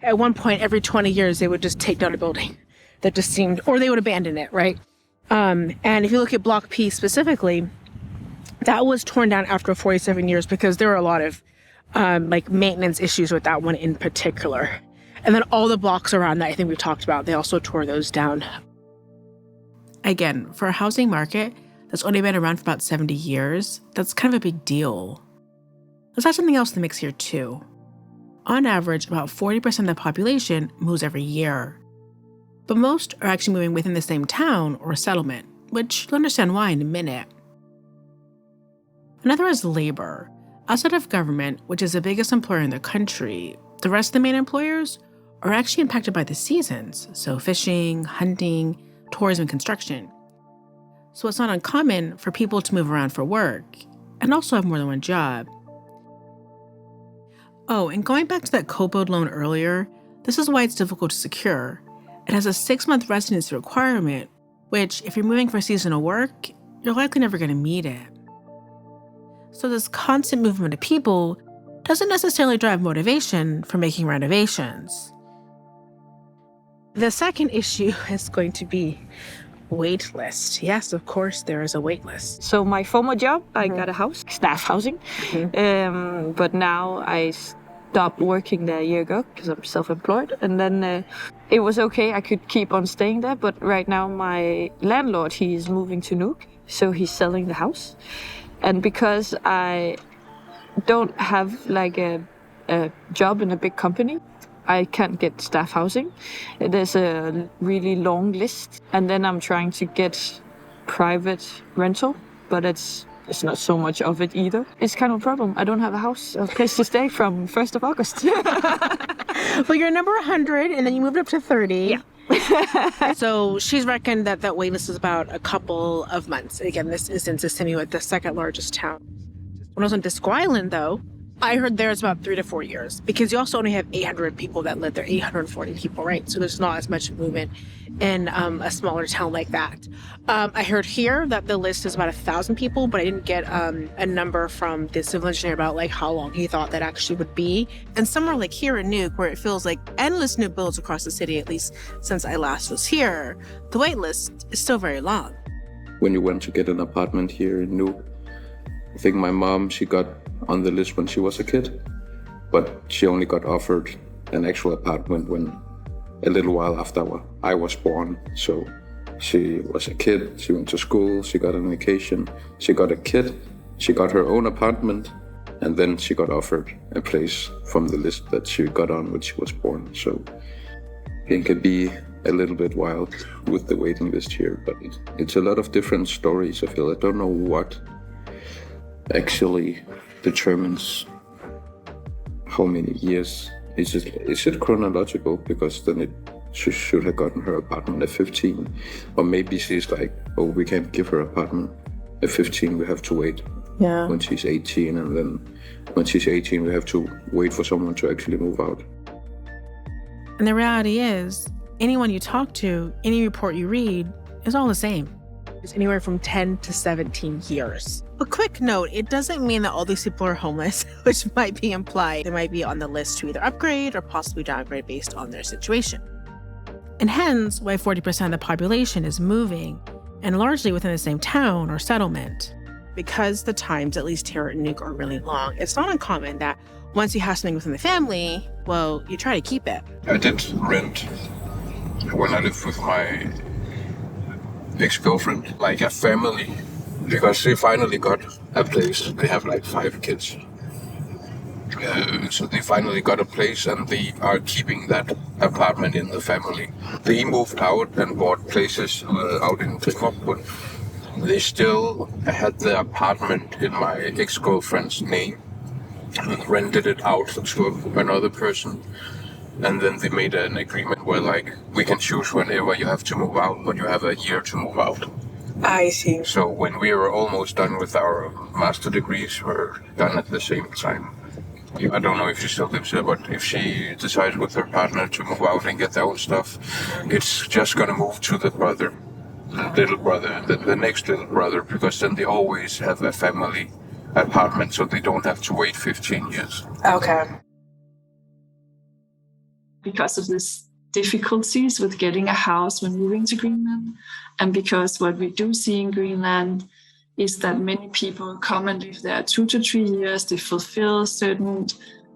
At one point, every 20 years, they would just take down a building that just seemed... Or they would abandon it, right? And if you look at Blok P specifically, that was torn down after 47 years because there were a lot of maintenance issues with that one in particular. And then all the blocks around that I think we've talked about, they also tore those down. Again, for a housing market that's only been around for about 70 years, that's kind of a big deal. Let's add something else in the mix here too. On average, about 40% of the population moves every year. But most are actually moving within the same town or settlement, which you'll understand why in a minute. Another is labor. Outside of government, which is the biggest employer in the country, The rest of the main employers are actually impacted by the seasons, so fishing, hunting, tourism, and construction. So it's not uncommon for people to move around for work and also have more than one job. Oh, and going back to that co-boat loan earlier, this is why it's difficult to secure. It has a 6-month residency requirement, which, if you're moving for seasonal work, you're likely never going to meet it. So this constant movement of people doesn't necessarily drive motivation for making renovations. The second issue is going to be wait list. Yes, of course, there is a wait list. So my former job, I got a house, staff housing, but now I stopped working there a year ago because I'm self-employed, and then it was okay, I could keep on staying there, but right now my landlord, he's moving to Nuuk, so he's selling the house. And because I don't have like a job in a big company, I can't get staff housing. There's a really long list, and then I'm trying to get private rental, but it's not so much of it either. It's kind of a problem. I don't have a house, a place to stay from 1st of August. Well, you're number 100, and then you moved up to 30. Yeah. So she's reckoned that wait list is about a couple of months. Again, this is in Assimilates, the second largest town. When I was on Disco Island, though, I heard there's about 3 to 4 years, because you also only have 800 people that live there, 840 people, right? So there's not as much movement in a smaller town like that. I heard here that the list is about 1,000 people, but I didn't get a number from the civil engineer about like how long he thought that actually would be. And somewhere like here in Nuuk, where it feels like endless new builds across the city, at least since I last was here, the wait list is still very long. When you went to get an apartment here in Nuuk, I think my mom, she got on the list when she was a kid, but she only got offered an actual apartment when a little while after I was born. So she was a kid, she went to school, she got an education, she got a kid, she got her own apartment, and then she got offered a place from the list that she got on when she was born. So it can be a little bit wild with the waiting list here, but it's a lot of different stories. I feel I don't know what actually determines how many years. Is it chronological? Because then she should have gotten her apartment at 15. Or maybe she's like, oh, we can't give her apartment at 15, we have to wait when she's 18. And then when she's 18, we have to wait for someone to actually move out. And the reality is, anyone you talk to, any report you read, is all the same. It's anywhere from 10 to 17 years. A quick note, it doesn't mean that all these people are homeless, which might be implied. They might be on the list to either upgrade or possibly downgrade based on their situation. And hence why 40% of the population is moving, and largely within the same town or settlement. Because the times, at least here at Nuuk, are really long, it's not uncommon that once you have something within the family, well, you try to keep it. I did rent when I lived with my ex-girlfriend, like a family, because they finally got a place. They have like 5 kids. So they finally got a place and they are keeping that apartment in the family. They moved out and bought places out in Nunarput. They still had the apartment in my ex-girlfriend's name and rented it out to another person. And then they made an agreement where like, we can choose whenever you have to move out, but you have a year to move out. I see. So when we were almost done with our master degrees, we're done at the same time. I don't know if she still lives there, but if she decides with her partner to move out and get their own stuff, it's just gonna move to the brother, the little brother, and then the next little brother, because then they always have a family apartment, so they don't have to wait 15 years. Okay. Because of these difficulties with getting a house when moving to Greenland, and because what we do see in Greenland is that many people come and live there 2 to 3 years. They fulfill certain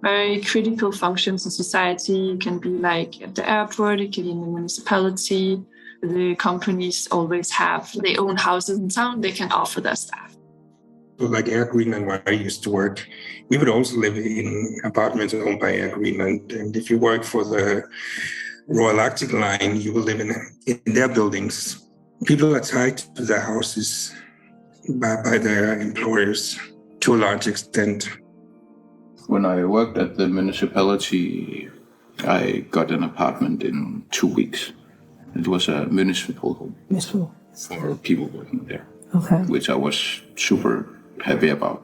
very critical functions in society. It can be like at the airport, it can be in the municipality. The companies always have their own houses in town they can offer their staff. Like Air Greenland, where I used to work, we would also live in apartments owned by Air Greenland. And if you work for the Royal Arctic Line, you will live in their buildings. People are tied to their houses by their employers to a large extent. When I worked at the municipality, I got an apartment in 2 weeks. It was a municipal home for people working there, which I was super happy about.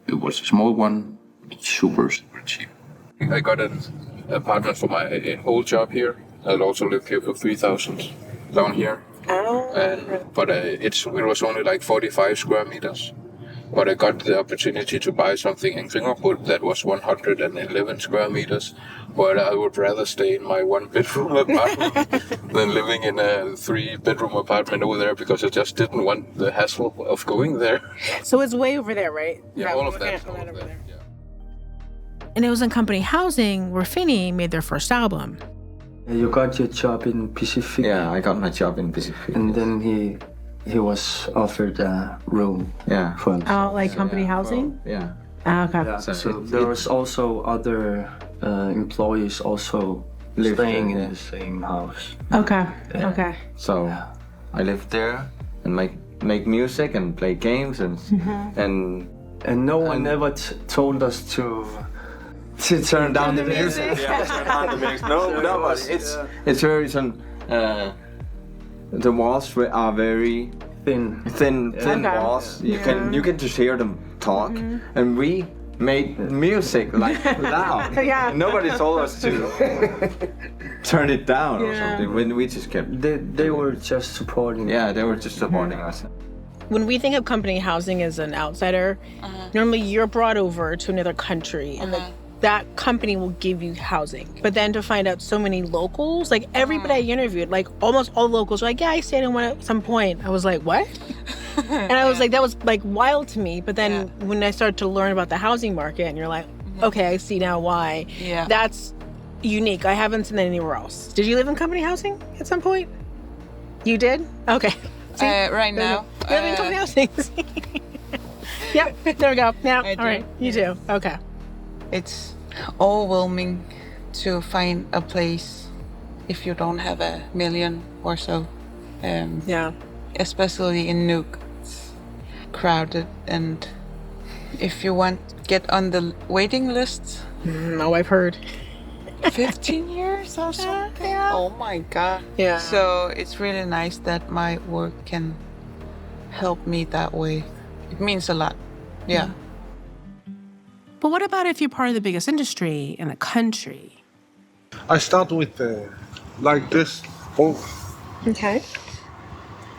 It was a small one, super cheap. I got an apartment for my old job here. I'd also lived here for 3,000 down here. But it was only like 45 square meters. But I got the opportunity to buy something in Nunarput that was 111 square meters. But I would rather stay in my 1-bedroom apartment than living in a 3-bedroom apartment over there, because I just didn't want the hassle of going there. So it's way over there, right? Yeah, all of that. Yeah. And it was in company housing where Finney made their first album. You got your job in Pacific. Yeah, I got my job in Pacific. And then he was offered a room. Yeah. For Oh, like company housing? Yeah. Okay. Yeah, so there was also other employees also staying in the same house. Okay. Yeah. Okay. So I lived there and make music and play games and no one ever told us to turn down the music. Yeah, turn down the music. No, but it's very the walls are very thin walls. You can just hear them talk, and we made music like loud. Yeah. Nobody told us to turn it down or something. When we just kept. They were just supporting. Yeah, they were just supporting us. When we think of company housing as an outsider, normally you're brought over to another country and that company will give you housing. But then to find out so many locals, like everybody I interviewed, like almost all locals were like, yeah, I stayed in one at some point. I was like, what? And I was like, that was like wild to me. But then when I started to learn about the housing market and you're like, okay, I see now why. Yeah. That's unique. I haven't seen that anywhere else. Did you live in company housing at some point? You did? Okay. Right now. You live in company housing. Yep, there we go. Yeah, all right, you do. Okay. It's overwhelming to find a place if you don't have $1 million or so. Especially in Nuuk, it's crowded, and if you want to get on the waiting list, no, I've heard 15 years or something. Yeah. Oh my god. Yeah. So it's really nice that my work can help me that way. It means a lot. Yeah. But what about if you're part of the biggest industry in the country? I start with like this both. Okay.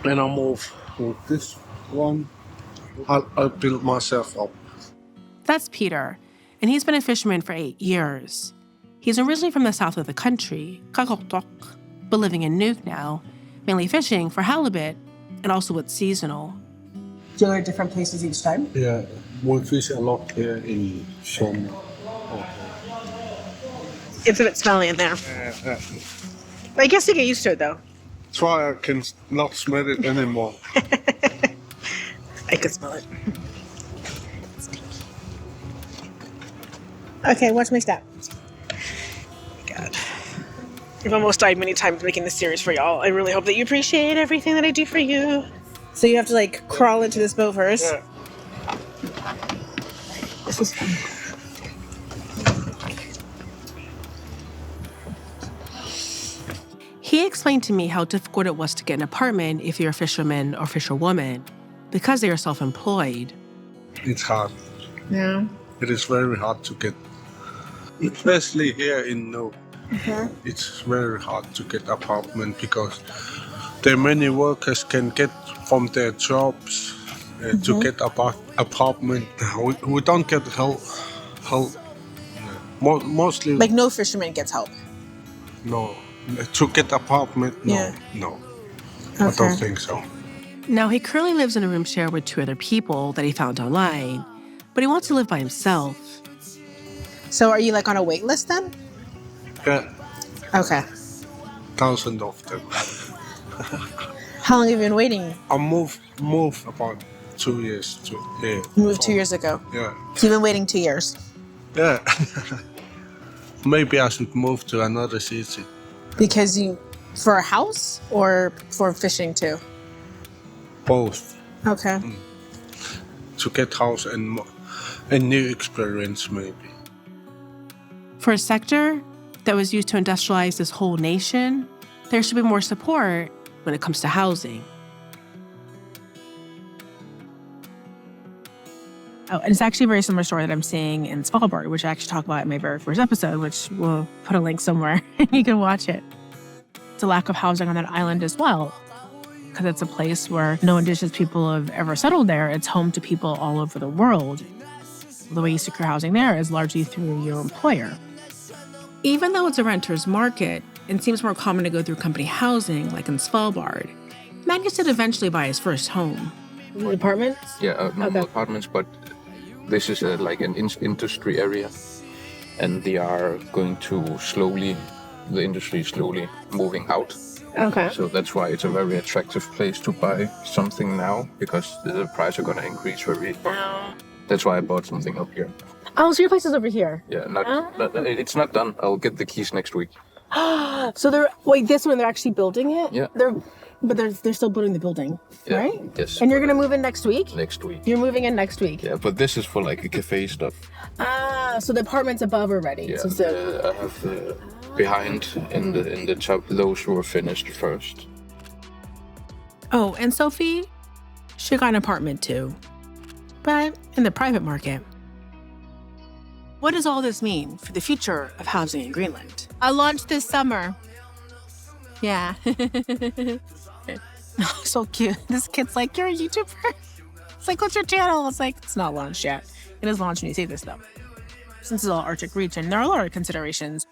And I move with this one. I'll build myself up. That's Peter, and he's been a fisherman for 8 years. He's originally from the south of the country, Qaqortoq, but living in Nuuk now, mainly fishing for halibut, and also it's seasonal. Do you go to different places each time? Yeah, we fish a lot here in summer. It's a bit smelly in there. I guess you get used to it, though. That's why I can not smell it anymore. I can smell it. Okay, watch my step. God. I've almost died many times making this series for y'all. I really hope that you appreciate everything that I do for you. So you have to, like, crawl into this boat first? Yeah. This is fun. He explained to me how difficult it was to get an apartment if you're a fisherman or fisherwoman, because they are self-employed. It's hard. Yeah. It is very hard to get, especially here in Nuuk. It's very hard to get apartment because the many workers can get from their jobs to get apartment. We don't get help. Mostly. Like no fisherman gets help. No. To get apartment, no. Yeah. No. Okay. I don't think so. Now, he currently lives in a room share with 2 other people that he found online, but he wants to live by himself. So are you like on a wait list then? Yeah. Okay. Thousands of them. How long have you been waiting? I moved about 2 years to here. You moved 2 years ago? Yeah. So you've been waiting 2 years? Yeah. Maybe I should move to another city. Because for a house or for fishing too? Both. Okay. To get house and a new experience maybe. For a sector that was used to industrialize this whole nation, there should be more support when it comes to housing. Oh, and it's actually a very similar story that I'm seeing in Svalbard, which I actually talk about in my very first episode, which we'll put a link somewhere and you can watch it. It's a lack of housing on that island as well, because it's a place where no indigenous people have ever settled there. It's home to people all over the world. The way you secure housing there is largely through your employer. Even though it's a renter's market, it seems more common to go through company housing, like in Svalbard. Magnus did eventually buy his first home. Apartments? Yeah, normal apartments, but this is like an industry area, and they are going to the industry is slowly moving out. Okay. So that's why it's a very attractive place to buy something now, because the price are going to increase very. That's why I bought something up here. Oh, so your place is over here? Yeah, it's not done. I'll get the keys next week. So this one, they're actually building it? Yeah. But they're still building the building, yeah, right? Yes. And you're going to move in next week? Next week. You're moving in next week? Yeah, but this is for like a cafe stuff. So the apartment's above already? Yeah, So I have behind in the top those who were finished first. Oh, and Sophie, she got an apartment too, but in the private market. What does all this mean for the future of housing in Greenland? I launched this summer. Yeah. Oh, so cute. This kid's like, you're a YouTuber? It's like, what's your channel? It's like, it's not launched yet. It is launched when you see this, though. Since it's all Arctic region, there are a lot of considerations.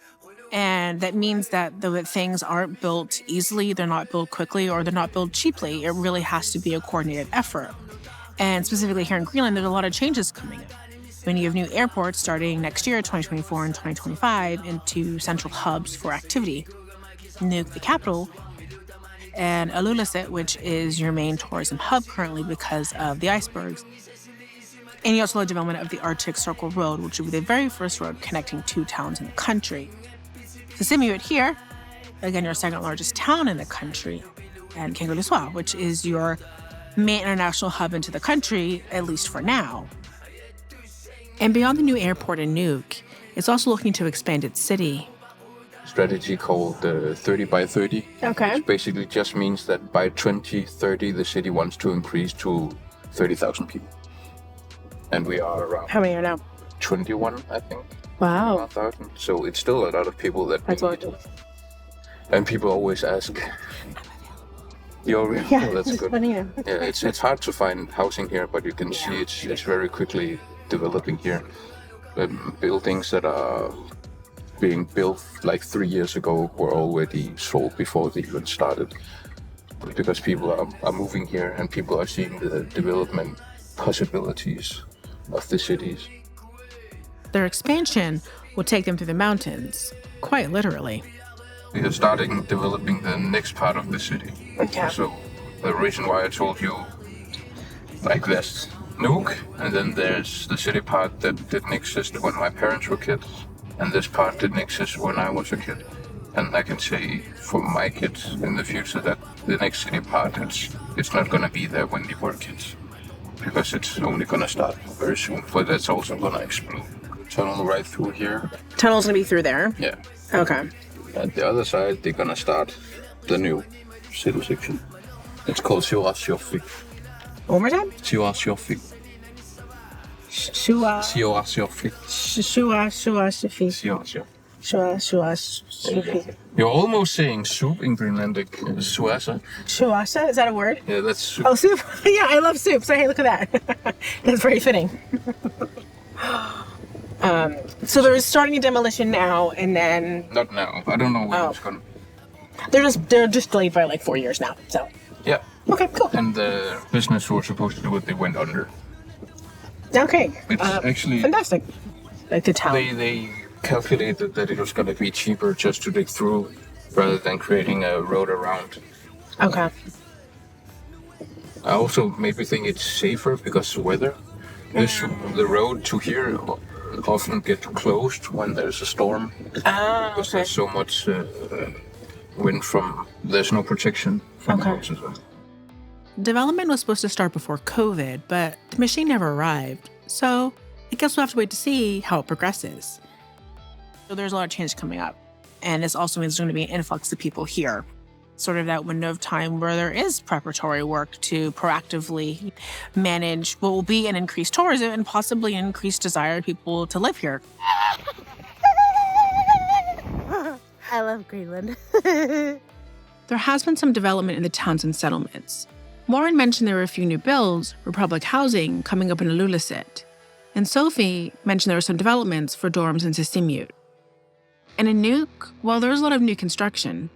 And that means that though things aren't built easily, they're not built quickly, or they're not built cheaply, it really has to be a coordinated effort. And specifically here in Greenland, there's a lot of changes coming up. When you have new airports starting next year, 2024 and 2025, into central hubs for activity. Nuuk, the capital, and Qullissat, which is your main tourism hub currently because of the icebergs. And you also have the development of the Arctic Circle Road, which will be the very first road connecting two towns in the country. Assimilates here, again, your second largest town in the country, and Qullissat, which is your main international hub into the country, at least for now. And beyond the new airport in Nuuk, it's also looking to expand its city. Strategy called 30 by 30. Okay. Which basically just means that by 2030, the city wants to increase to 30,000 people. And we are around... How many are now? 21, I think. Wow. 1,000. So it's still a lot of people that That's we need. And people always ask... Yeah, that's it's good. funny. Yeah, it's hard to find housing here, but you can see it's very quickly developing here. Buildings that are being built like 3 years ago were already sold before they even started, because people are moving here and people are seeing the development possibilities of the cities. Their expansion will take them through the mountains, quite literally. We are starting developing the next part of the city. Okay. So the reason why I told you, like there's Nuuk, and then there's the city part that didn't exist when my parents were kids, and this part didn't exist when I was a kid. And I can say for my kids in the future that the next city part, it's not going to be there when they were kids, because it's only going to start very soon, but that's also going to explode. Tunnel right through here. Tunnel's gonna be through there? Yeah. Okay. At the other side, they're gonna start the new city section. It's called Siorasjorfik. One more time? Siorasjorfik. Siorasjorfik. Siorasjorfik. You're almost saying soup in Greenlandic. Suasa. Suasa? Is that a word? Yeah, that's soup. Oh, soup? Yeah, I love soup. So hey, look at that. That's very fitting. So they're starting a demolition now, and then... Not now. I don't know when it's gonna be. They're just delayed by like 4 years now, so... Yeah. Okay, cool. And the business who were supposed to do it, they went under. Okay. It's actually... Fantastic. Like the town. They calculated that it was gonna be cheaper just to dig through rather than creating a road around. Okay. I also maybe think it's safer because of weather. The road to here often get closed when there's a storm. Because there's so much wind there's no protection from the roads as well. Development was supposed to start before COVID, but the machine never arrived. So I guess we'll have to wait to see how it progresses. So there's a lot of change coming up. And this also means there's going to be an influx of people here. Sort of that window of time where there is preparatory work to proactively manage what will be an increased tourism and possibly an increased desire of people to live here. I love Greenland. There has been some development in the towns and settlements. Warren mentioned there were a few new builds for public housing coming up in Qullissat. And Sophie mentioned there were some developments for dorms in Assimilates. And in Nuuk, well, there was a lot of new construction.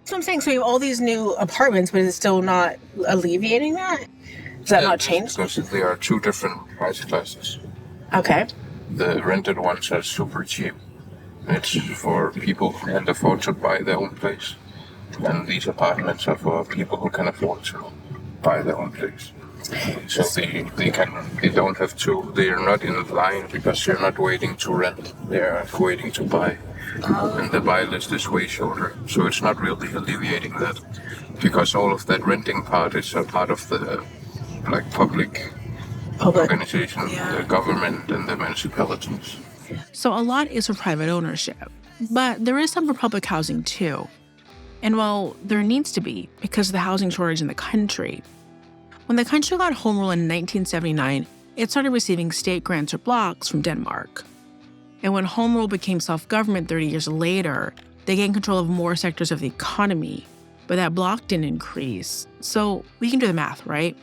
So I'm saying, so we have all these new apartments, but is it still not alleviating that? Does that not change? Because there are two different price classes. Okay. The rented ones are super cheap. It's for people who can't afford to buy their own place. And these apartments are for people who can afford to buy their own place. So they don't have to, they are not in line because they're not waiting to rent, they're waiting to buy. And the buy list is way shorter, so it's not really alleviating that, because all of that renting part is a part of the public organization, the government and the municipalities. So a lot is for private ownership, but there is some for public housing too. And well, there needs to be because of the housing shortage in the country. When the country got home rule in 1979, it started receiving state grants or blocks from Denmark. And when home rule became self-government 30 years later, they gained control of more sectors of the economy, but that block didn't increase. So we can do the math, right?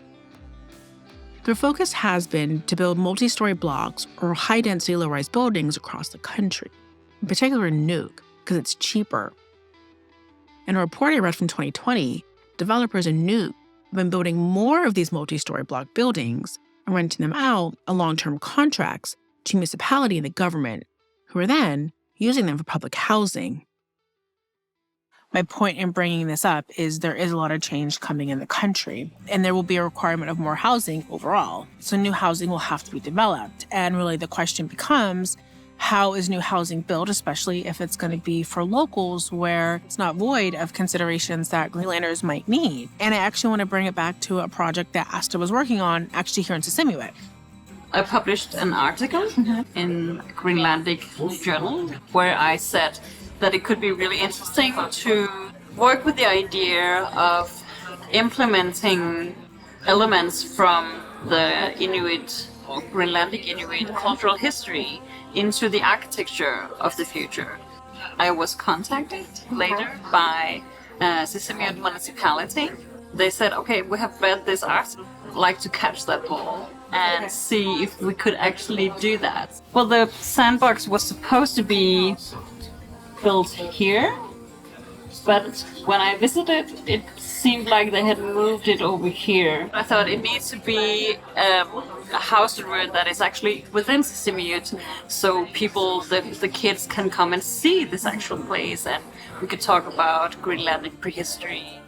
Their focus has been to build multi-story blocks or high-density low-rise buildings across the country, in particular in Nuuk, because it's cheaper. In a report I read from 2020, developers in Nuuk have been building more of these multi-story block buildings and renting them out on long-term contracts to municipality and the government, who are then using them for public housing. My point in bringing this up is there is a lot of change coming in the country, and there will be a requirement of more housing overall. So new housing will have to be developed. And really the question becomes, how is new housing built, especially if it's going to be for locals where it's not void of considerations that Greenlanders might need? And I actually want to bring it back to a project that Asta was working on actually here in Assimilates. I published an article in Greenlandic journal where I said that it could be really interesting to work with the idea of implementing elements from the Inuit or Greenlandic Inuit cultural history into the architecture of the future. I was contacted later by Sermermiut municipality. They said, okay, we have read this art, like to catch that ball and see if we could actually do that. Well, the sandbox was supposed to be built here, but when I visited, it seemed like they had moved it over here. I thought it needs to be a house that is actually within Sermermiut, so people, the kids can come and see this actual place, and we could talk about Greenlandic prehistory.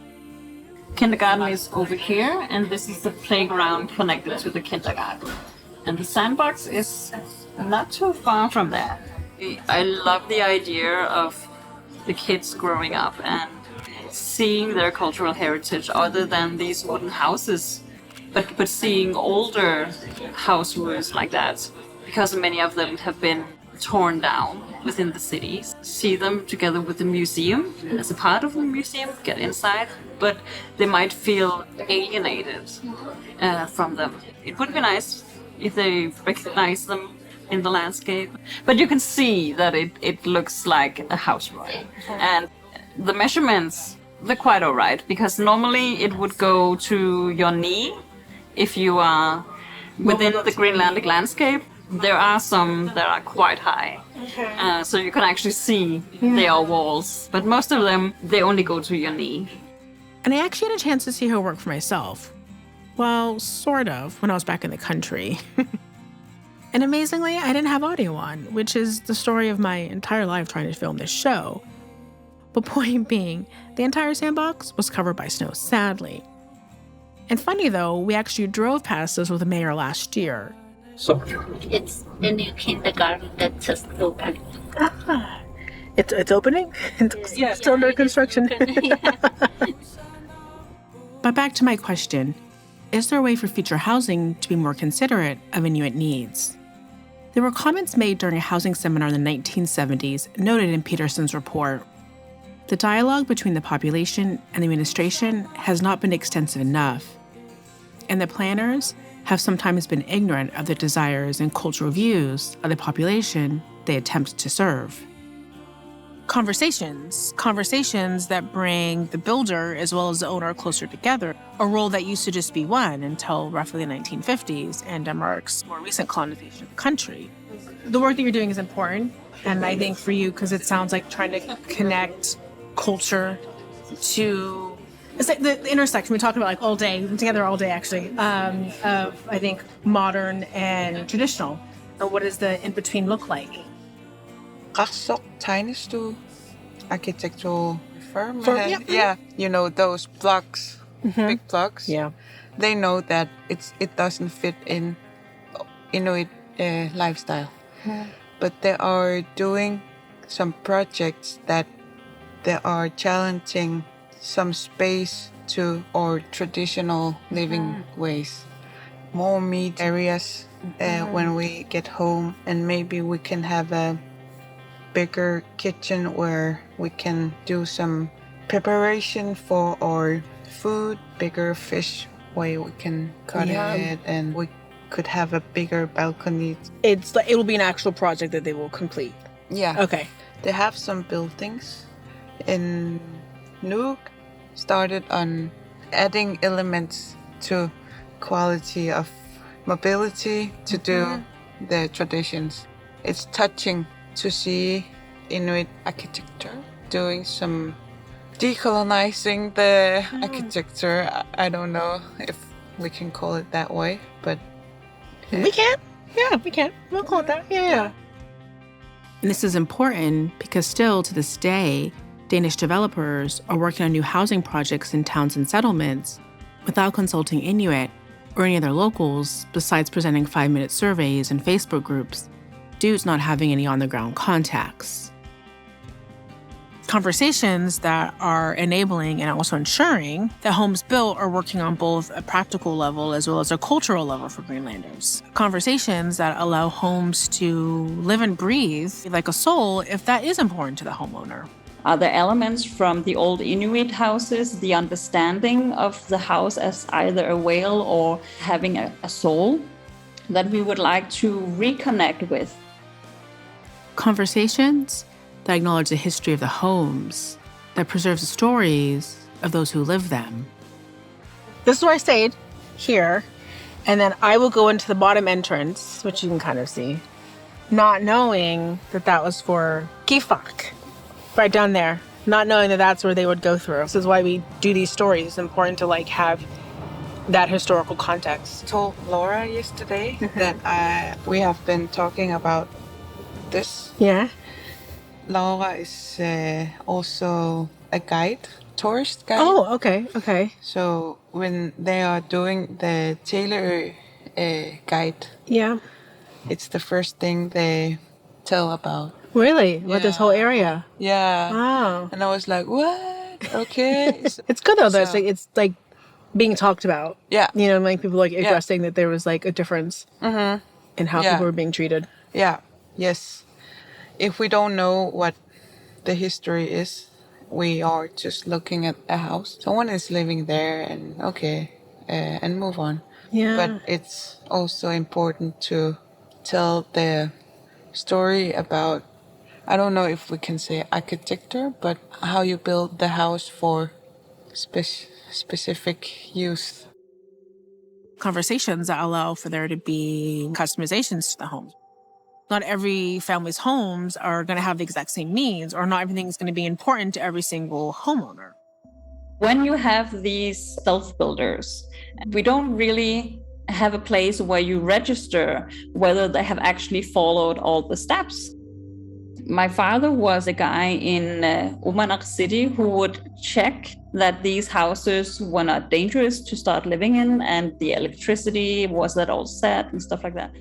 Kindergarten is over here, and this is the playground connected to the kindergarten. And the sandbox is not too far from that. I love the idea of the kids growing up and seeing their cultural heritage other than these wooden houses, but seeing older house roofs like that, because many of them have been torn down within the cities. See them together with the museum as a part of the museum, get inside, but they might feel alienated from them. It would be nice if they recognize them in the landscape, but you can see that it looks like a house room. And the measurements, they're quite all right, because normally it would go to your knee if you are within the Greenlandic landscape. There are some that are quite high, so you can actually see they are walls, but most of them, they only go to your knee. And I actually had a chance to see her work for myself. Well, sort of, when I was back in the country. And amazingly, I didn't have audio on, which is the story of my entire life trying to film this show. But point being, the entire sandbox was covered by snow, sadly. And funny though, we actually drove past this with the mayor last year. So it's a new kindergarten that just opened. It's opening? It's still under construction. But back to my question. Is there a way for future housing to be more considerate of Inuit needs? There were comments made during a housing seminar in the 1970s noted in Peterson's report. The dialogue between the population and the administration has not been extensive enough, and the planners have sometimes been ignorant of the desires and cultural views of the population they attempt to serve. Conversations that bring the builder as well as the owner closer together, a role that used to just be one until roughly the 1950s and Denmark's more recent colonization of the country. The work that you're doing is important, and I think for you, because it sounds like trying to connect culture to, it's like the intersection we talked about like all day, together all day actually, of I think modern and traditional. And what does the in-between look like? Qarsok tegnestue, architectural firm. Yeah. Yeah, you know those blocks, big blocks. Yeah, they know that it doesn't fit in Inuit lifestyle, but they are doing some projects that they are challenging some space to our traditional living ways. More meat areas when we get home, and maybe we can have a bigger kitchen where we can do some preparation for our food, bigger fish where we can cut it, and we could have a bigger balcony. It will be an actual project that they will complete. Yeah. Okay. They have some buildings in Nuuk, started on adding elements to quality of mobility to do the traditions. It's touching to see Inuit architecture doing some decolonizing the architecture. I don't know if we can call it that way, but we can. Yeah, we can. We'll call it that. Yeah. And this is important because still to this day, Danish developers are working on new housing projects in towns and settlements without consulting Inuit or any other locals besides presenting 5-minute surveys and Facebook groups due to not having any on-the-ground contacts. Conversations that are enabling and also ensuring that homes built are working on both a practical level as well as a cultural level for Greenlanders. Conversations that allow homes to live and breathe like a soul if that is important to the homeowner. Are there elements from the old Inuit houses, the understanding of the house as either a whale or having a soul that we would like to reconnect with? Conversations that acknowledge the history of the homes, that preserves the stories of those who live them. This is where I stayed, here, and then I will go into the bottom entrance, which you can kind of see, not knowing that that was for Kiffaq, right down there, not knowing that that's where they would go through. This is why we do these stories. It's important to have that historical context. I told Laura yesterday that we have been talking about this. Yeah. Laura is also a guide, tourist guide. Oh, okay. So when they are doing the Taylor guide, it's the first thing they tell about. Really? About this whole area? Yeah. Wow. And I was like, what? Okay. It's good though, that it's like being talked about. Yeah. You know, people addressing that there was a difference in how people were being treated. Yeah. Yes. If we don't know what the history is, we are just looking at a house. Someone is living there and and move on. Yeah. But it's also important to tell the story about, I don't know if we can say architecture, but how you build the house for specific use. Conversations that allow for there to be customizations to the home. Not every family's homes are going to have the exact same needs, or not everything is going to be important to every single homeowner. When you have these self-builders, we don't really have a place where you register whether they have actually followed all the steps. My father was a guy in Uummannaq City who would check that these houses were not dangerous to start living in, and the electricity, was that all set and stuff like that.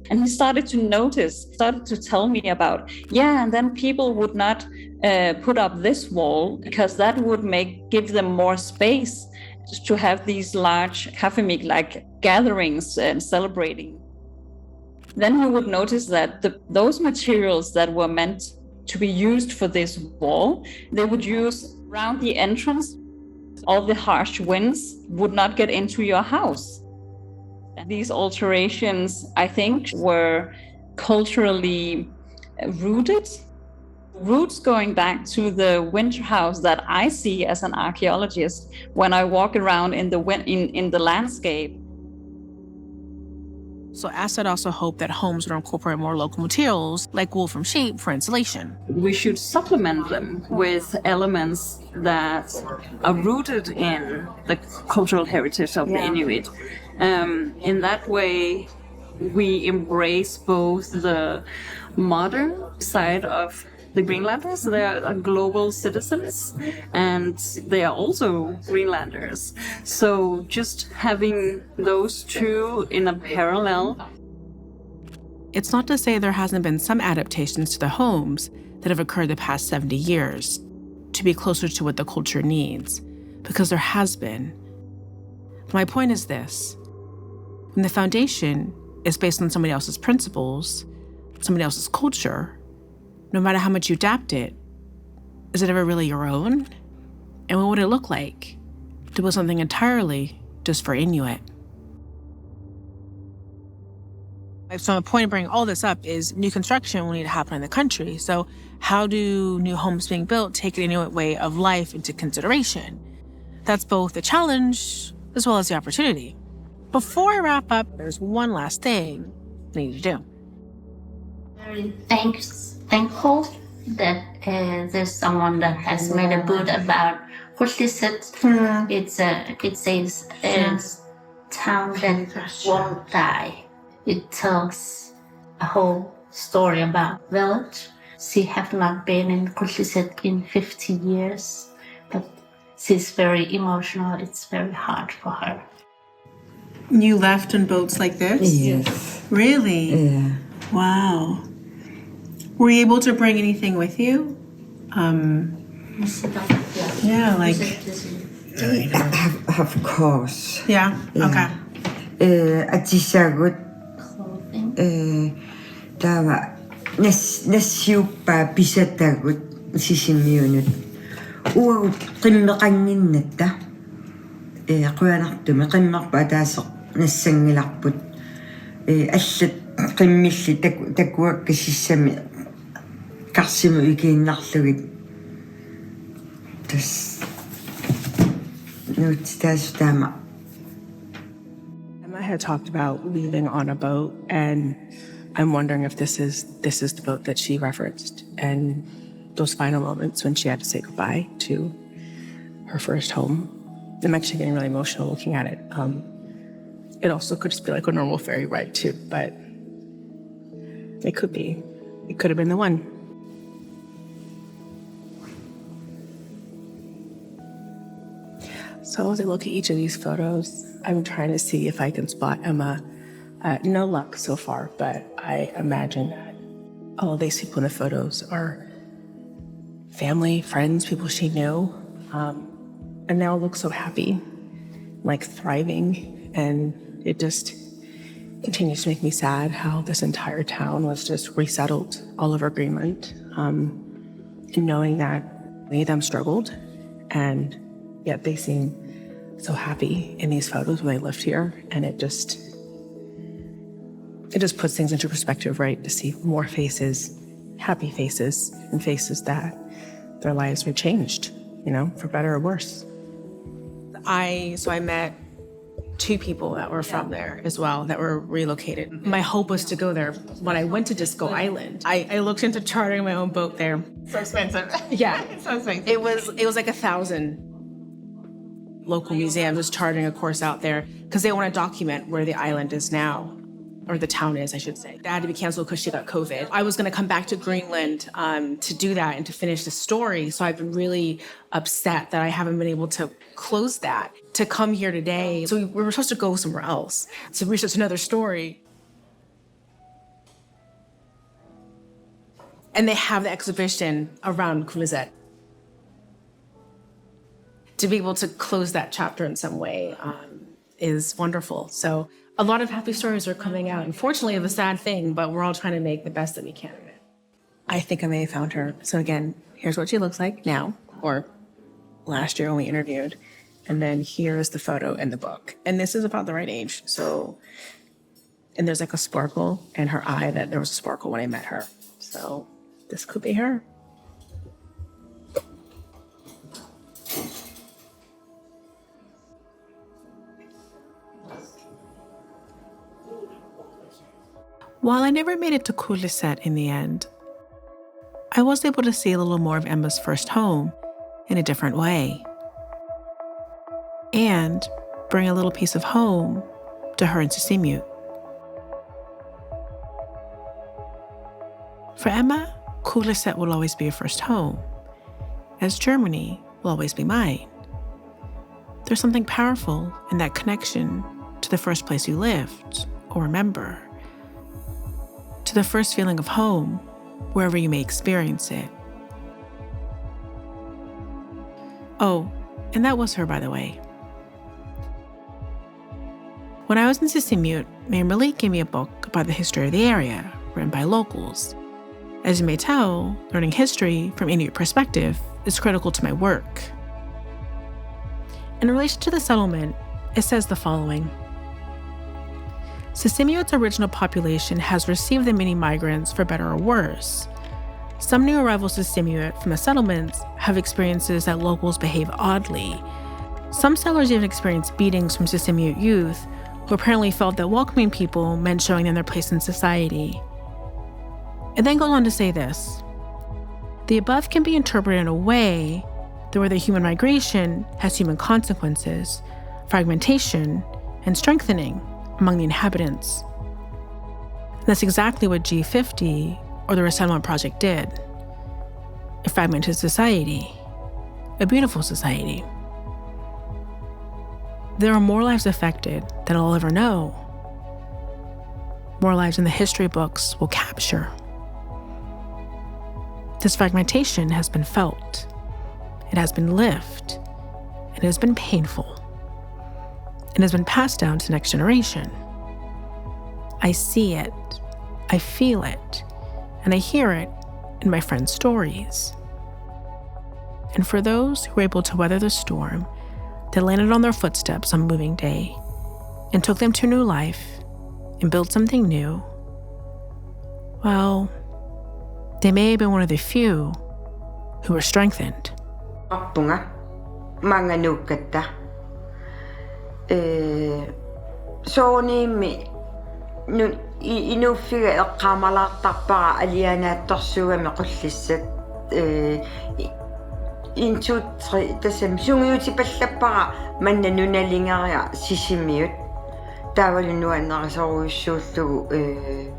And he started to tell me about, and then people would not put up this wall because that would give them more space to have these large kaffemik like gatherings and celebrating. then you would notice that those materials that were meant to be used for this wall, they would use around the entrance. All the harsh winds would not get into your house. And these alterations, I think, were culturally rooted. Roots going back to the winter house that I see as an archaeologist when I walk around in the landscape. So Assad also hoped that homes would incorporate more local materials, like wool from sheep, for insulation. We should supplement them with elements that are rooted in the cultural heritage of the Inuit. In that way, we embrace both the modern side of the Greenlanders. They are global citizens, and they are also Greenlanders. So just having those two in a parallel. It's not to say there hasn't been some adaptations to the homes that have occurred the past 70 years to be closer to what the culture needs, because there has been. My point is this: when the foundation is based on somebody else's principles, somebody else's culture, no matter how much you adapt it, is it ever really your own? And what would it look like to build something entirely just for Inuit? So my point of bringing all this up is new construction will need to happen in the country. So how do new homes being built take an Inuit way of life into consideration? That's both the challenge as well as the opportunity. Before I wrap up, there's one last thing I need to do. Very thankful that there's someone that has made a book about Qullissat. It says a town that won't die. It tells a whole story about village. She have not been in Qullissat in 50 years, but she's very emotional. It's very hard for her. You left on boats like this? Yes. Really? Yeah. Wow. Were you able to bring anything with you? Yeah, like... Of course. Yeah? Okay. At der var næssiuppa pisatagut sisimiunut qimmeqanginnatta quanartumi qimmerpa taaseq nassangillarput аллат qimmilli takuakka sissami qarsimu ikiinnarlugit tas nuut taasutaama. Emma had talked about leaving on a boat, and I'm wondering if this is the boat that she referenced, and those final moments when she had to say goodbye to her first home. I'm actually getting really emotional looking at it. It also could just be like a normal ferry ride too, but it could be. It could have been the one. So as I look at each of these photos, I'm trying to see if I can spot Emma. No luck so far, but I imagine that all of these people in the photos are family, friends, people she knew. And they all look so happy, like thriving. And it just continues to make me sad how this entire town was just resettled all over Greenland. And knowing that many of them struggled, and yet they seem so happy in these photos when they lived here. And it just puts things into perspective, right? To see more faces, happy faces, and faces that their lives were changed, for better or worse. So I met 2 people that were from there as well, that were relocated. My hope was to go there. When I went to Disco Island, I looked into chartering my own boat there. So expensive. Yeah. So expensive. It was like 1,000 local museums chartering a course out there because they want to document where the island is now, or the town is, I should say. That had to be canceled because she got COVID. I was going to come back to Greenland to do that and to finish the story. So I've been really upset that I haven't been able to close that, to come here today. So we were supposed to go somewhere else to research another story. And they have the exhibition around Qullissat. To be able to close that chapter in some way is wonderful. So A lot of happy stories are coming out, unfortunately, of a sad thing, but we're all trying to make the best that we can of it. I think I may have found her. So again, here's what she looks like now, or last year when we interviewed. And then here's the photo in the book. And this is about the right age. So, and there's like a sparkle in her eye that there was a sparkle when I met her. So this could be her. While I never made it to Qullissat in the end, I was able to see a little more of Emma's first home in a different way, and bring a little piece of home to her in Sermermiut. For Emma, Qullissat will always be a first home, as Germany will always be mine. There's something powerful in that connection to the first place you lived or remember, to the first feeling of home, wherever you may experience it. Oh, and that was her, by the way. When I was in Sermermiut, Malik gave me a book about the history of the area, written by locals. As you may tell, learning history from Inuit perspective is critical to my work. In relation to the settlement, it says the following. Sermermiut's original population has received the many migrants for better or worse. Some new arrivals to Sermermiut from the settlements have experiences that locals behave oddly. Some settlers even experienced beatings from Sermermiut youth who apparently felt that welcoming people meant showing them their place in society. It then goes on to say this. The above can be interpreted in a way that where the human migration has human consequences, fragmentation, and strengthening among the inhabitants. And that's exactly what G50 or the Resettlement Project did. A fragmented society, a beautiful society. There are more lives affected than I'll ever know. More lives than the history books will capture. This fragmentation has been felt. It has been lived. It has been painful. It has been passed down to the next generation. I see it, I feel it, and I hear it in my friends' stories. And for those who were able to weather the storm that landed on their footsteps on moving day and took them to a new life and built something new, well, they may have been one of the few who were strengthened. Sony me inu figa qamala tappa aliana torsuga me Qullissat into tasem sungyuti pallappa manna nunalingaria Sermermiut tawalunu annarasoruissuullugu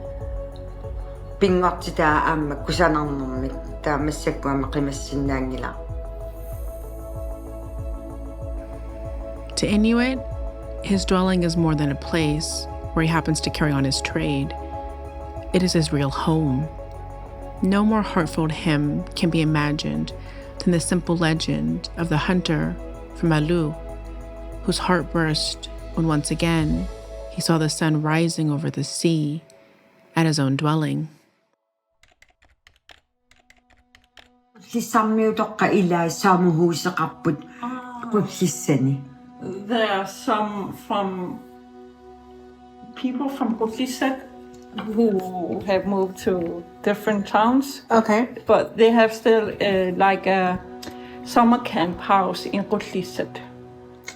pingortita amma kusanarnermik taamassakkuama qimassinnaangila. To Inuit, his dwelling is more than a place where he happens to carry on his trade. It is his real home. No more heartfelt hymn can be imagined than the simple legend of the hunter from Alu, whose heart burst when once again he saw the sun rising over the sea at his own dwelling. There are some from people from Qullissat who have moved to different towns. Okay. But they have still like a summer camp house in Qullissat.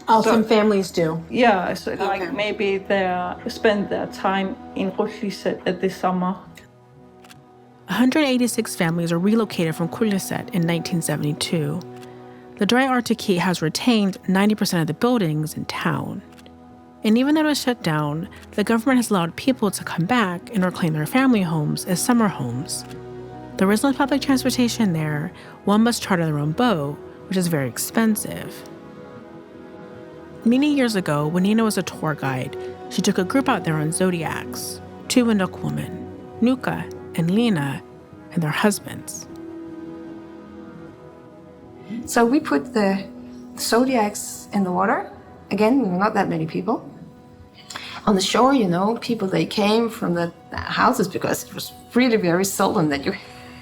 Oh, some families do. Yeah, so like maybe they spend their time in Qullissat at the summer. 186 families were relocated from Qullissat in 1972. The dry Arctic heat has retained 90% of the buildings in town. And even though it was shut down, the government has allowed people to come back and reclaim their family homes as summer homes. There is no public transportation there. One must charter their own boat, which is very expensive. Many years ago, when Nina was a tour guide, she took a group out there on Zodiacs, 2 Inuk women, Nuka and Lena, and their husbands. So we put the Zodiacs in the water. Again, we were not that many people. On the shore, you know, people, they came from the houses because it was really very seldom that you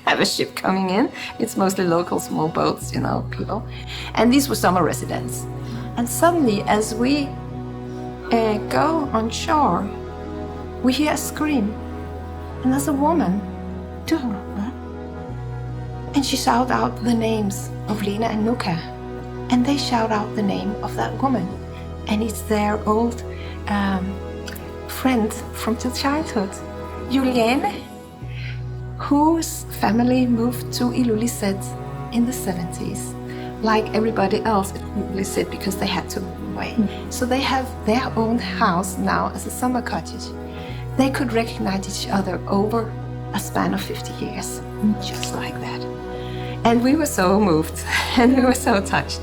have a ship coming in. It's mostly local small boats, you know, people. And these were summer residents. And suddenly, as we go on shore, we hear a scream. And there's a woman. And she shouted out the names of Lena and Nuka. And they shout out the name of that woman. And it's their old friend from the childhood, Juliane, whose family moved to Qullissat in the 70s, like everybody else in Qullissat, because they had to move away. So they have their own house now as a summer cottage. They could recognize each other over a span of 50 years, just like that. And we were so moved and we were so touched.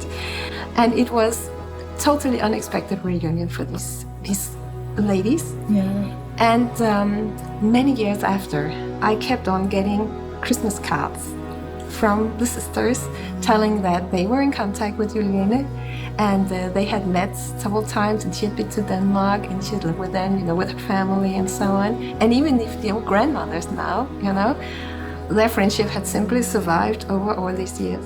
And it was totally unexpected reunion for these ladies. Yeah. And many years after, I kept on getting Christmas cards from the sisters telling that they were in contact with Juliane and they had met several times, and she had been to Denmark and she had lived with them, you know, with her family and so on. And even if they were grandmothers now, you know, their friendship had simply survived over all these years.